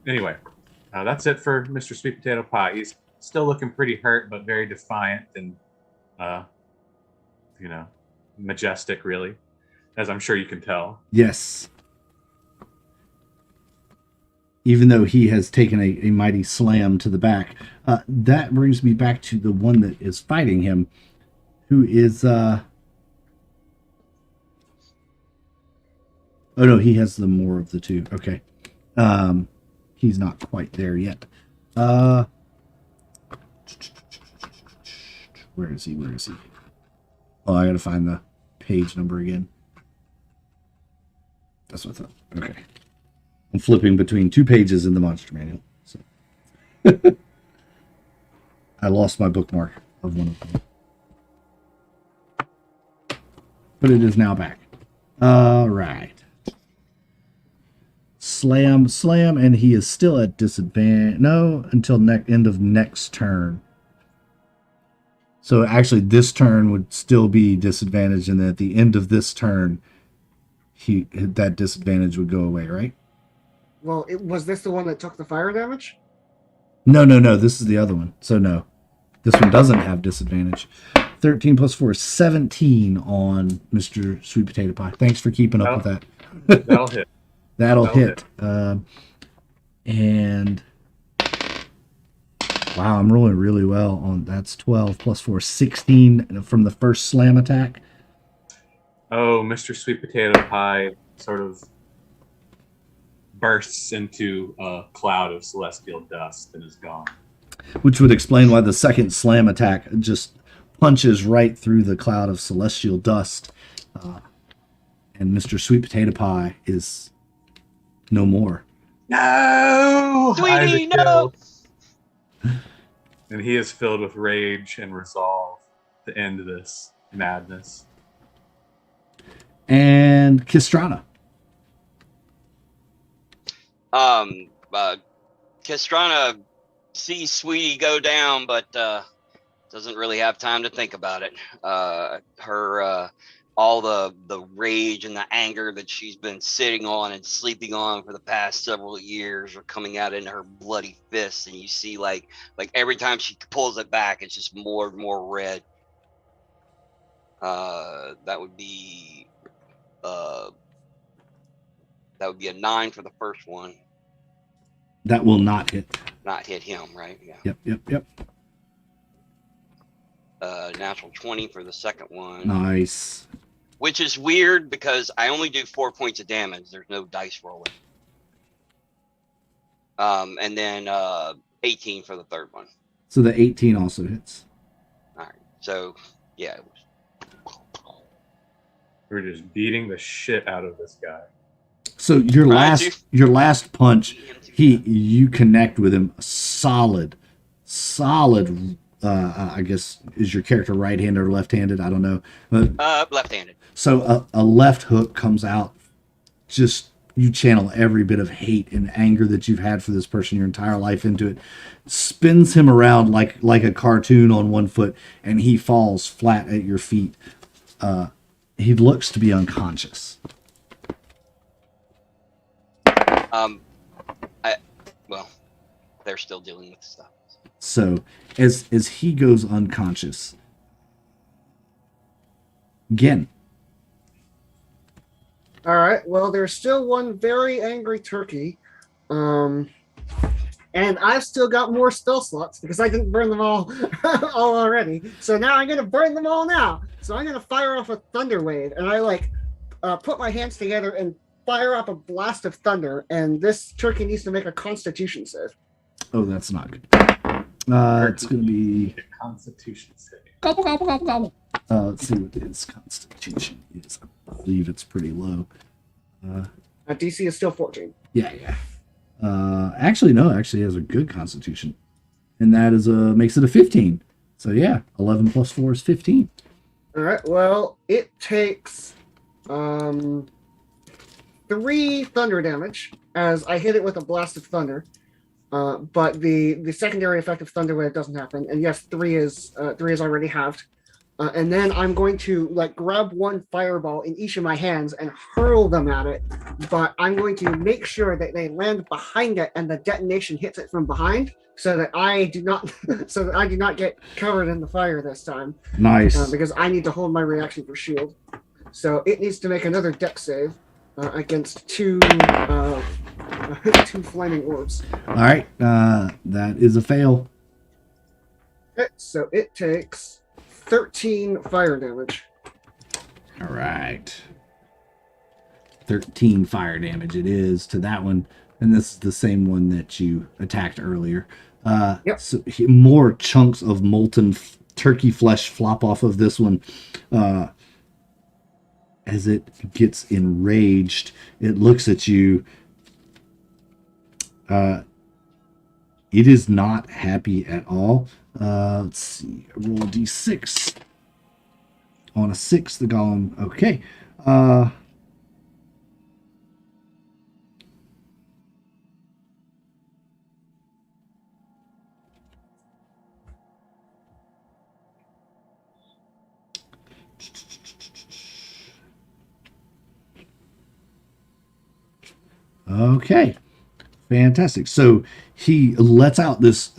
[SPEAKER 4] Anyway, that's it for Mr. Sweet Potato Pie. He's still looking pretty hurt, but very defiant and, majestic, really, as I'm sure you can tell.
[SPEAKER 1] Yes. even though he has taken a mighty slam to the back. That brings me back to the one that is fighting him, who is oh no, he has the more of the two. Okay. He's not quite there yet. Where is he? Oh, I gotta find the page number again. That's what I thought. Okay. I'm flipping between 2 pages in the monster manual. So I lost my bookmark of one of them. But it is now back. All right. Slam, and he is still at disadvantage. No, until end of next turn. So actually, this turn would still be disadvantage, and then at the end of this turn, that disadvantage would go away, right?
[SPEAKER 2] Well, was this the one that took the fire damage?
[SPEAKER 1] No. This is the other one. So no, this one doesn't have disadvantage. 13 plus 4 is 17 on Mr. Sweet Potato Pie. Thanks for keeping up with that.
[SPEAKER 4] That'll hit.
[SPEAKER 1] That'll hit. And wow, I'm rolling really well on that's 12 plus 4, 16 from the first slam attack.
[SPEAKER 4] Oh, Mr. Sweet Potato Pie sort of bursts into a cloud of celestial dust and is gone.
[SPEAKER 1] Which would explain why the second slam attack just punches right through the cloud of celestial dust. And Mr. Sweet Potato Pie is no more.
[SPEAKER 4] No!
[SPEAKER 3] Sweetie, no!
[SPEAKER 4] And he is filled with rage and resolve to end this madness.
[SPEAKER 1] And Kistrana.
[SPEAKER 3] Kistrana sees Sweetie go down, but doesn't really have time to think about it. Her all the rage and the anger that she's been sitting on and sleeping on for the past several years are coming out in her bloody fists, and you see like every time she pulls it back, it's just more and more red. That would be a 9 for the first one.
[SPEAKER 1] That will not hit.
[SPEAKER 3] Not hit him, right? Yeah.
[SPEAKER 1] Yep.
[SPEAKER 3] Natural 20 for the second one.
[SPEAKER 1] Nice.
[SPEAKER 3] Which is weird because I only do 4 points of damage. There's no dice rolling. And then 18 for the third one.
[SPEAKER 1] So the 18 also hits.
[SPEAKER 3] All right. So yeah, it was.
[SPEAKER 4] We're just beating the shit out of this guy.
[SPEAKER 1] So your last punch, you connect with him solid. I guess is your character right-handed or left-handed? I don't know.
[SPEAKER 3] Left-handed.
[SPEAKER 1] So a left hook comes out. Just you channel every bit of hate and anger that you've had for this person your entire life into it. Spins him around like a cartoon on one foot, and he falls flat at your feet. He looks to be unconscious.
[SPEAKER 3] They're still dealing with stuff.
[SPEAKER 1] So as he goes unconscious, again.
[SPEAKER 2] All right. Well, there's still one very angry turkey, and I've still got more spell slots because I didn't burn them all already. So now I'm gonna burn them all now. So I'm gonna fire off a thunder wave, and I put my hands together and fire up a blast of thunder. And this turkey needs to make a Constitution save.
[SPEAKER 1] Oh, that's not good. It's going to be
[SPEAKER 4] Constitution save.
[SPEAKER 1] Gobble, gobble, gobble, gobble. Let's see what his Constitution is. I believe it's pretty low.
[SPEAKER 2] DC is still 14.
[SPEAKER 1] Yeah. Actually, no. Actually, he has a good Constitution, and that is makes it a 15. So yeah, 11 plus 4 is 15.
[SPEAKER 2] All right. Well, it takes 3 thunder damage as I hit it with a blast of thunder. But the secondary effect of thunder wave doesn't happen. And yes, 3 is already halved. And then I'm going to grab one fireball in each of my hands and hurl them at it. But I'm going to make sure that they land behind it and the detonation hits it from behind, so that I do not get covered in the fire this time.
[SPEAKER 1] Nice.
[SPEAKER 2] Because I need to hold my reaction for shield. So it needs to make another dex save against 2 2 flaming orbs.
[SPEAKER 1] All right, that is a fail.
[SPEAKER 2] Okay, so it takes 13 fire damage.
[SPEAKER 1] All right. 13 fire damage it is to that one. And this is the same one that you attacked earlier.
[SPEAKER 2] Yep.
[SPEAKER 1] So more chunks of molten turkey flesh flop off of this one. As it gets enraged, it looks at you. It is not happy at all. Let's see. Roll d6. On a 6, the golem. Okay. Okay. Fantastic. So he lets out this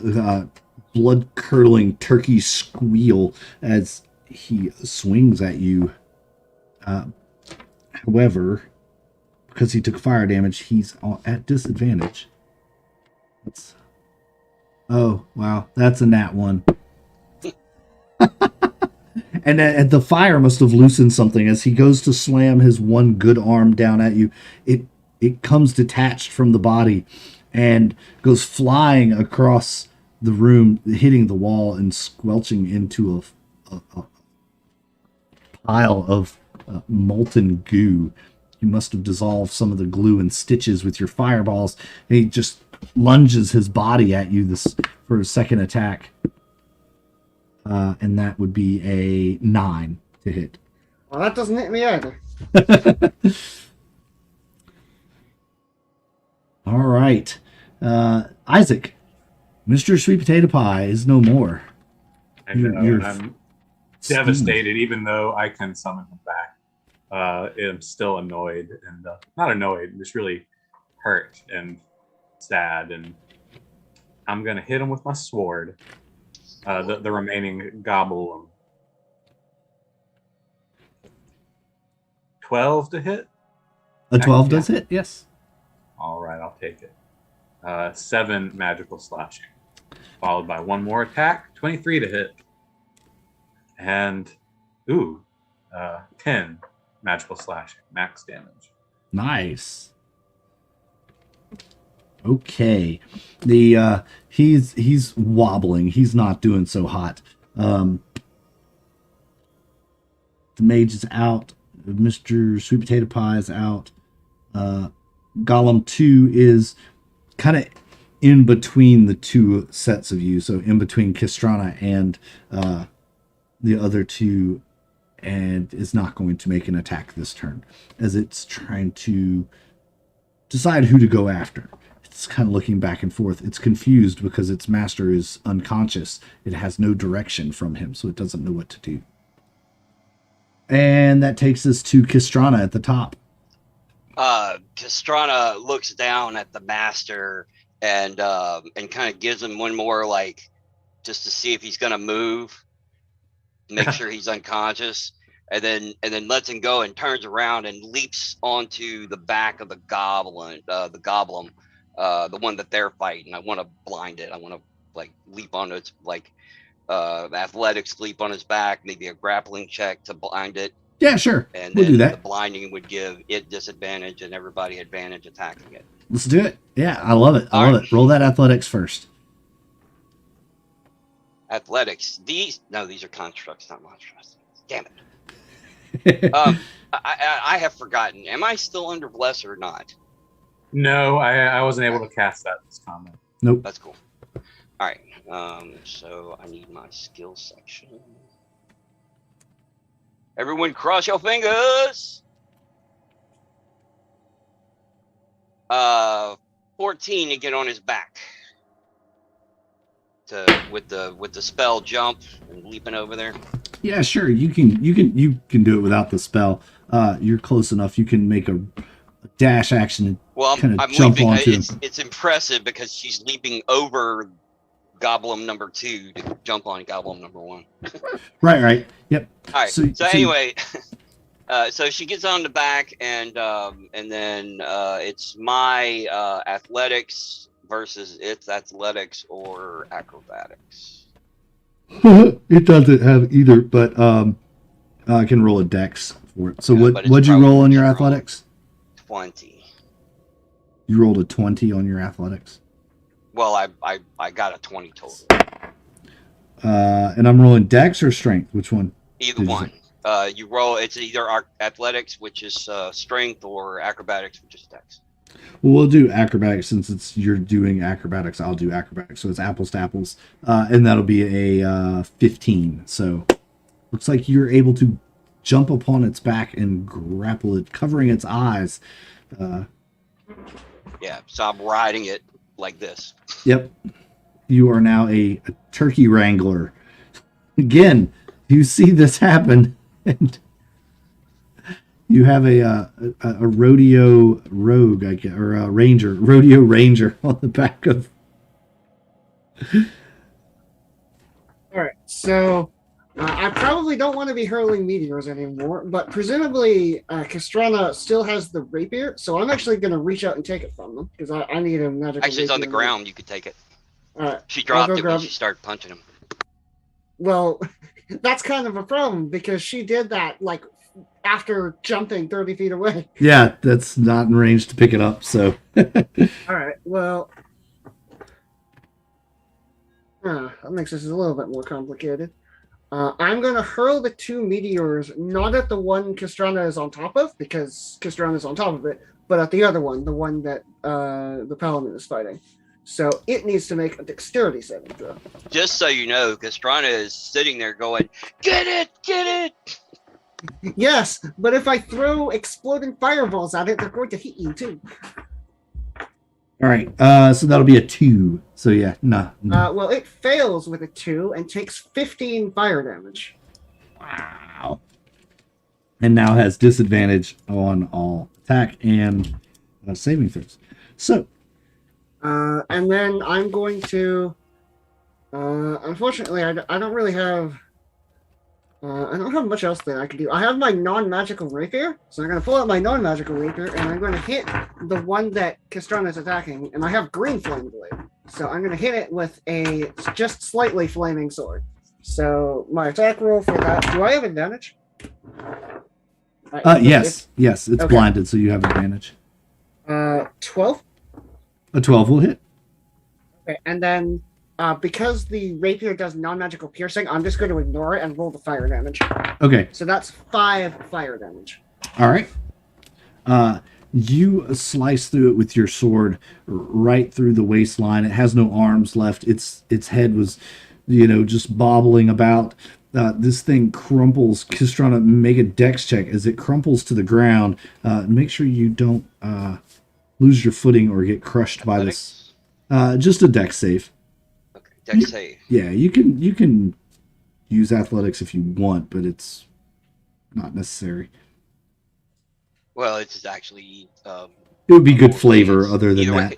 [SPEAKER 1] blood-curdling turkey squeal as he swings at you. However, because he took fire damage, he's at disadvantage. Oh, wow. That's a nat 1. And the fire must have loosened something. As he goes to slam his one good arm down at you, it comes detached from the body and goes flying across the room, hitting the wall and squelching into a pile of molten goo. You must have dissolved some of the glue and stitches with your fireballs. And he just lunges his body at you for a second attack. And that would be a 9 to hit.
[SPEAKER 2] Well, that doesn't hit me either.
[SPEAKER 1] All right. Isaac, Mr. Sweet Potato Pie is no more.
[SPEAKER 4] I know, I'm devastated, even though I can summon him back. I'm still annoyed and not annoyed, just really hurt and sad. And I'm going to hit him with my sword. The remaining goblin. 12 to hit?
[SPEAKER 1] A 12 does hit, yes.
[SPEAKER 4] All right, I'll take it. 7 magical slashing, followed by 1 more attack, 23 to hit. And, 10 magical slashing, max damage.
[SPEAKER 1] Nice. Okay. He's wobbling. He's not doing so hot. The mage is out. Mr. Sweet Potato Pie is out. Golem 2 is kind of in between the two sets of you. So in between Kistrana and the other two, and is not going to make an attack this turn as it's trying to decide who to go after. It's kind of looking back and forth. It's confused because its master is unconscious. It has no direction from him, so it doesn't know what to do. And that takes us to Kistrana at the top.
[SPEAKER 3] Castrana looks down at the master and kind of gives him one more, like, just to see if he's gonna move, make sure he's unconscious, and then lets him go and turns around and leaps onto the back of the goblin, the one that they're fighting. I want to blind it. I want to leap on its athletics, leap on his back, maybe a grappling check to blind it.
[SPEAKER 1] Yeah, sure.
[SPEAKER 3] And
[SPEAKER 1] we'll
[SPEAKER 3] then
[SPEAKER 1] do that.
[SPEAKER 3] The blinding would give it disadvantage and everybody advantage attacking it.
[SPEAKER 1] Let's do it. Yeah, I love it. I love it. Roll that athletics first.
[SPEAKER 3] Athletics. These are constructs, not monsters. Damn it. I have forgotten. Am I still under bless or not?
[SPEAKER 4] No, I wasn't able to cast that this comment.
[SPEAKER 1] Nope.
[SPEAKER 3] That's cool. All right. So I need my skill section. Everyone cross your fingers. 14 to get on his back. With the spell jump and leaping over there. Yeah,
[SPEAKER 1] sure. You can do it without the spell. You're close enough. You can make a dash action and kind of jump
[SPEAKER 3] leaping,
[SPEAKER 1] onto him.
[SPEAKER 3] It's impressive because she's leaping over Goblin number 2 to jump on Goblin number 1.
[SPEAKER 1] Right. Yep.
[SPEAKER 3] All right. So anyway, So she gets on the back, and then it's my athletics versus its athletics or acrobatics.
[SPEAKER 1] It doesn't have either, but I can roll a dex for it. So
[SPEAKER 3] But it's
[SPEAKER 1] what'd you roll
[SPEAKER 3] probably
[SPEAKER 1] on your
[SPEAKER 3] strong.
[SPEAKER 1] athletics?
[SPEAKER 3] 20.
[SPEAKER 1] You rolled a 20 on your athletics.
[SPEAKER 3] Well, I got a 20 total.
[SPEAKER 1] And I'm rolling dex or strength. Which one?
[SPEAKER 3] Either
[SPEAKER 1] Did you
[SPEAKER 3] one. You roll. It's either athletics, which is strength, or acrobatics, which is dex.
[SPEAKER 1] Well, we'll do acrobatics since you're doing acrobatics. I'll do acrobatics, so it's apples to apples, and that'll be a 15. So looks like you're able to jump upon its back and grapple it, covering its eyes.
[SPEAKER 3] Yeah. So I'm riding it like this.
[SPEAKER 1] Yep, you are now a turkey wrangler. Again, you see this happen, and you have a rodeo rogue, I guess, or a rodeo ranger on the back of.
[SPEAKER 2] All right, so I probably don't want to be hurling meteors anymore, but presumably Castrana still has the rapier, so I'm actually going to reach out and take it from them because I need a magical.
[SPEAKER 3] Actually, it's on the
[SPEAKER 2] rapier.
[SPEAKER 3] ground. You could take it.
[SPEAKER 2] All right,
[SPEAKER 3] She dropped
[SPEAKER 2] go
[SPEAKER 3] it
[SPEAKER 2] grab-
[SPEAKER 3] when she started punching him.
[SPEAKER 2] well, that's kind of a problem because she did that like after jumping 30 feet away.
[SPEAKER 1] Yeah, that's not in range to pick it up. So
[SPEAKER 2] All right, well, that makes this a little bit more complicated. I'm going to hurl the 2 meteors, not at the one Castrana is on top of, because Castrana is on top of it, but at the other one, the one that the Paladin is fighting. So it needs to make a dexterity saving throw.
[SPEAKER 3] Just so you know, Castrana is sitting there going, "Get it, get it!"
[SPEAKER 2] Yes, but if I throw exploding fireballs at it, they're going to hit you too.
[SPEAKER 1] all right, so that'll be a 2. So yeah, no.
[SPEAKER 2] Well, it fails with a 2 and takes 15 fire damage.
[SPEAKER 1] Wow. And now has disadvantage on all attack and saving throws. So
[SPEAKER 2] And then I'm going to. Unfortunately, I don't really have. I don't have much else that I can do. I have my non-magical rapier, so I'm going to pull out my non-magical rapier, and I'm going to hit the one that Castrana is attacking, and I have green flame blade, so I'm going to hit it with a just slightly flaming sword. So my attack roll for that. Do I have advantage?
[SPEAKER 1] yes, it's
[SPEAKER 2] okay.
[SPEAKER 1] blinded, so you have advantage.
[SPEAKER 2] 12.
[SPEAKER 1] A 12 will hit.
[SPEAKER 2] Okay, and then because the rapier does non-magical piercing, I'm just going to ignore it and roll the fire damage.
[SPEAKER 1] Okay.
[SPEAKER 2] So that's 5 fire damage.
[SPEAKER 1] All right. You slice through it with your sword right through the waistline. It has no arms left. Its head was, just bobbling about. This thing crumples. Castrana, make a dex check as it crumples to the ground. Make sure you don't lose your footing or get crushed by this. Just a dex save.
[SPEAKER 3] Okay, dex save.
[SPEAKER 1] Yeah, you can use athletics if you want, but it's not necessary.
[SPEAKER 3] Well, it's actually.
[SPEAKER 1] It would be good flavor other than that.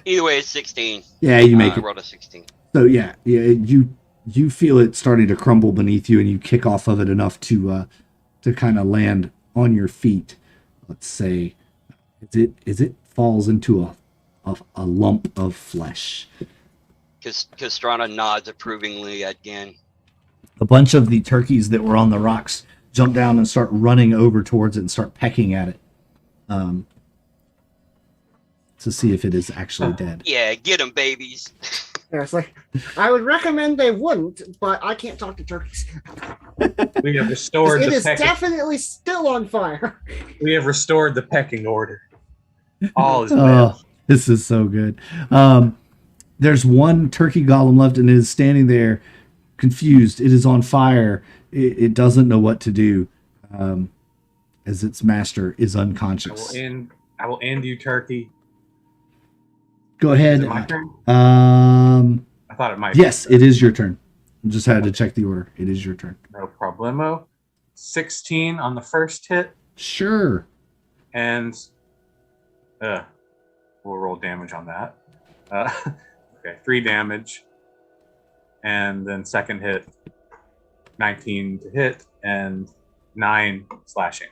[SPEAKER 3] Either way, it's 16.
[SPEAKER 1] Yeah, you make
[SPEAKER 3] I
[SPEAKER 1] it.
[SPEAKER 3] rolled a 16.
[SPEAKER 1] So yeah, you feel it starting to crumble beneath you, and you kick off of it enough to kind of land on your feet. Let's say, as it falls into a lump of flesh.
[SPEAKER 3] Castrana nods approvingly again.
[SPEAKER 1] A bunch of the turkeys that were on the rocks jump down and start running over towards it and start pecking at it, to see if it is actually dead.
[SPEAKER 3] Yeah, get them, babies.
[SPEAKER 2] Yeah, it's like, I would recommend they wouldn't, but I can't talk to turkeys.
[SPEAKER 4] We have restored
[SPEAKER 2] It
[SPEAKER 4] the
[SPEAKER 2] is
[SPEAKER 4] pecking.
[SPEAKER 2] definitely still on fire.
[SPEAKER 4] We have restored the pecking order. All is
[SPEAKER 1] Oh,
[SPEAKER 4] well.
[SPEAKER 1] this is so good. There's one turkey golem left, and it is standing there, confused. It is on fire. It doesn't know what to do, as its master is unconscious.
[SPEAKER 4] I will end you, turkey.
[SPEAKER 1] Go ahead.
[SPEAKER 4] Is it my turn? I thought it might.
[SPEAKER 1] Yes, it is your turn. I just had to check the order. It is your turn.
[SPEAKER 4] No problemo. 16 on the first hit,
[SPEAKER 1] Sure.
[SPEAKER 4] and we'll roll damage on that. Okay, 3 damage, and then second hit, 19 to hit, and 9 slashing.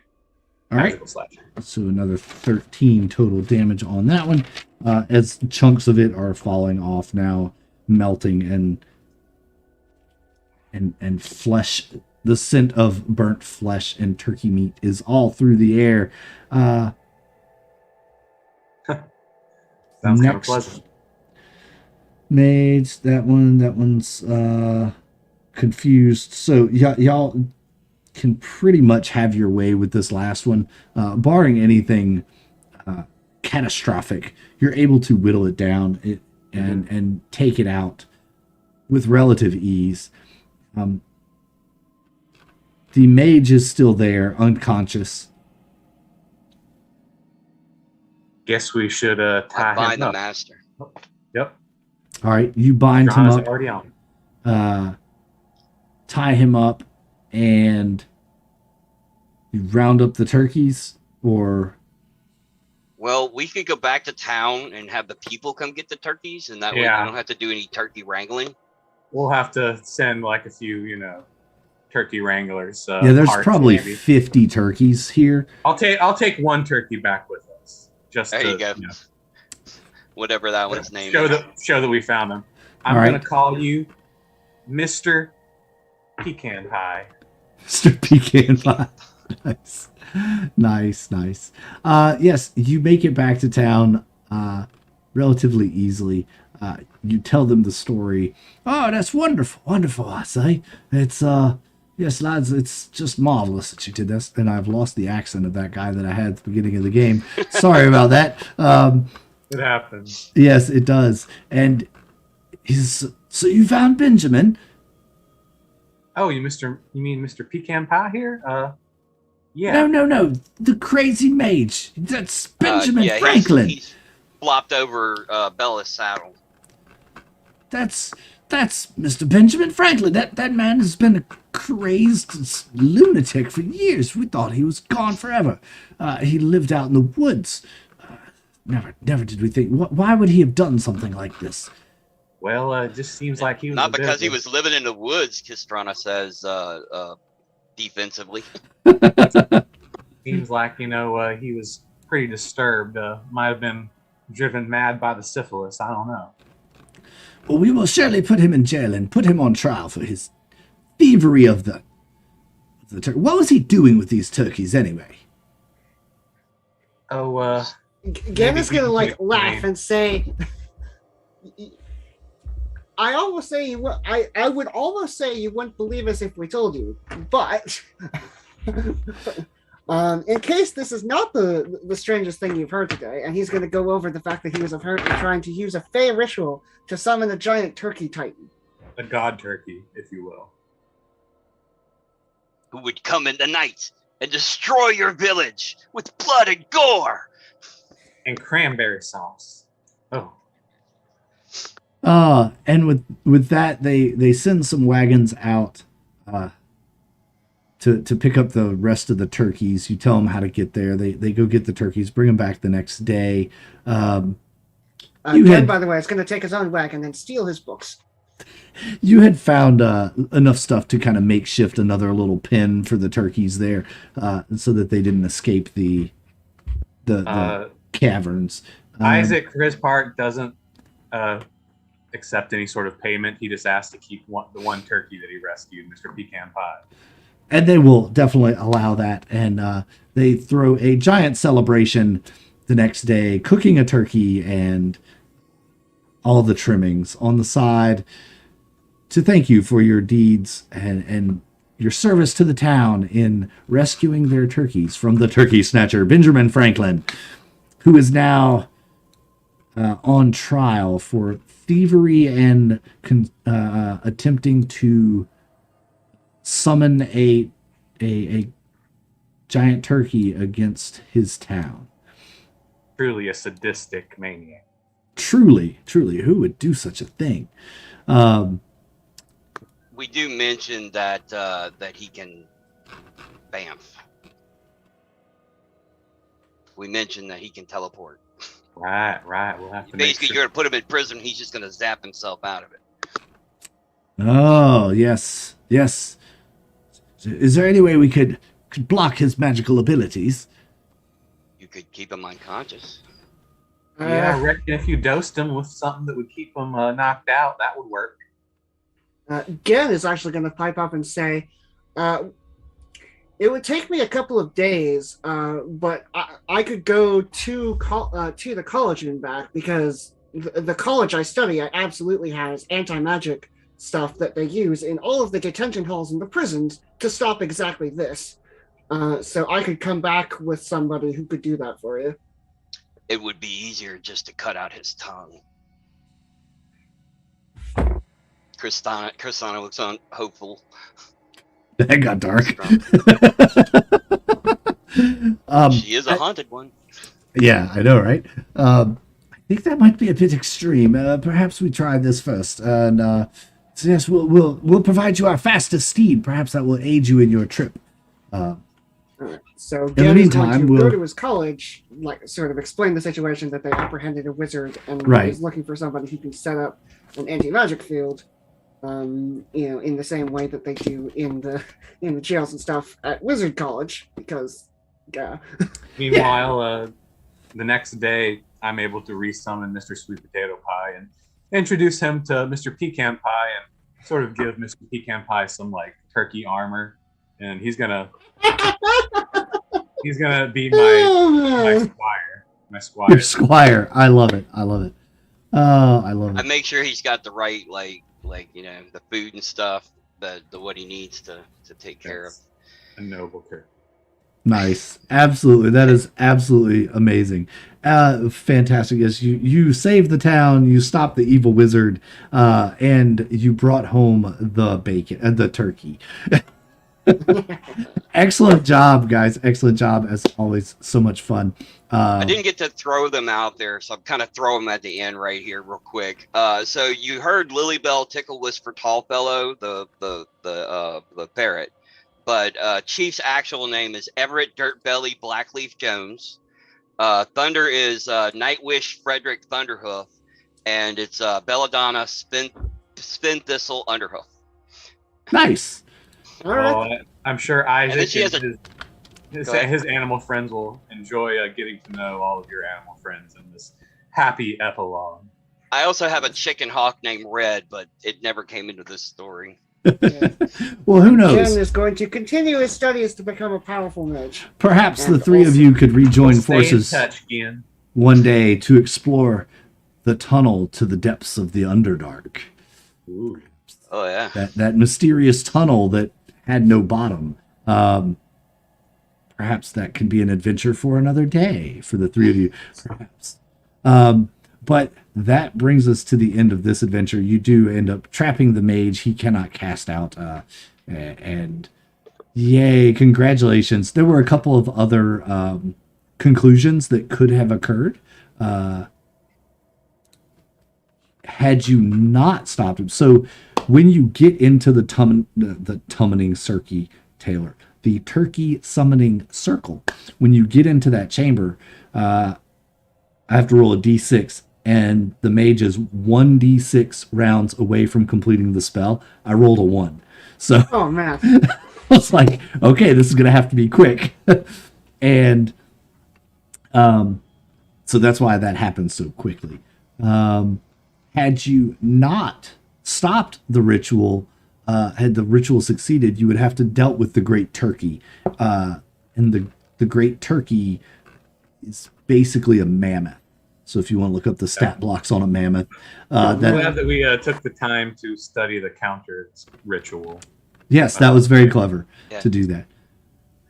[SPEAKER 1] All right.
[SPEAKER 4] Magical Slasher.
[SPEAKER 1] So another 13 total damage on that one, as chunks of it are falling off now, melting and flesh. The scent of burnt flesh and turkey meat is all through the air.
[SPEAKER 4] Sounds kind of
[SPEAKER 1] Next.
[SPEAKER 4] pleasant.
[SPEAKER 1] Mage, that one's confused. So y'all can pretty much have your way with this last one, barring anything catastrophic. You're able to whittle it down and take it out with relative ease. The mage is still there, unconscious.
[SPEAKER 4] Guess we should tie
[SPEAKER 3] Bind
[SPEAKER 4] him
[SPEAKER 3] the
[SPEAKER 4] up.
[SPEAKER 3] master.
[SPEAKER 4] Yep.
[SPEAKER 1] All right, you bind him
[SPEAKER 4] John's
[SPEAKER 1] up,
[SPEAKER 4] already on.
[SPEAKER 1] tie him up, and you round up the turkeys, or
[SPEAKER 3] Well, we could go back to town and have the people come get the turkeys, and that way we
[SPEAKER 4] Yeah.
[SPEAKER 3] don't have to do any turkey wrangling.
[SPEAKER 4] We'll have to send like a few, turkey wranglers.
[SPEAKER 1] yeah, there's
[SPEAKER 4] parts
[SPEAKER 1] probably
[SPEAKER 4] maybe.
[SPEAKER 1] 50 turkeys here.
[SPEAKER 4] I'll take one turkey back with us. Just
[SPEAKER 3] There
[SPEAKER 4] to,
[SPEAKER 3] you go. Whatever that one's name
[SPEAKER 4] show
[SPEAKER 3] is.
[SPEAKER 4] that we found him. I'm
[SPEAKER 1] All right.
[SPEAKER 4] gonna call you Mr. Pecan Pie.
[SPEAKER 1] Mr. Pecan Pie. Nice. Yes, you make it back to town relatively easily. You tell them the story. Oh, that's wonderful, I say. It's, yes, lads, it's just marvelous that you did this. And I've lost the accent of that guy that I had at the beginning of the game. Sorry about that.
[SPEAKER 4] It happens.
[SPEAKER 1] Yes, it does. And so you found Benjamin?
[SPEAKER 4] Oh, you mean Mr. Pecan Pie here? Yeah.
[SPEAKER 1] No. The crazy mage. That's Benjamin
[SPEAKER 3] Yeah,
[SPEAKER 1] Franklin.
[SPEAKER 3] He's flopped over Bella's saddle.
[SPEAKER 1] That's Mr. Benjamin Franklin. That man has been a crazed lunatic for years. We thought he was gone forever. He lived out in the woods. Never did we think. Why would he have done something like this?
[SPEAKER 4] Well, it just seems like he was
[SPEAKER 3] Not
[SPEAKER 4] a bit
[SPEAKER 3] because
[SPEAKER 4] of
[SPEAKER 3] he
[SPEAKER 4] a-
[SPEAKER 3] was living in the woods, Kistrana says defensively.
[SPEAKER 4] Seems like he was pretty disturbed. Might have been driven mad by the syphilis. I don't know.
[SPEAKER 1] Well, we will surely put him in jail and put him on trial for his thievery of the turkey. What was he doing with these turkeys anyway?
[SPEAKER 4] Oh,
[SPEAKER 2] Gan is
[SPEAKER 4] Maybe
[SPEAKER 2] gonna
[SPEAKER 4] he
[SPEAKER 2] like
[SPEAKER 4] can
[SPEAKER 2] laugh
[SPEAKER 4] explain.
[SPEAKER 2] and say, "I almost say you. I would almost say you wouldn't believe us if we told you, but." In case this is not the strangest thing you've heard today, and he's going to go over the fact that he was apparently trying to use a Fey ritual to summon a giant turkey titan.
[SPEAKER 4] a god turkey, if you will.
[SPEAKER 3] Who would come in the night and destroy your village with blood and gore.
[SPEAKER 4] And cranberry sauce. Oh.
[SPEAKER 1] And with that, they send some wagons out to pick up the rest of the turkeys. You tell them how to get there. They go get the turkeys, bring them back the next day. You
[SPEAKER 2] Ken,
[SPEAKER 1] had-
[SPEAKER 2] by the way, is going to take his own wagon and steal his books.
[SPEAKER 1] You had found enough stuff to kind of makeshift another little pen for the turkeys there, so that they didn't escape the caverns.
[SPEAKER 4] Isaac, for his part, doesn't accept any sort of payment. He just asked to keep the one turkey that he rescued, Mr. Pecan Pie.
[SPEAKER 1] And they will definitely allow that. And they throw a giant celebration the next day, cooking a turkey and all the trimmings on the side to thank you for your deeds and your service to the town in rescuing their turkeys from the turkey snatcher, Benjamin Franklin, who is now on trial for thievery and attempting to summon a giant turkey against his town.
[SPEAKER 4] Truly a sadistic maniac.
[SPEAKER 1] Truly, who would do such a thing?
[SPEAKER 3] We do mention that that he can bamf. We mentioned that he can teleport.
[SPEAKER 4] Right. We'll have to
[SPEAKER 3] Basically,
[SPEAKER 4] make
[SPEAKER 3] you're gonna put him in prison. He's just gonna zap himself out of it.
[SPEAKER 1] Oh, yes. Is there any way we could block his magical abilities?
[SPEAKER 3] could keep him unconscious.
[SPEAKER 4] Yeah, I reckon if you dosed him with something that would keep him knocked out, that would work.
[SPEAKER 2] Gen is actually going to pipe up and say, it would take me a couple of days, but I could go to the college and back, because the college I study at absolutely has anti-magic stuff that they use in all of the detention halls and the prisons to stop exactly this. So I could come back with somebody who could do that for you.
[SPEAKER 3] It would be easier just to cut out his tongue. Kristana looks hopeful.
[SPEAKER 1] That got dark.
[SPEAKER 3] She is a haunted one.
[SPEAKER 1] Yeah, I know, right? I think that might be a bit extreme. Perhaps we try this first. And so yes, we'll provide you our fastest steed. Perhaps that will aid you in your trip.
[SPEAKER 2] So
[SPEAKER 1] the
[SPEAKER 2] Gen is
[SPEAKER 1] meantime,
[SPEAKER 2] going to
[SPEAKER 1] we'll-
[SPEAKER 2] go to his college, like sort of explain the situation that they apprehended a wizard and
[SPEAKER 1] Right.
[SPEAKER 2] is looking for somebody who can set up an anti-magic field. In the same way that they do in the jails and stuff at Wizard College, because
[SPEAKER 4] Meanwhile, the next day, I'm able to resummon Mr. Sweet Potato Pie and introduce him to Mr. Pecan Pie and sort of give Mr. Pecan Pie some like turkey armor, and he's gonna be my squire. My squire.
[SPEAKER 1] Your squire. I love it. I love it. Oh, I love
[SPEAKER 3] I
[SPEAKER 1] it.
[SPEAKER 3] make sure he's got the right like the food and stuff, the what he needs to take care of.
[SPEAKER 4] A noble character.
[SPEAKER 1] Nice. Absolutely. That is absolutely amazing. Fantastic. Yes, you saved the town, you stopped the evil wizard, and you brought home the bacon and the turkey. Excellent job, guys. Excellent job, as always. So much fun.
[SPEAKER 3] I didn't get to throw them out there, so I'm kind of throwing them at the end right here, real quick. So you heard Lilybell tickle whisper Tallfellow, the parrot, but Chief's actual name is Everett Dirtbelly Blackleaf Jones. Thunder is Nightwish Frederick Thunderhoof, and it's Belladonna Spin Thistle Underhoof.
[SPEAKER 1] Nice.
[SPEAKER 2] All right.
[SPEAKER 4] Well, I'm sure
[SPEAKER 3] And then
[SPEAKER 4] Isaac
[SPEAKER 3] she has
[SPEAKER 4] and
[SPEAKER 3] Go ahead.
[SPEAKER 4] his animal friends will enjoy getting to know all of your animal friends in this happy epilogue.
[SPEAKER 3] I also have a chicken hawk named Red, but it never came into this story.
[SPEAKER 1] Well, who
[SPEAKER 2] Gen
[SPEAKER 1] knows?
[SPEAKER 2] is going to continue his studies to become a powerful mage.
[SPEAKER 1] Perhaps the
[SPEAKER 2] And
[SPEAKER 1] three of
[SPEAKER 2] also-
[SPEAKER 1] you could rejoin
[SPEAKER 4] Stay
[SPEAKER 1] forces
[SPEAKER 4] in touch, Ian.
[SPEAKER 1] one day to explore the tunnel to the depths of the Underdark.
[SPEAKER 4] Ooh.
[SPEAKER 3] Oh yeah.
[SPEAKER 1] That mysterious tunnel that had no bottom. Perhaps that could be an adventure for another day for the three of you. Perhaps. But that brings us to the end of this adventure. You do end up trapping the mage. He cannot cast out. And yay, congratulations. There were a couple of other conclusions that could have occurred. Had you not stopped him. So when you get into the Tummening Circe, Taylor, the turkey summoning circle, when you get into that chamber, I have to roll a d6, and the mage is 1d6 rounds away from completing the spell. I rolled a 1. So
[SPEAKER 2] Oh man.
[SPEAKER 1] I was like, okay, this is going to have to be quick. And so that's why that happened so quickly. Had you not stopped the ritual, had the ritual succeeded, you would have to dealt with the Great Turkey. And the Great Turkey is basically a mammoth. So if you want to look up the stat blocks on a mammoth,
[SPEAKER 4] I'm
[SPEAKER 1] that
[SPEAKER 4] glad that we took the time to study the counter ritual.
[SPEAKER 1] yes, that was very clever
[SPEAKER 3] Yeah.
[SPEAKER 1] to do that.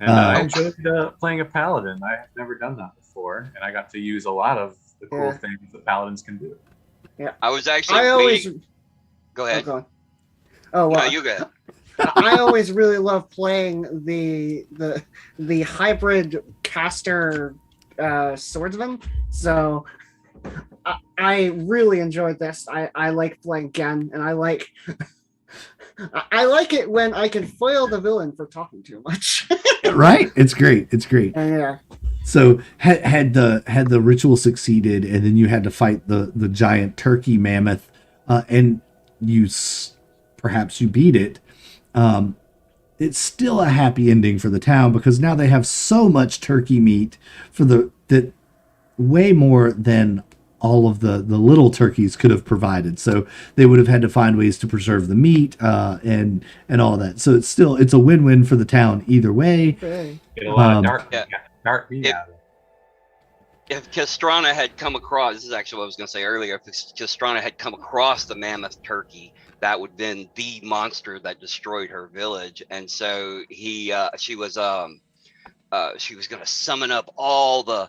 [SPEAKER 4] And I enjoyed playing a paladin. I have never done that before, and I got to use a lot of the cool
[SPEAKER 2] Yeah.
[SPEAKER 4] things that paladins can do.
[SPEAKER 3] I was actually
[SPEAKER 2] I always.
[SPEAKER 3] waiting. Go ahead.
[SPEAKER 2] Oh, go on. Oh
[SPEAKER 3] No,
[SPEAKER 2] well.
[SPEAKER 3] you go ahead.
[SPEAKER 2] I always really love playing the hybrid caster swordsman. So I really enjoyed this. I like playing Gen, and I like it when I can foil the villain for talking too much.
[SPEAKER 1] Right? It's great. It's great.
[SPEAKER 2] And yeah.
[SPEAKER 1] So had the ritual succeeded, and then you had to fight the giant turkey mammoth, and perhaps you beat it. It's still a happy ending for the town, because now they have so much turkey meat for that way more than all of the little turkeys could have provided. So they would have had to find ways to preserve the meat and all that. So it's a win-win for the town either way.
[SPEAKER 2] Okay.
[SPEAKER 4] Get a lot of
[SPEAKER 3] Yeah.
[SPEAKER 4] dark meat
[SPEAKER 3] If-
[SPEAKER 4] out of it.
[SPEAKER 3] If Castrana had come across, this is actually what I was going to say earlier. If Castrana had come across the mammoth turkey, that would have been the monster that destroyed her village. And so she was going to summon up all the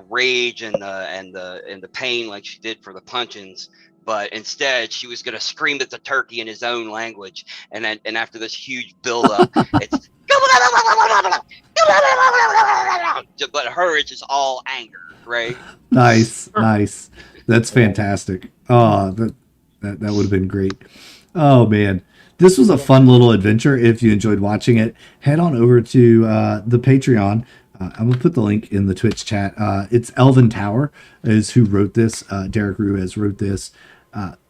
[SPEAKER 3] rage and the pain like she did for the puncheons. But instead, she was going to scream at the turkey in his own language. And after this huge buildup, it's but her it's just all anger, right?
[SPEAKER 1] Nice. That's fantastic. Oh, that would have been great. Oh man, this was a fun little adventure. If you enjoyed watching it, head on over to the Patreon. I'm gonna put the link in the Twitch chat. It's Elven Tower is who wrote this. Derek Ruiz wrote this.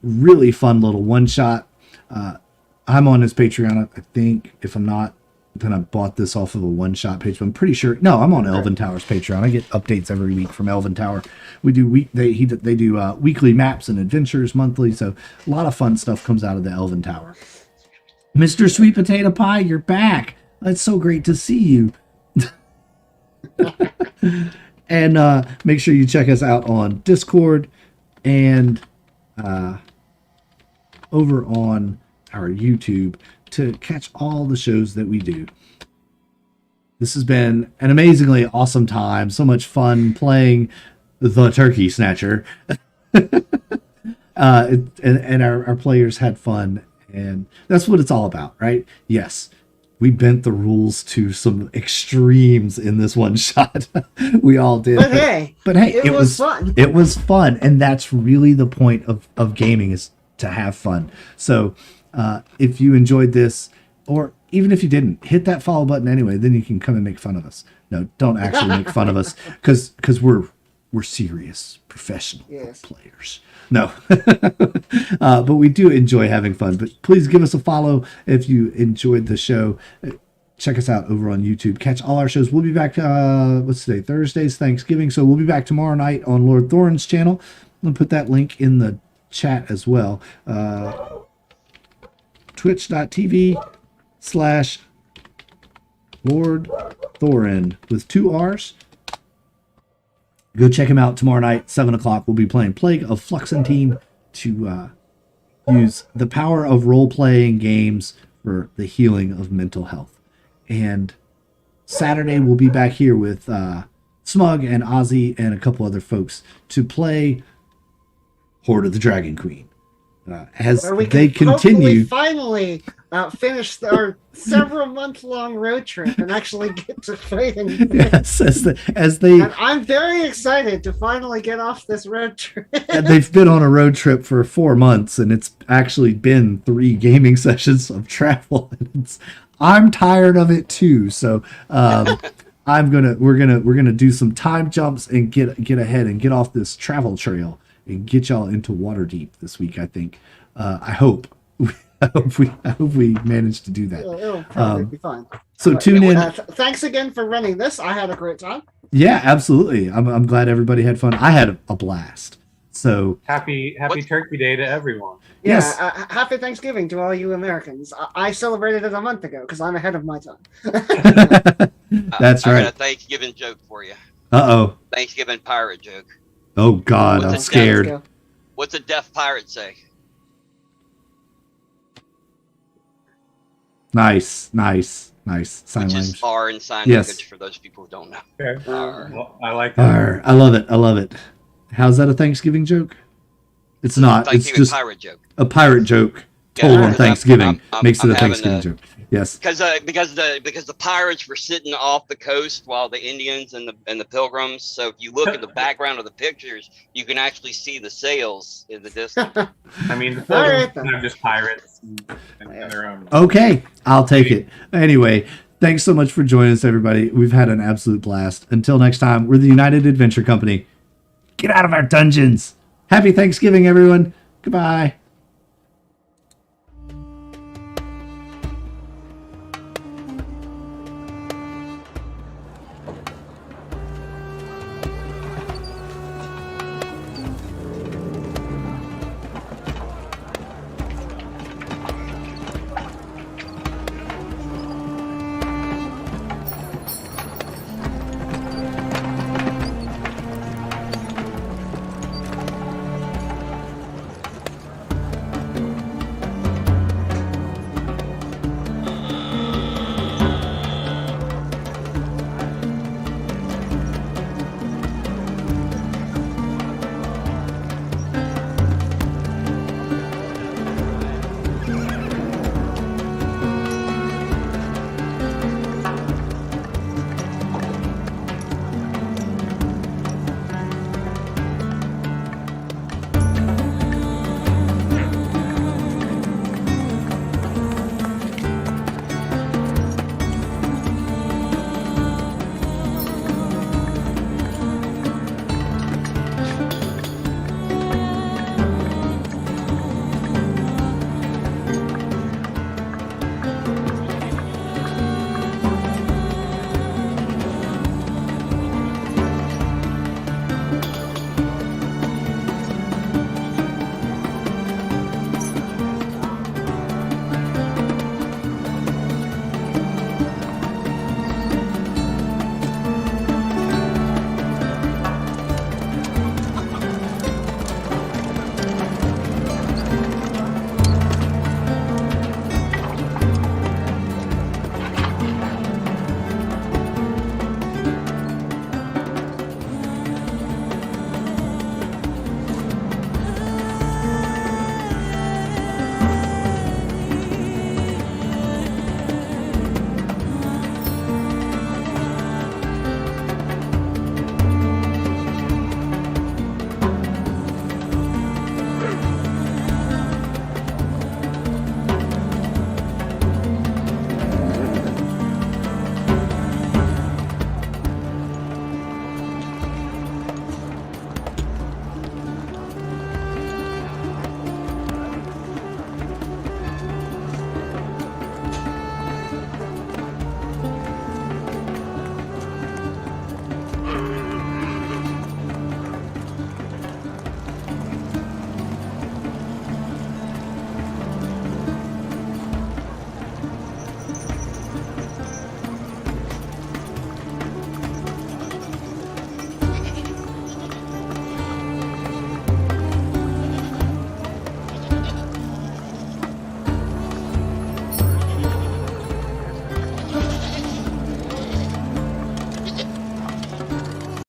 [SPEAKER 1] Really fun little one shot. I'm on his Patreon. I think if I'm not, then I bought this off of a one shot page. But I'm pretty sure. No, I'm on Elven Tower's Patreon. I get updates every week from Elven Tower. We do they do weekly maps and adventures monthly. So a lot of fun stuff comes out of the Elven Tower. Mr. Sweet Potato Pie, you're back. It's so great to see you. And make sure you check us out on Discord and over on our YouTube to catch all the shows that we do. This has been an amazingly awesome time. So much fun playing the Turkey Snatcher. And our players had fun. And that's what it's all about, right? Yes, we bent the rules to some extremes in this one shot. We all did.
[SPEAKER 2] But hey, it was fun.
[SPEAKER 1] It was fun. And that's really the point of gaming, is to have fun. So if you enjoyed this, or even if you didn't, hit that follow button anyway. Then you can come and make fun of us. No, don't actually make fun of us, because we're serious professional players. No, but we do enjoy having fun. But please give us a follow if you enjoyed the show. Check us out over on YouTube. Catch all our shows. We'll be back. What's today? Thursday's Thanksgiving, so we'll be back tomorrow night on Lord Thorin's channel. I'll put that link in the chat as well. Twitch.tv/Lord Thorin with 2 R's. Go check him out tomorrow night, 7 o'clock. We'll be playing Plague of Fluxantine to use the power of role-playing games for the healing of mental health. And Saturday, we'll be back here with Smug and Ozzy and a couple other folks to play Horde of the Dragon Queen. As they continue,
[SPEAKER 2] finally finish our several-month-long road trip and actually get to fighting.
[SPEAKER 1] Yes, as they.
[SPEAKER 2] And I'm very excited to finally get off this road trip.
[SPEAKER 1] And they've been on a road trip for 4 months, and it's actually been 3 gaming sessions of travel. I'm tired of it too, so we're gonna do some time jumps and get ahead and get off this travel trail and get y'all into Waterdeep this week. I think. I hope we manage to do that.
[SPEAKER 2] It'll probably be fine.
[SPEAKER 1] So tune in.
[SPEAKER 2] Thanks again for running this. I had a great time.
[SPEAKER 1] Yeah, absolutely. I'm glad everybody had fun. I had a blast. So
[SPEAKER 4] Happy Turkey Day to everyone.
[SPEAKER 1] Yes.
[SPEAKER 2] Happy Thanksgiving to all you Americans. I celebrated it a month ago because I'm ahead of my time.
[SPEAKER 1] That's
[SPEAKER 3] I
[SPEAKER 1] right.
[SPEAKER 3] got a Thanksgiving joke for you.
[SPEAKER 1] Uh-oh.
[SPEAKER 3] Thanksgiving pirate joke.
[SPEAKER 1] Oh God, I'm scared.
[SPEAKER 3] What's a deaf pirate say?
[SPEAKER 1] Nice. Sign
[SPEAKER 3] Which
[SPEAKER 1] language.
[SPEAKER 3] is R in sign
[SPEAKER 1] Yes.
[SPEAKER 3] language for those people who don't know.
[SPEAKER 4] Okay.
[SPEAKER 3] R.
[SPEAKER 4] Well, I like that.
[SPEAKER 1] Arr, I love it. How's that a Thanksgiving joke? It's not. It's
[SPEAKER 3] Thanksgiving
[SPEAKER 1] just
[SPEAKER 3] pirate joke.
[SPEAKER 1] a pirate joke told
[SPEAKER 3] Yeah,
[SPEAKER 1] on
[SPEAKER 3] because
[SPEAKER 1] Thanksgiving.
[SPEAKER 3] I'm
[SPEAKER 1] Makes it a
[SPEAKER 3] having
[SPEAKER 1] Thanksgiving joke. Yes.
[SPEAKER 3] Because the pirates were sitting off the coast while the Indians and the pilgrims. So if you look at the background of the pictures, you can actually see the sails in the distance.
[SPEAKER 4] I mean, the
[SPEAKER 2] All right,
[SPEAKER 4] Pilgrims are just pirates and their own.
[SPEAKER 1] Okay, I'll take it. Anyway, thanks so much for joining us, everybody. We've had an absolute blast. Until next time, we're the United Adventure Company. Get out of our dungeons. Happy Thanksgiving, everyone. Goodbye.